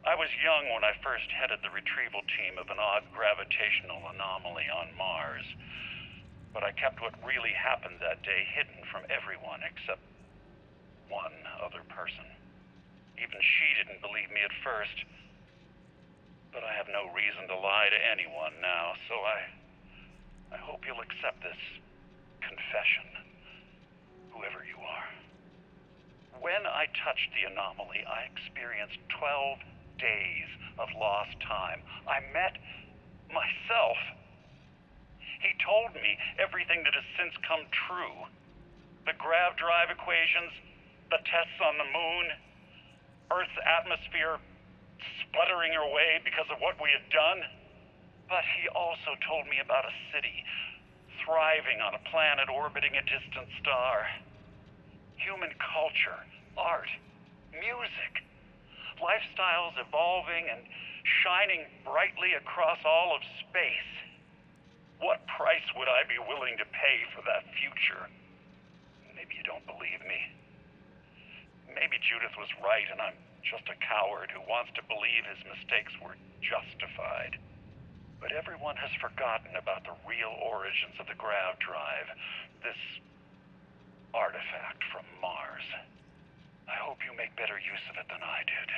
I was young when I first headed the retrieval team of an odd gravitational anomaly on Mars. But I kept what really happened that day hidden from everyone except one other person. Even she didn't believe me at first. But I have no reason to lie to anyone now, so I hope you'll accept this confession, whoever you are. When I touched the anomaly, I experienced 12 days of lost time. I met myself. He told me everything that has since come true. The grav drive equations, the tests on the moon, Earth's atmosphere sputtering away because of what we had done. But he also told me about a city thriving on a planet orbiting a distant star. Human culture, art, music, lifestyles evolving and shining brightly across all of space. What price would I be willing to pay for that future? Maybe you don't believe me. Maybe Judith was right and I'm just a coward who wants to believe his mistakes were justified. But everyone has forgotten about the real origins of the grav drive, this artifact from Mars. I hope you make better use of it than I did.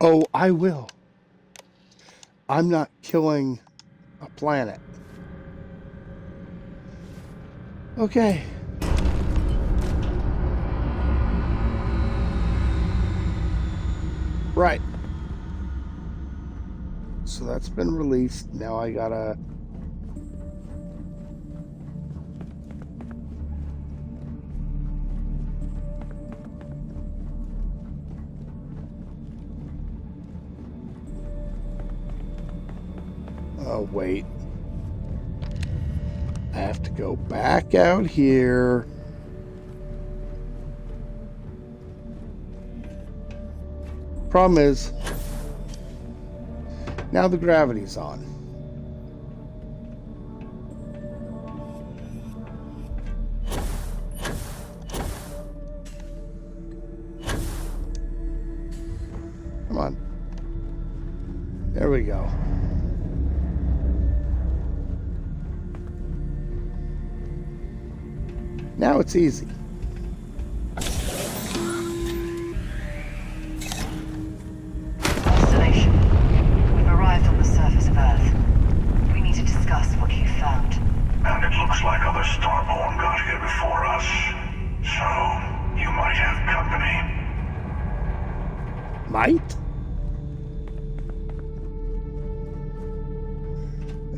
Oh, I will. I'm not killing a planet. Okay. Right. So that's been released. Now I gotta... Oh, wait. I have to go back out here. Problem is, now the gravity's on. Come on. There we go. Now it's easy. Constellation, we've arrived on the surface of Earth. We need to discuss what you found. And it looks like other Starborn got here before us.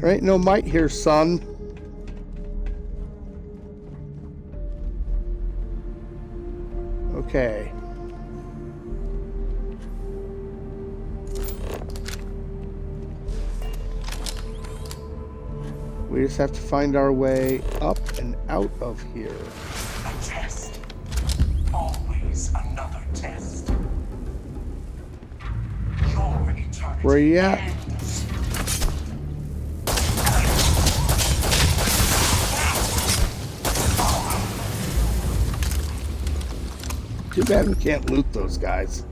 There ain't no might here, son. Okay. We just have to find our way up and out of here. A test. Always another test. Your eternity. Where you at? Too bad we can't loot those guys.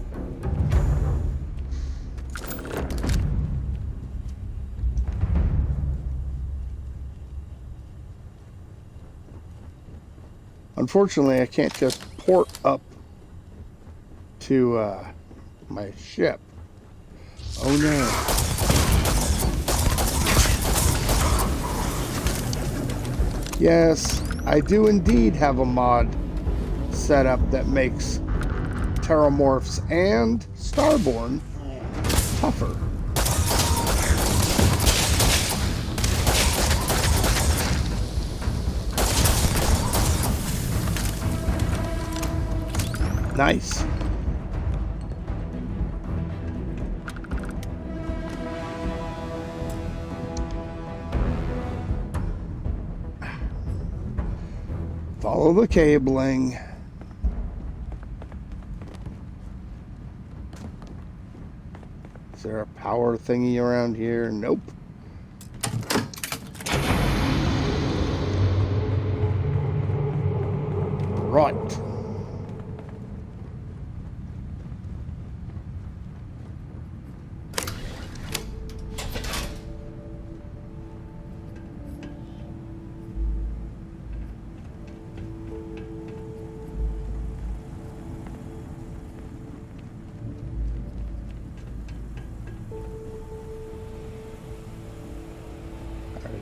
Unfortunately, I can't just port up to my ship. Oh no. Yes, I do indeed have a mod set up that makes Terramorphs and Starborn tougher. Nice. Follow the cabling. Is there a power thingy around here? Nope. Right.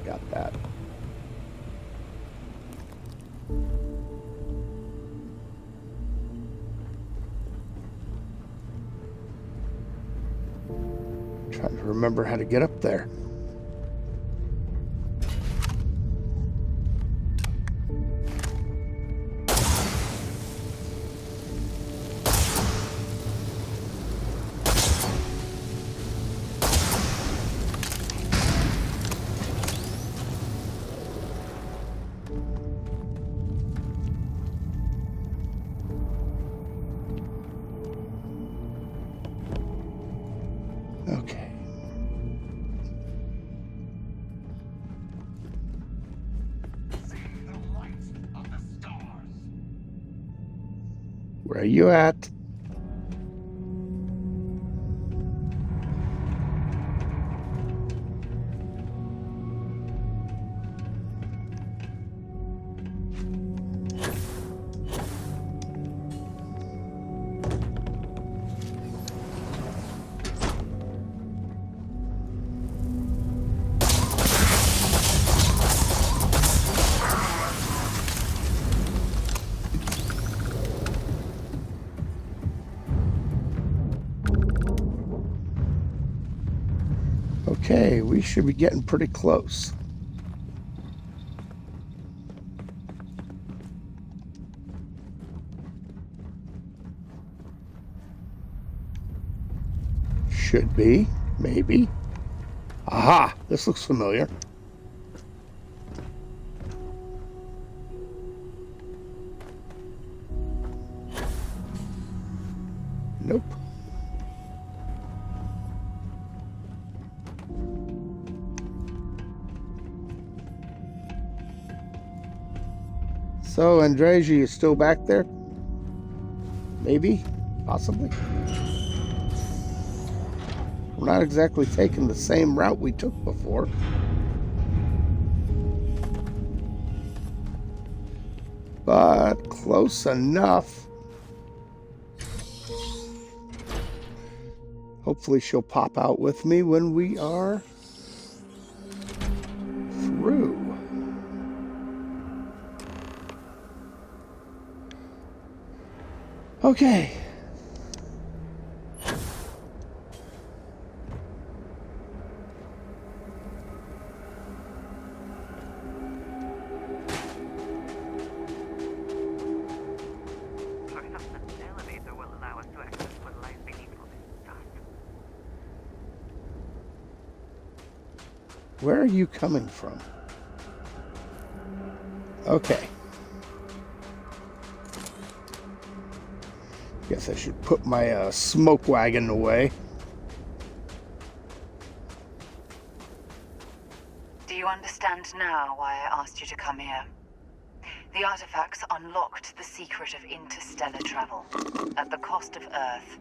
Got that. Trying to remember how to get up there. Okay. Where are you at? Okay, we should be getting pretty close. Should be, maybe. Aha, this looks familiar. Nope. So, Andreji is still back there? Maybe? Possibly? We're not exactly taking the same route we took before. But close enough. Hopefully she'll pop out with me when we are through. Okay. Where are you coming from? Okay. Guess I should put my smoke wagon away. Do you understand now why I asked you to come here? The artifacts unlocked the secret of interstellar travel, at the cost of Earth.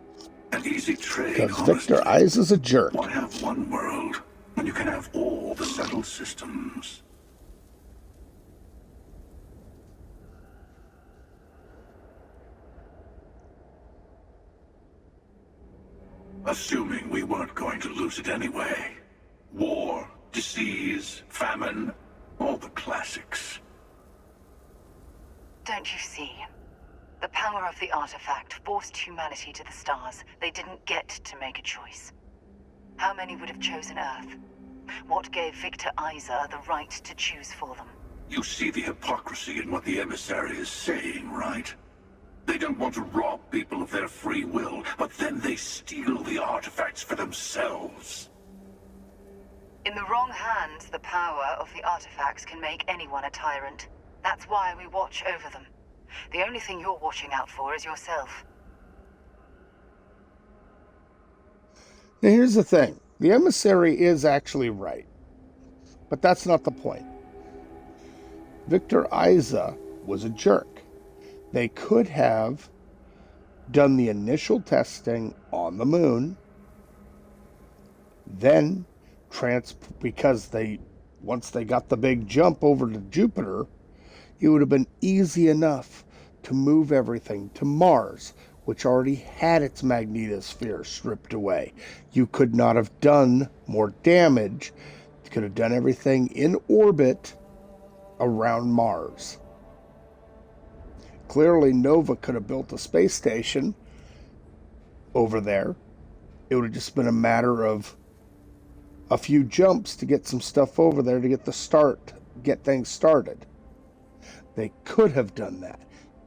An easy trade, Because Victor Eyes is a jerk. Why have one world when you can have all the settled systems? Assuming we weren't going to lose it anyway. War, disease, famine, all the classics. Don't you see? The power of the artifact forced humanity to the stars. They didn't get to make a choice. How many would have chosen Earth? What gave Victor Isa the right to choose for them? You see the hypocrisy in what the emissary is saying, right? They don't want to rob people of their free will, but then they steal the artifacts for themselves. In the wrong hands, the power of the artifacts can make anyone a tyrant. That's why we watch over them. The only thing you're watching out for is yourself. Now here's the thing. The emissary is actually right. But that's not the point. Victor Isa was a jerk. They could have done the initial testing on the moon, then because once they got the big jump over to Jupiter, it would have been easy enough to move everything to Mars, which already had its magnetosphere stripped away. You could not have done more damage. You could have done everything in orbit around Mars. Clearly, Nova could have built a space station over there. It would have just been a matter of a few jumps to get some stuff over there to get things started. They could have done that.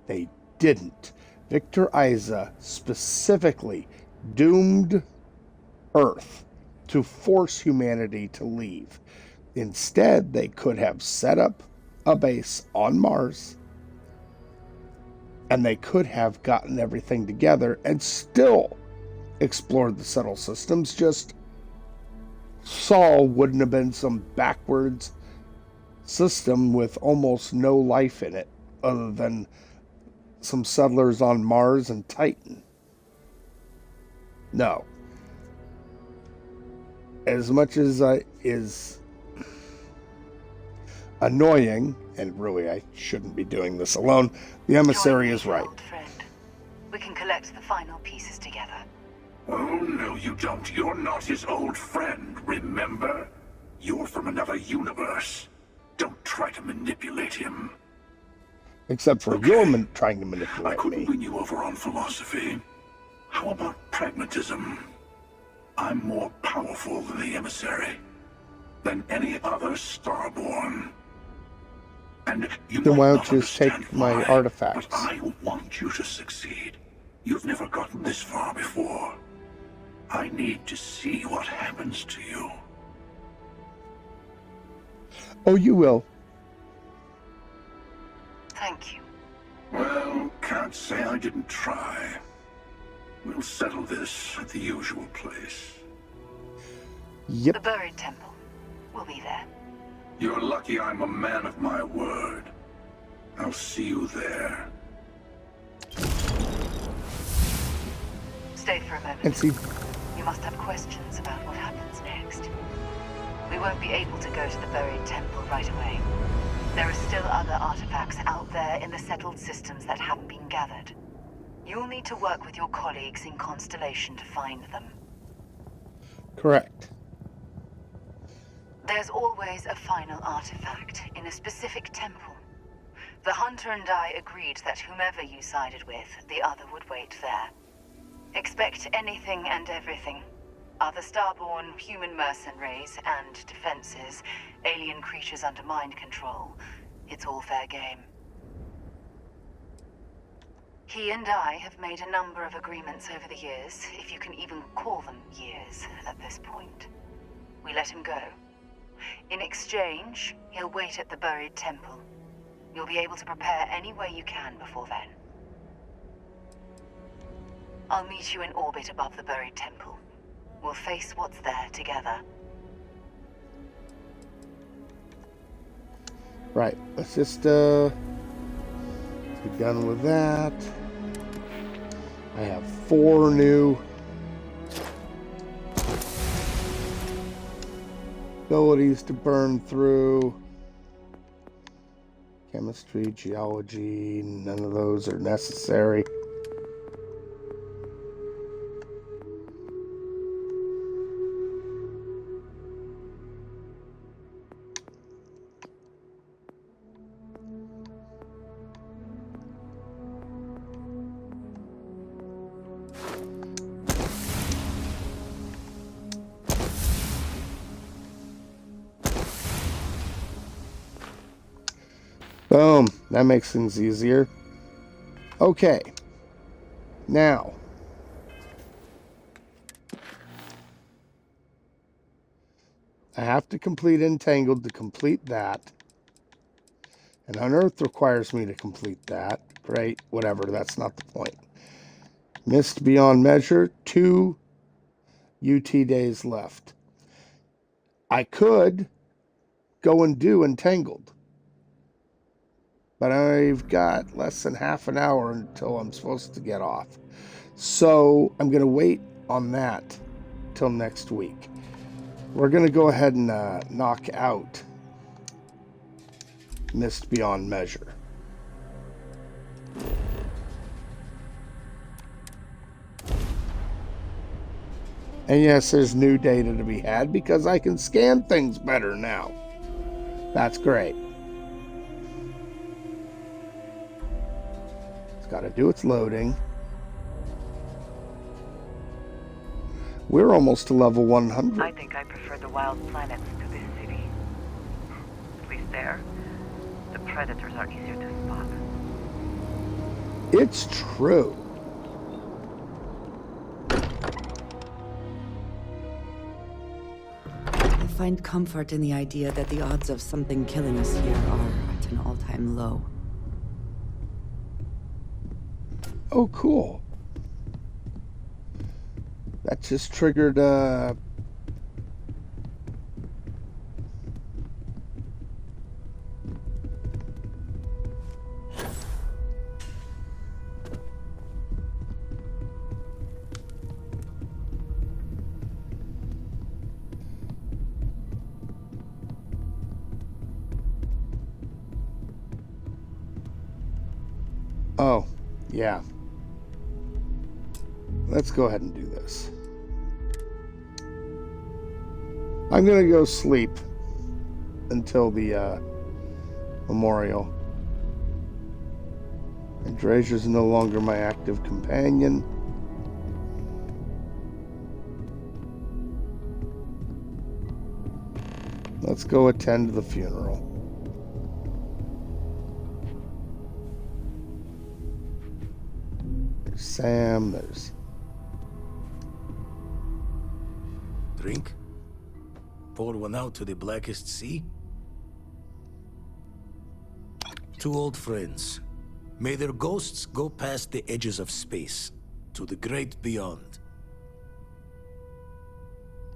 They didn't. Victor Isa specifically doomed Earth to force humanity to leave. Instead, they could have set up a base on Mars, and they could have gotten everything together and still explored the settled systems. Just Sol wouldn't have been some backwards system with almost no life in it, other than some settlers on Mars and Titan. No. As much as is annoying, and really I shouldn't be doing this alone, the emissary is right. Old friend. We can collect the final pieces together. Oh, no, you don't. You're not his old friend, remember? You're from another universe. Don't try to manipulate him. Except for you're trying to manipulate I couldn't me. win you over on philosophy. How about pragmatism? I'm more powerful than the emissary, than any other Starborn. And you Then might why not don't you just take understand my why, artifacts? But I want you to succeed. You've never gotten this far before. I need to see what happens to you. Oh, you will. Thank you. Well, can't say I didn't try. We'll settle this at the usual place. Yep. The buried temple. We'll be there. You're lucky I'm a man of my word. I'll see you there. Stay for a moment. And see, You must have questions about what happens next. We won't be able to go to the buried temple right away. There are still other artifacts out there in the settled systems that haven't been gathered. You'll need to work with your colleagues in Constellation to find them. correct. There's always a final artifact in a specific temple. The Hunter and I agreed that whomever you sided with, the other would wait there. Expect anything and everything. Other Starborn, human mercenaries, and defenses, alien creatures under mind control. It's all fair game. He and I have made a number of agreements over the years, if you can even call them years at this point. We let him go. In exchange, he'll wait at the buried temple. You'll be able to prepare any way you can before then. I'll meet you in orbit above the buried temple. We'll face what's there together. Right, let's just be done with that. I have 4 new abilities to burn through. Chemistry, geology, none of those are necessary. Boom. That makes things easier. Okay. Now. I have to complete Entangled to complete that. And Unearthed requires me to complete that. Great. Whatever. That's not the point. Missed Beyond Measure. 2 UT days left. I could go and do Entangled. But I've got less than half an hour until I'm supposed to get off. So I'm going to wait on that till next week. We're going to go ahead and knock out Missed Beyond Measure. And yes, there's new data to be had because I can scan things better now. That's great. Got to do its loading. We're almost to level 100. I think I prefer the wild planets to this city. At least there, the predators are easier to spot. It's true. I find comfort in the idea that the odds of something killing us here are at an all-time low. Oh, cool. That just triggered, Oh, yeah. Let's go ahead and do this. I'm going to go sleep until the memorial. And Drazer's no longer my active companion. Let's go attend the funeral. There's Sam, there's... Drink? Pour one out to the blackest sea? Two old friends. May their ghosts go past the edges of space, to the great beyond.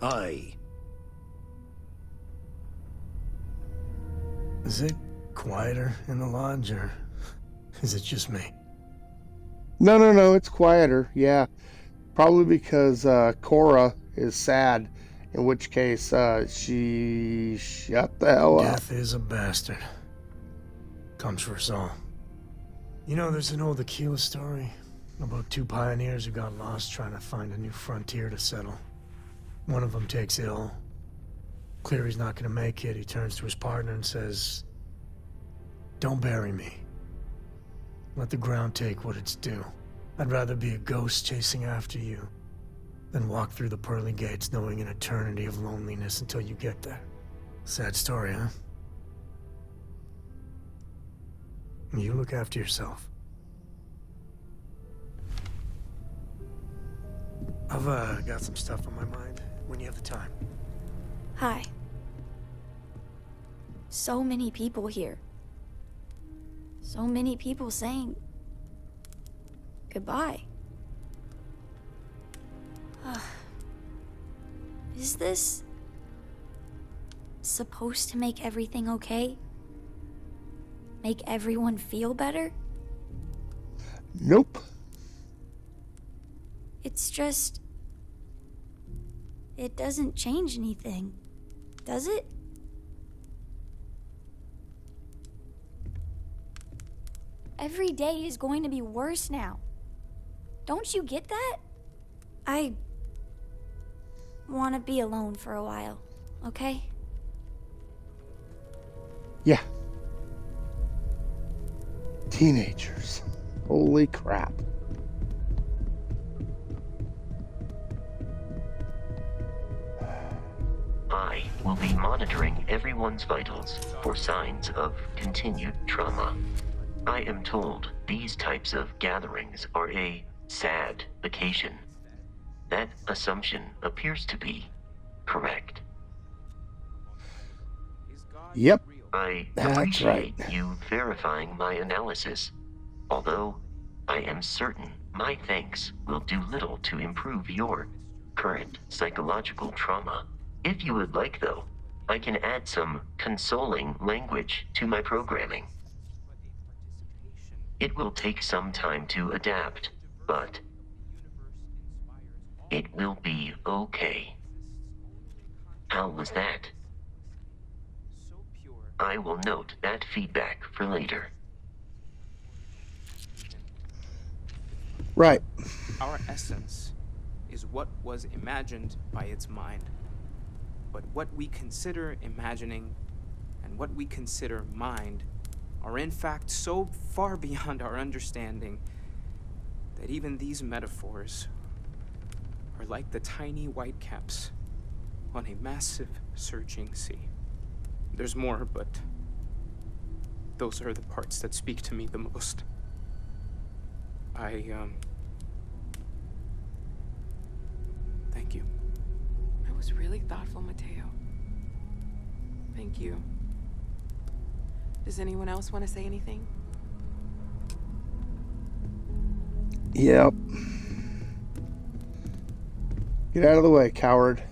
I... Is it quieter in the lodge, or is it just me? No, it's quieter, yeah. Probably because Cora is sad, in which case she shut the hell up. Death is a bastard. Comes for us all. You know, there's an old Aquila story about 2 pioneers who got lost trying to find a new frontier to settle. One of them takes ill. Clear he's not gonna make it, he turns to his partner and says, "Don't bury me. Let the ground take what it's due. I'd rather be a ghost chasing after you than walk through the pearly gates knowing an eternity of loneliness until you get there." Sad story, huh? You look after yourself. I've got some stuff on my mind when you have the time. Hi. So many people here. So many people saying goodbye. Is this supposed to make everything okay? Make everyone feel better? Nope. It's just... it doesn't change anything, does it? Every day is going to be worse now. Don't you get that? I want to be alone for a while, okay? Yeah. Teenagers. Holy crap. I will be monitoring everyone's vitals for signs of continued trauma. I am told these types of gatherings are a sad occasion. That assumption appears to be correct. Yep. I That's appreciate right. you verifying my analysis, although I am certain my thanks will do little to improve your current psychological trauma. If you would like, though, I can add some consoling language to my programming. It will take some time to adapt, but it will be okay. How was that? I will note that feedback for later. Right. Our essence is what was imagined by its mind. But what we consider imagining and what we consider mind are in fact so far beyond our understanding that even these metaphors are like the tiny whitecaps on a massive surging sea. There's more, but those are the parts that speak to me the most. Thank you. That was really thoughtful, Mateo. Thank you. Does anyone else want to say anything? Yep. Get out of the way, coward.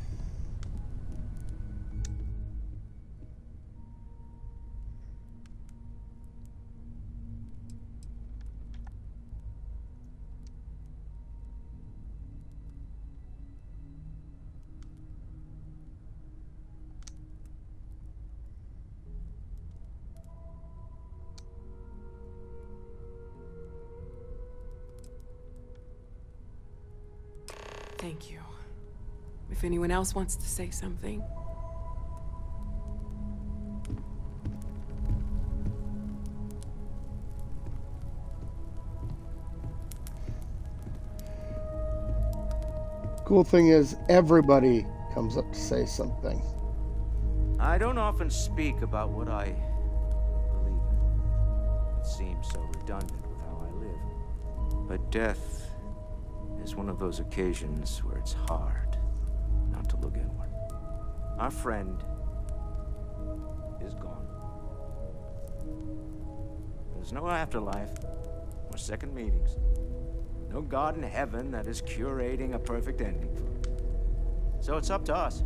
Thank you. If anyone else wants to say something. Cool thing is, everybody comes up to say something. I don't often speak about what I believe in. It seems so redundant with how I live. But death is one of those occasions where it's hard not to look inward. Our friend is gone. There's no afterlife or second meetings. No God in heaven that is curating a perfect ending for it. So it's up to us.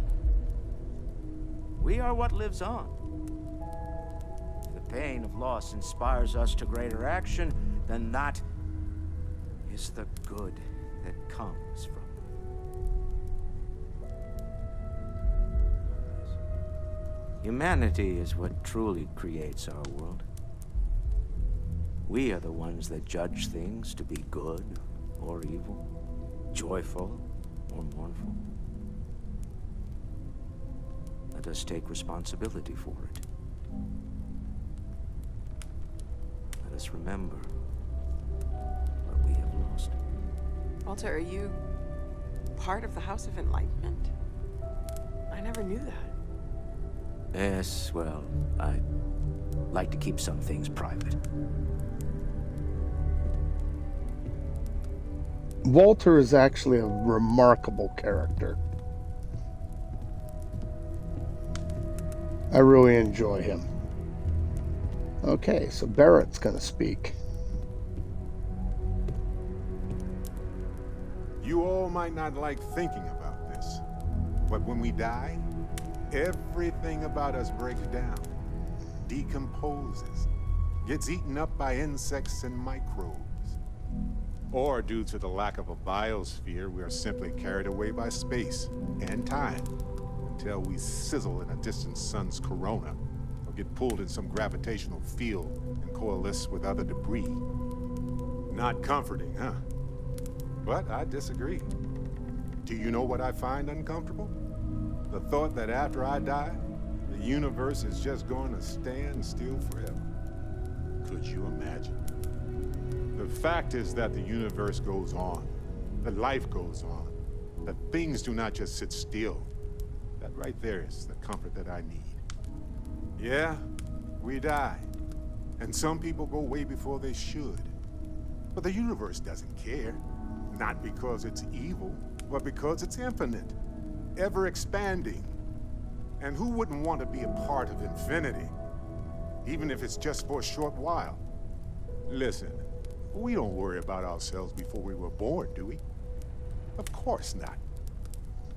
We are what lives on. If the pain of loss inspires us to greater action, then that is the good that comes from it. Humanity is what truly creates our world. We are the ones that judge things to be good or evil, joyful or mournful. Let us take responsibility for it. Let us remember what we have lost. Walter, are you part of the House of Enlightenment? I never knew that. Yes, well, I like to keep some things private. Walter is actually a remarkable character. I really enjoy him. Okay, so Barrett's gonna speak. You all might not like thinking about this, but when we die, everything about us breaks down, decomposes, gets eaten up by insects and microbes. Or due to the lack of a biosphere, we are simply carried away by space and time until we sizzle in a distant sun's corona or get pulled in some gravitational field and coalesce with other debris. Not comforting, huh? But I disagree. Do you know what I find uncomfortable? The thought that after I die, the universe is just going to stand still forever. Could you imagine? The fact is that the universe goes on, that life goes on, that things do not just sit still. That right there is the comfort that I need. Yeah, we die, and some people go way before they should. But the universe doesn't care. Not because it's evil, but because it's infinite, ever expanding. And who wouldn't want to be a part of infinity? Even if it's just for a short while. Listen, we don't worry about ourselves before we were born, do we? Of course not.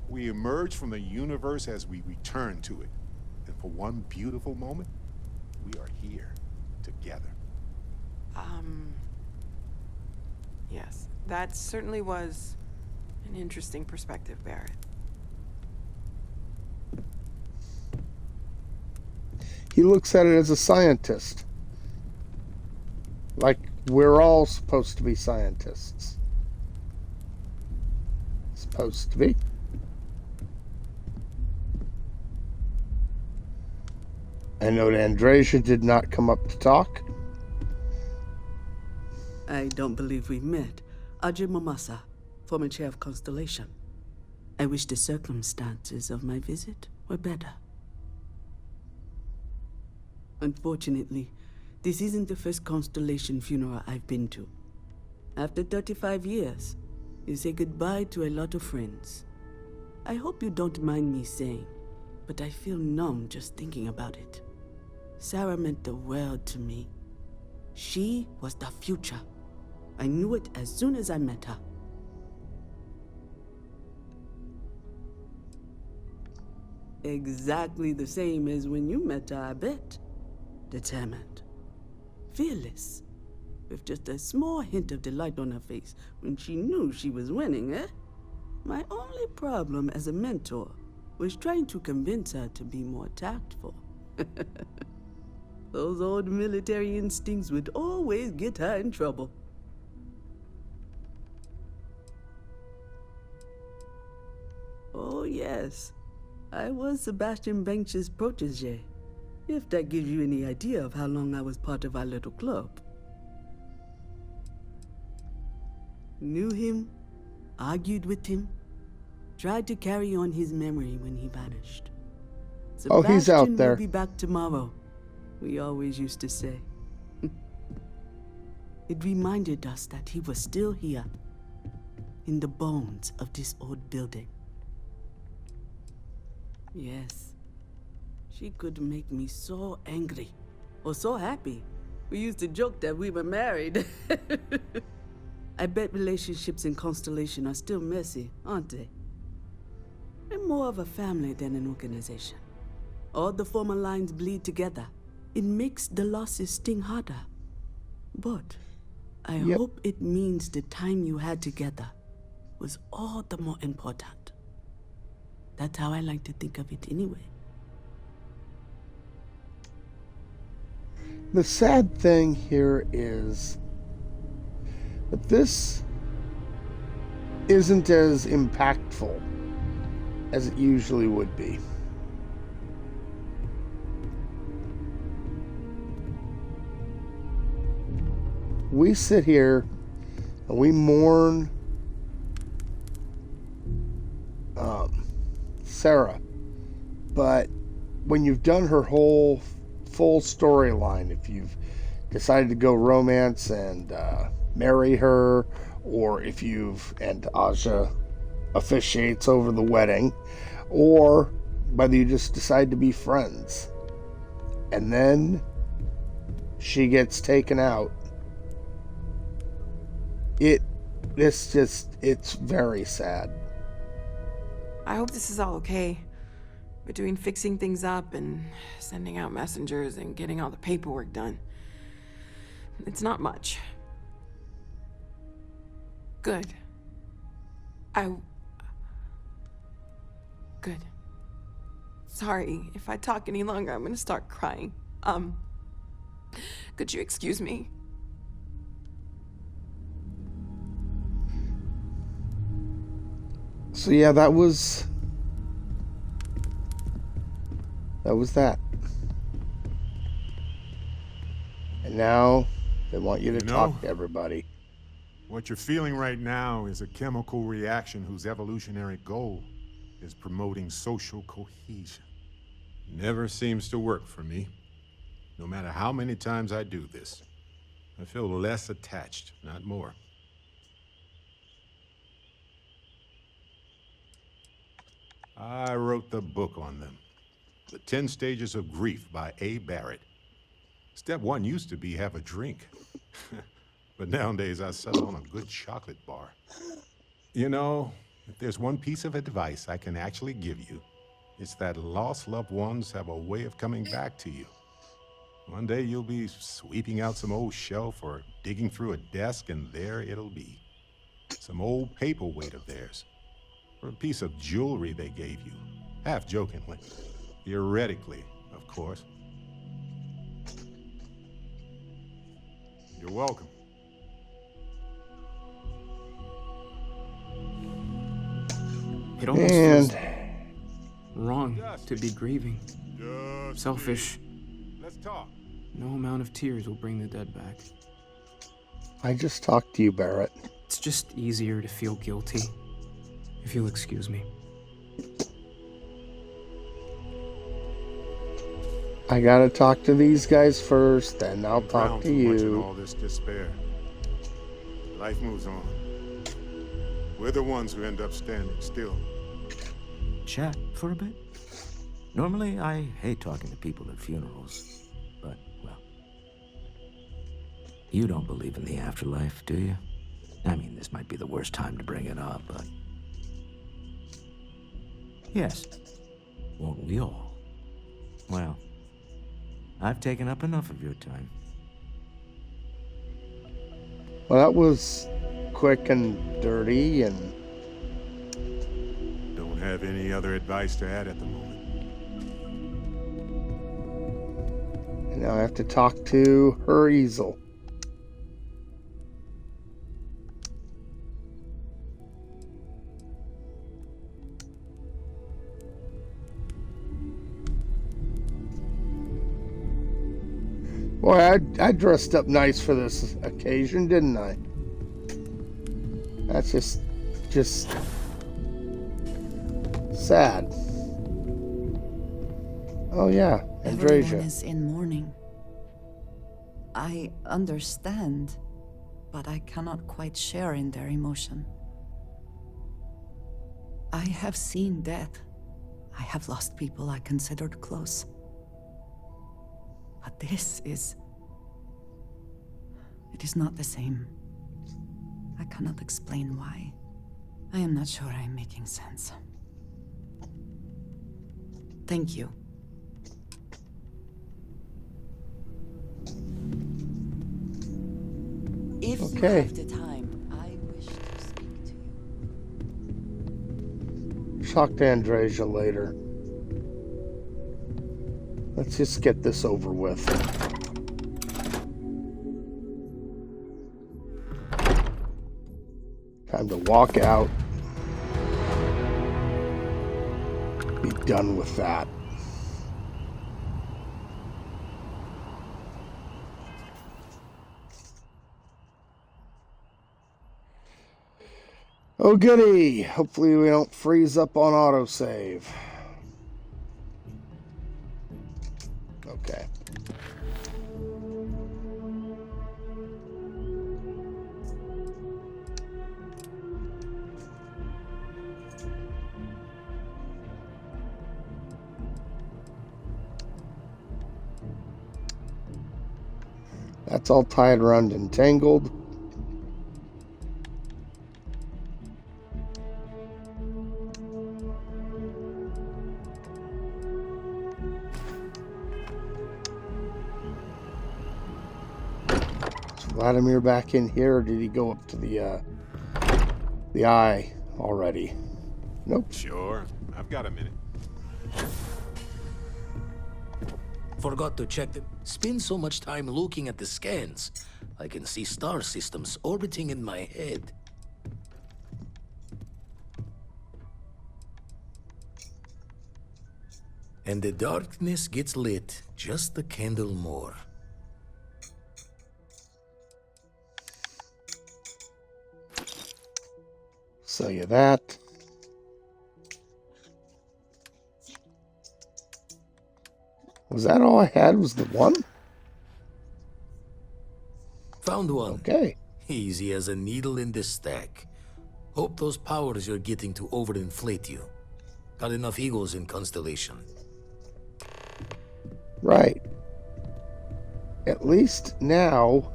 We emerge from the universe as we return to it. And for one beautiful moment, we are here, together. Yes. That certainly was an interesting perspective, Barrett. He looks at it as a scientist. Like we're all supposed to be scientists. Supposed to be. I know Andreja did not come up to talk. I don't believe we've met. Ajay Mamasa, former chair of Constellation. I wish the circumstances of my visit were better. Unfortunately, this isn't the first Constellation funeral I've been to. After 35 years, you say goodbye to a lot of friends. I hope you don't mind me saying, but I feel numb just thinking about it. Sarah meant the world to me. She was the future. I knew it as soon as I met her. Exactly the same as when you met her, I bet. Determined. Fearless. With just a small hint of delight on her face when she knew she was winning, eh? My only problem as a mentor was trying to convince her to be more tactful. Those old military instincts would always get her in trouble. Oh, yes. I was Sebastian Banks's protege, if that gives you any idea of how long I was part of our little club. Knew him, argued with him, tried to carry on his memory when he vanished. Oh, he's out Sebastian there. will be back tomorrow, we always used to say. It reminded us that he was still here, in the bones of this old building. Yes, she could make me so angry, or so happy. We used to joke that we were married. I bet relationships in Constellation are still messy, aren't they? We're more of a family than an organization. All the former lines bleed together. It makes the losses sting harder. But I hope it means the time you had together was all the more important. That's how I like to think of it anyway. The sad thing here is that this isn't as impactful as it usually would be. We sit here and we mourn Sarah, but when you've done her whole full storyline, if you've decided to go romance and marry her, or if and Aja officiates over the wedding, or whether you just decide to be friends, and then she gets taken out, it's very sad. I hope this is all okay. Between fixing things up and sending out messengers and getting all the paperwork done. It's not much. Good. Good. Sorry, if I talk any longer, I'm gonna start crying. Could you excuse me? So yeah, that was that. And now they want you to talk to everybody. What you're feeling right now is a chemical reaction whose evolutionary goal is promoting social cohesion. Never seems to work for me. No matter how many times I do this, I feel less attached, not more. I wrote the book on them. The 10 Stages of Grief by A. Barrett. Step 1 used to be have a drink. But nowadays I settle on a good chocolate bar. You know, if there's one piece of advice I can actually give you, it's that lost loved ones have a way of coming back to you. One day you'll be sweeping out some old shelf or digging through a desk, and there it'll be. Some old paperweight of theirs. Or a piece of jewelry they gave you. Half jokingly. Theoretically, of course. You're welcome. It almost feels wrong to be grieving. Selfish. Let's talk. No amount of tears will bring the dead back. I just talked to you, Barrett. It's just easier to feel guilty, if you'll excuse me. I gotta talk to these guys first, then I'll talk to Much in you. all this despair. Life moves on. We're the ones who end up standing still. Chat for a bit? Normally, I hate talking to people at funerals, but, well, you don't believe in the afterlife, do you? I mean, this might be the worst time to bring it up, but... Yes. Won't we all? Well, I've taken up enough of your time. Well, that was quick and dirty, and... Don't have any other advice to add at the moment. And now I have to talk to her easel. Boy, I dressed up nice for this occasion, didn't I? That's just sad. Oh yeah, Andrasia. Everyone is in mourning. I understand, but I cannot quite share in their emotion. I have seen death. I have lost people I considered close. But this is... it is not the same. I cannot explain why. I am not sure I am making sense. Thank you. If you have the time, I wish to speak to you. Talk to Andrasia later. Let's just get this over with. Time to walk out. Be done with that. Oh goody! Hopefully we don't freeze up on autosave. Okay. That's all tied around and tangled. Is Vladimir back in here, or did he go up to the eye already? Nope. Sure. I've got a minute. Forgot to check them. Spend so much time looking at the scans. I can see star systems orbiting in my head. And the darkness gets lit just a candle more. Sell you that. Was that all I had? Was the one? Found one. Okay. Easy as a needle in the stack. Hope those powers you're getting to overinflate you. Got enough egos in Constellation. Right. At least now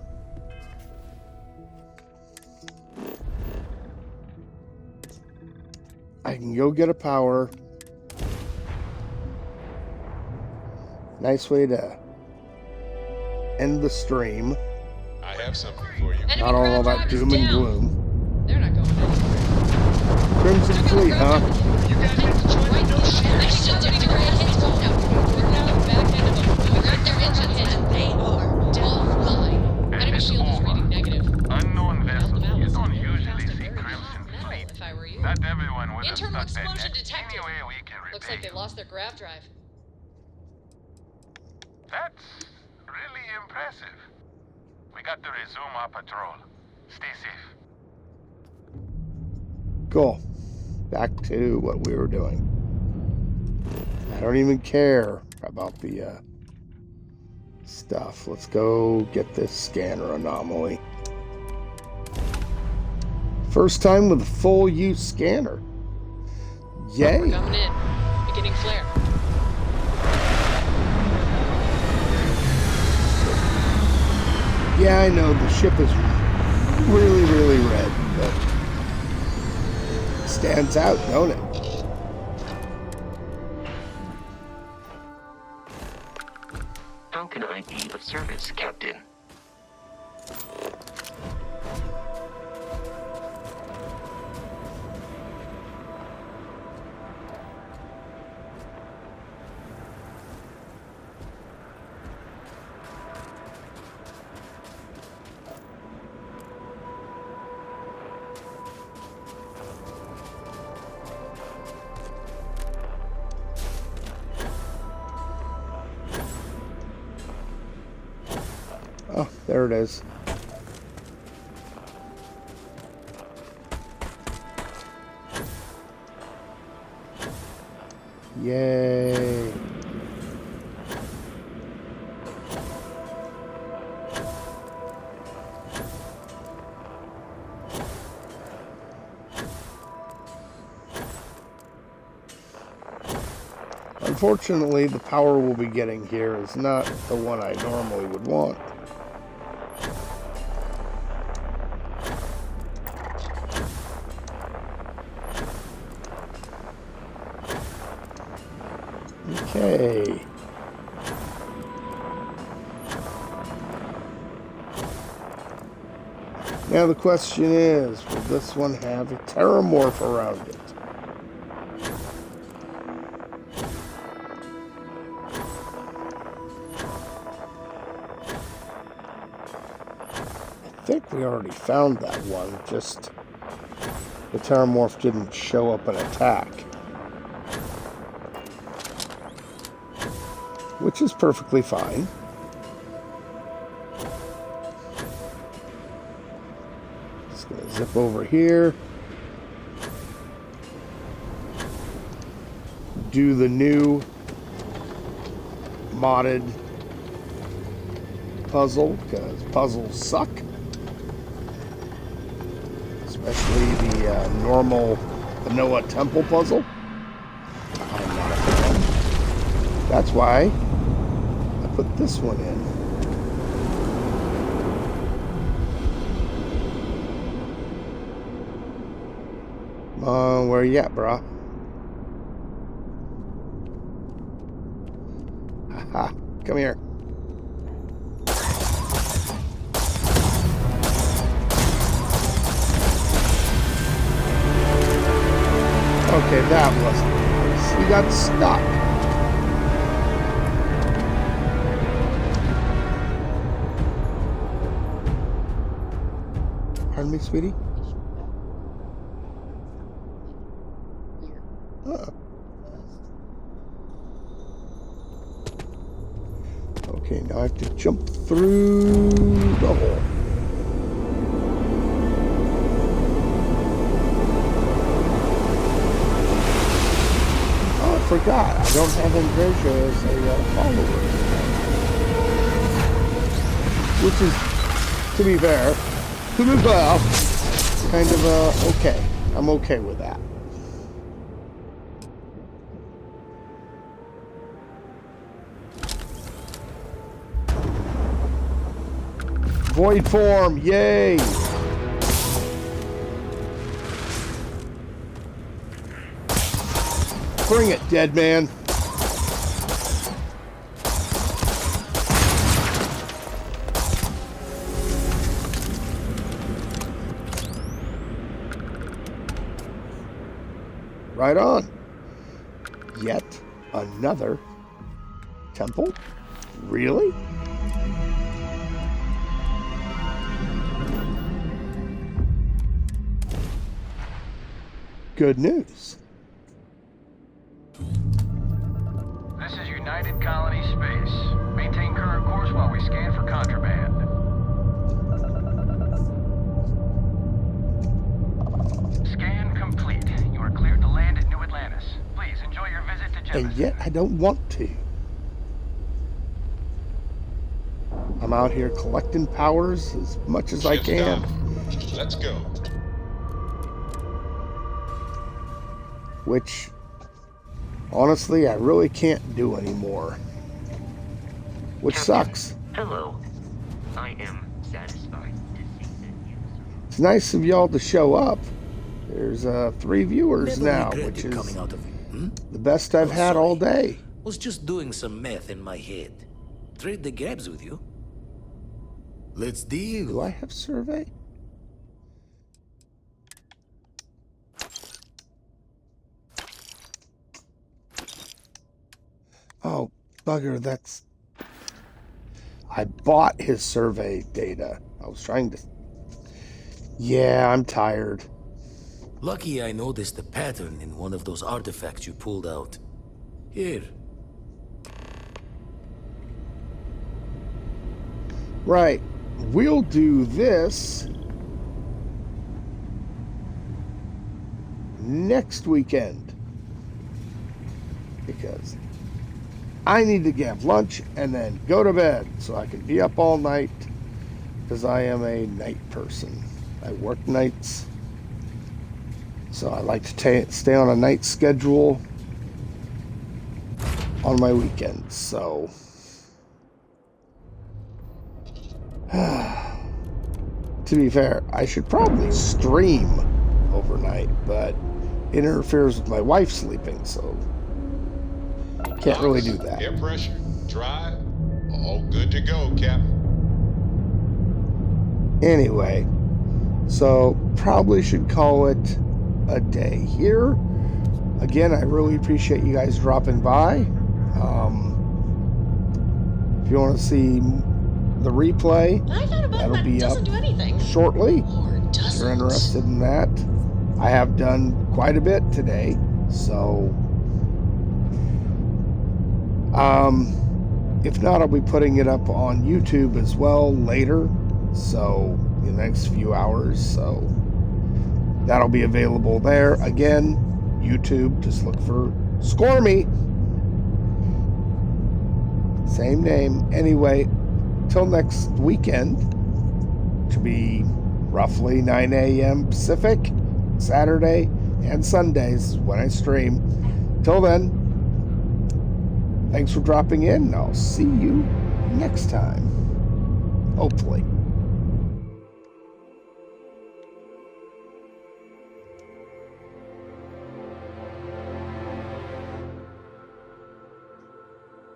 I can go get a power. Nice way to end the stream. I have something for you. Not all that doom and gloom. They're not going anywhere. Crimson Fleet, huh? You guys have to join the no shit. They're still doing their engines going out. We're now the back end of them. We got their engines and they are offline. Enemy shield is reading negative. Unknown vessels. You don't usually see Crimson Fleet. If I were you. Not everyone would Internal have stuck explosion that. detected. Anyway, we can Looks repay like they lost their grav drive. That's really impressive. We got to resume our patrol. Stay safe. Cool. Back to what we were doing. I don't even care about the stuff. Let's go get this scanner anomaly. First time with a full use scanner. Yay! We're coming in. Beginning flare. Yeah, I know the ship is really, really red, but it stands out, don't it? How can I be of service, Captain? Oh, there it is. Yay. Unfortunately, the power we'll be getting here is not the one I normally would want. Okay. Now the question is, will this one have a terramorph around it? I think we already found that one, just the terramorph didn't show up and attack. Which is perfectly fine. Just gonna zip over here. Do the new modded puzzle, because puzzles suck. Especially the normal vanilla temple puzzle. I'm not a fan. That's why I put this one in. Where you at, brah? Haha, come here. Okay, that wasn't nice. He got stuck. Pardon me, sweetie? Okay, now I have to jump through the hole. Oh, I forgot. I don't have Andreja as a follower. Which is, to be fair, kind of okay. I'm okay with that. Void form, yay! Bring it, dead man. Right on. Yet another temple? Really? Good news. This is United Colony Space. Maintain current course while we scan for contraband. Scan complete. You are cleared to land at New Atlantis. Please enjoy your visit to Genesis. And yet I don't want to. I'm out here collecting powers as much as I can. Let's go. Which, honestly, I really can't do anymore. Which sucks. Hello. I am satisfied to see that you... It's nice of y'all to show up. There's 3 viewers Never now, regretted which is coming out of it, the best I've had all day. Was just doing some math in my head. Trade the grabs with you. Let's deal. Do I have survey? Oh, bugger, that's... I bought his survey data. I was trying to... Yeah, I'm tired. Lucky I noticed a pattern in one of those artifacts you pulled out. Here. Right. We'll do this next weekend. Because I need to get lunch and then go to bed so I can be up all night, because I am a night person. I work nights, so I like to stay on a night schedule on my weekends. So to be fair, I should probably stream overnight, but it interferes with my wife sleeping, so can't really do that. Air pressure, dry, all good to go, Captain. Anyway, so probably should call it a day here. Again, I really appreciate you guys dropping by. If you want to see the replay, that'll be up shortly. If you're interested in that. I have done quite a bit today, so if not, I'll be putting it up on YouTube as well later, so in the next few hours, so that'll be available there. Again, YouTube, just look for Scormy, same name. Anyway, till next weekend, which will be roughly 9 a.m. Pacific, Saturday and Sundays when I stream. Till then, thanks for dropping in, and I'll see you next time. Hopefully.